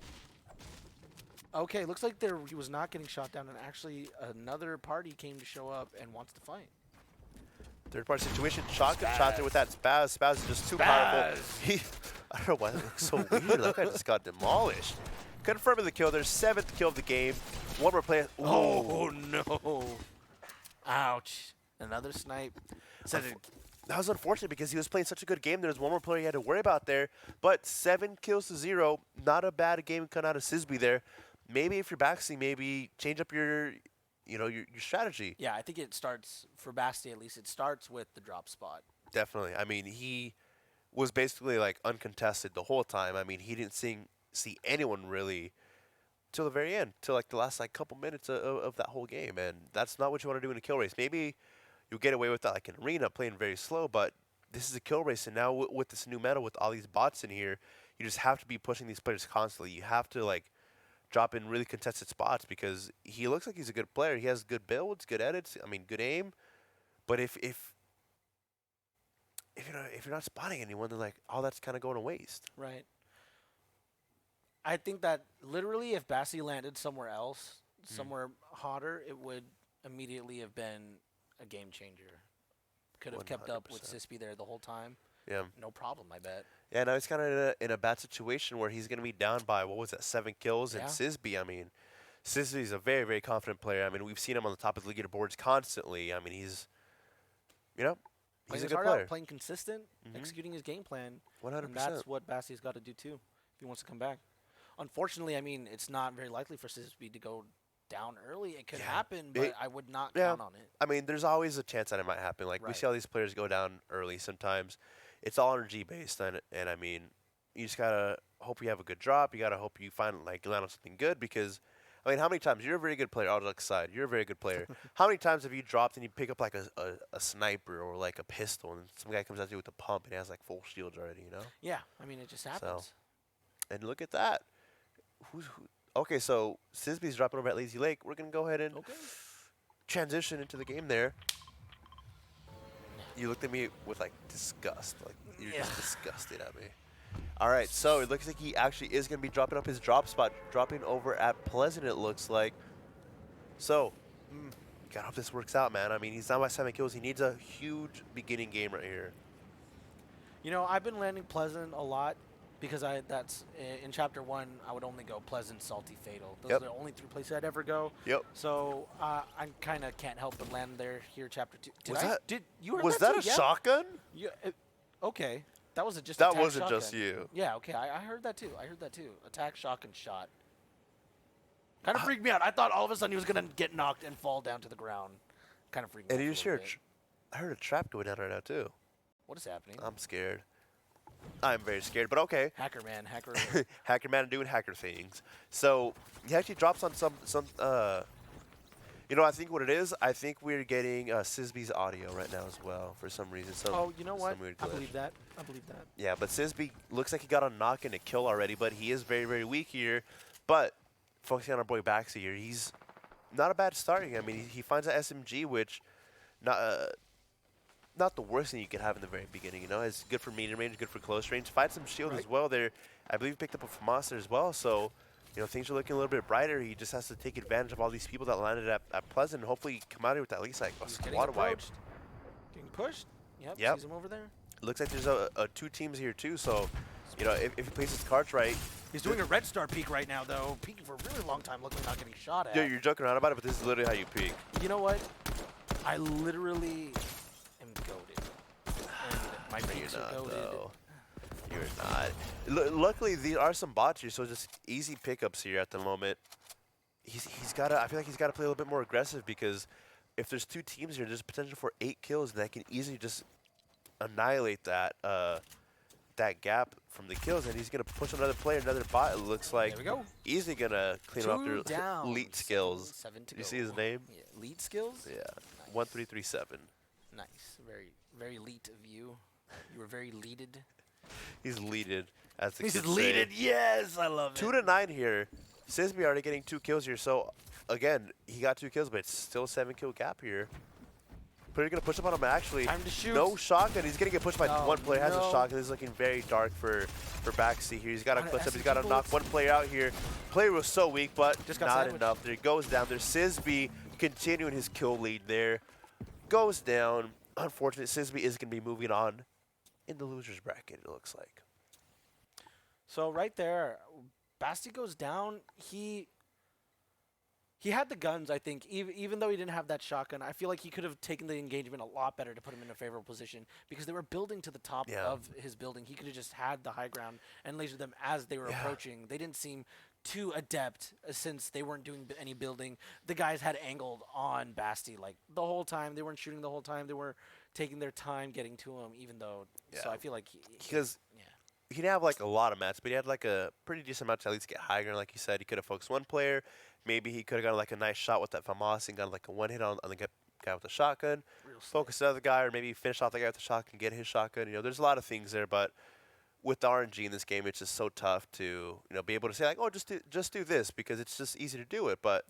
Okay, looks like he was not getting shot down, and actually another party came to show up and wants to fight. Third party situation. Shotgun shot there with that Spaz. Spaz is just too powerful. I don't know why that looks so weird. That guy just got demolished. Confirming the kill. Their 7th kill of the game. One more player. Ooh. Oh, no. Ouch. Another snipe. That was unfortunate because he was playing such a good game. There was one more player he had to worry about there. But 7 kills to 0. Not a bad game coming out of Sisby there. Maybe if you're Baxi, maybe change up your strategy. Yeah, I think it starts, for Basti at least, it starts with the drop spot. Definitely. I mean, he was basically like uncontested the whole time. I mean, he didn't see anyone really till the very end, till like the last like couple minutes of that whole game. And that's not what you want to do in a kill race. Maybe you'll get away with that like in arena, playing very slow, but this is a kill race. And now with this new meta, with all these bots in here, you just have to be pushing these players constantly. You have to like drop in really contested spots because he looks like he's a good player. He has good builds, good edits, I mean, good aim. But if you're not spotting anyone, then like all that's kind of going to waste. Right. I think that literally if Basti landed somewhere else, somewhere hotter, it would immediately have been a game changer. Could have kept up with 100%. Sisby there the whole time. Yeah. No problem, I bet. Yeah, now he's kind of in a bad situation where he's going to be down by, what was that, 7 kills? Yeah. And Sisby, I mean, Sisby's a very, very confident player. I mean, we've seen him on the top of the leaderboards constantly. I mean, he's a Playing his good heart player. out, playing consistent, executing his game plan. 100%. And that's what Basti's got to do too if he wants to come back. Unfortunately, I mean, it's not very likely for Sisby to go down early. It could happen, but I would not count on it. I mean, there's always a chance that it might happen. Like, we see all these players go down early sometimes. It's all energy based, and I mean, you just gotta hope you have a good drop. You gotta hope you find like land on something good because, I mean, how many times you're a very good player? All jokes aside, you're a very good player. How many times have you dropped and you pick up like a sniper or like a pistol, and some guy comes at you with a pump and he has like full shields already, you know? Yeah, I mean, it just happens. And look at that. Okay, so Sisby's dropping over at Lazy Lake. We're gonna go ahead and transition into the game there. You looked at me with like disgust, like you're just disgusted at me. All right, so it looks like he actually is going to be dropping up his drop spot, dropping over at Pleasant, it looks like. So, gotta hope this works out, man. I mean, he's down by 7 kills. He needs a huge beginning game right here. You know, I've been landing Pleasant a lot because that's in Chapter 1, I would only go Pleasant, Salty, Fatal. Those are the only 3 places I'd ever go. Yep. So I kind of can't help but land there here, Chapter 2. Did you heard was that that too? a shotgun? Yeah. Okay. That was just That attack wasn't shotgun. just you. Yeah, okay. I heard that too. Attack shotgun shot. Kind of freaked me out. I thought all of a sudden he was going to get knocked and fall down to the ground. Kind of freaked me out. And you just hear, I heard a trap going down right now, too. What is happening? I'm scared. I'm very scared, but okay. Hacker man, hacker. Hacker man doing hacker things. So he actually drops on some you know, I think what it is, I think we're getting Sisby's audio right now as well for some reason. So you know what? weird I glitch. believe that. Yeah, but Sisby looks like he got a knock and a kill already, but he is very, very weak here. But focusing on our boy Baxi here, he's not a bad starting. I mean, he finds an SMG, which not the worst thing you could have in the very beginning. You know, it's good for medium range, good for close range. Finds some shield as well there. I believe he picked up a FAMAS there as well. So, you know, things are looking a little bit brighter. He just has to take advantage of all these people that landed at Pleasant and hopefully come out here with at least like a squad wipe. Getting pushed. Yep. Sees him over there. Looks like there's a 2 teams here too. So, you know, if he plays his cards right. He's doing a red star peek right now, though. Peeking for a really long time, looking not getting shot at. Yeah, you're joking around about it, but this is literally how you peek. You know what? I literally am goated. And my peeks are goated. Though. You're not. Luckily, there are some bots here, so just easy pickups here at the moment. He's got to. I feel like he's got to play a little bit more aggressive because if there's 2 teams here, there's potential for 8 kills, and that can easily just annihilate that that gap from the kills. And he's gonna push another player, another bot. It looks like there we go. Easily gonna clean up their elite skills. 7 to You go. see his name? Yeah. Elite skills. Yeah, Nice. 1337. Nice. Very, very elite of you. You were very leaded. He's leaded. As the He's kids leaded. say. Yes, I love it. 2 to 9 here. Sisby already getting 2 kills here. So again, he got 2 kills, but it's still a 7-kill gap here. Player gonna push up on him actually. Time to shoot. No shotgun. He's gonna get pushed by Oh, one player. Has a no. shotgun. This is looking very dark for Baxi here. He's got to On an clutch up. He's got to SMG knock one player out here. Player was so weak, but Just got not sandwiched. enough. There he goes down. There's Sisby continuing his kill lead there. Goes down. unfortunate, Sisby is going to be moving on in the losers bracket, it looks like. So right there, Basti goes down. He had the guns, I think, even though he didn't have that shotgun. I feel like he could have taken the engagement a lot better to put him in a favorable position because they were building to the top of his building. He could have just had the high ground and lasered them as they were approaching. They didn't seem too adept since they weren't doing any building. The guys had angled on Basti like the whole time. They weren't shooting the whole time. They were taking their time getting to him, even though. So I feel like because he didn't have like a lot of mats, but he had like a pretty decent amount to at least get high ground. Like you said, he could have focused one player. Maybe he could have gotten like a nice shot with that FAMAS and gotten like a one hit on the guy with the shotgun. Focus the other guy, or maybe finish off the guy with the shotgun, get his shotgun. You know, there's a lot of things there, but with the RNG in this game, it's just so tough to be able to say like, oh, just do this because it's just easy to do it. But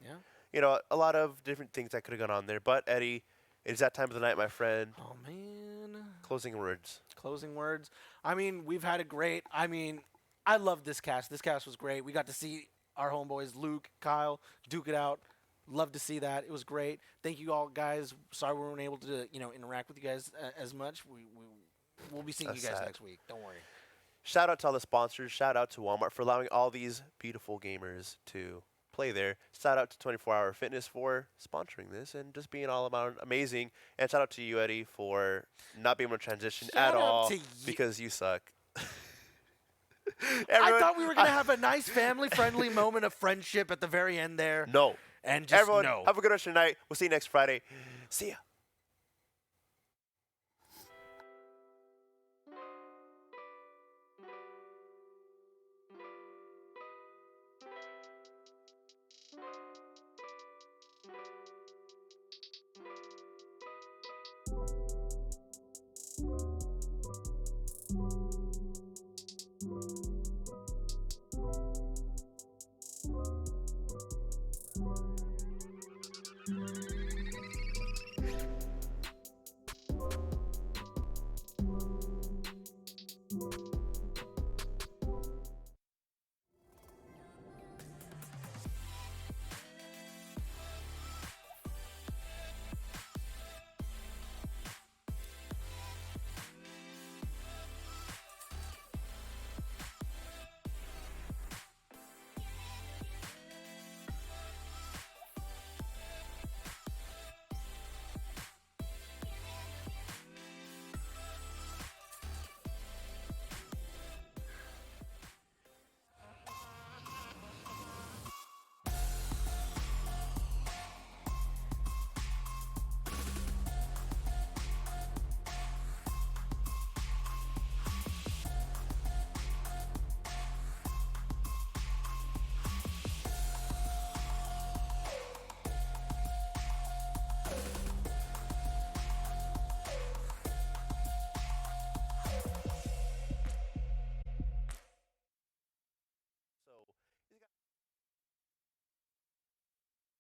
a lot of different things that could have gone on there. But Eddie, it is that time of the night, my friend. Oh man. Closing words. Closing words. I mean, we've had a great. I mean, I love this cast. This cast was great. We got to see our homeboys, Luke, Kyle, duke it out. Love to see that. It was great. Thank you all, guys. Sorry we weren't able to, interact with you guys as much. We'll be seeing you guys next week. Don't worry. Shout out to all the sponsors. Shout out to Walmart for allowing all these beautiful gamers to play there. Shout out to 24 Hour Fitness for sponsoring this and just being all about amazing. And shout out to you, Eddie, for not being able to transition at all because you suck. I thought we were going to have a nice family-friendly moment of friendship at the very end there. No. And just everyone, no. have a good rest of your night. We'll see you next Friday. See ya.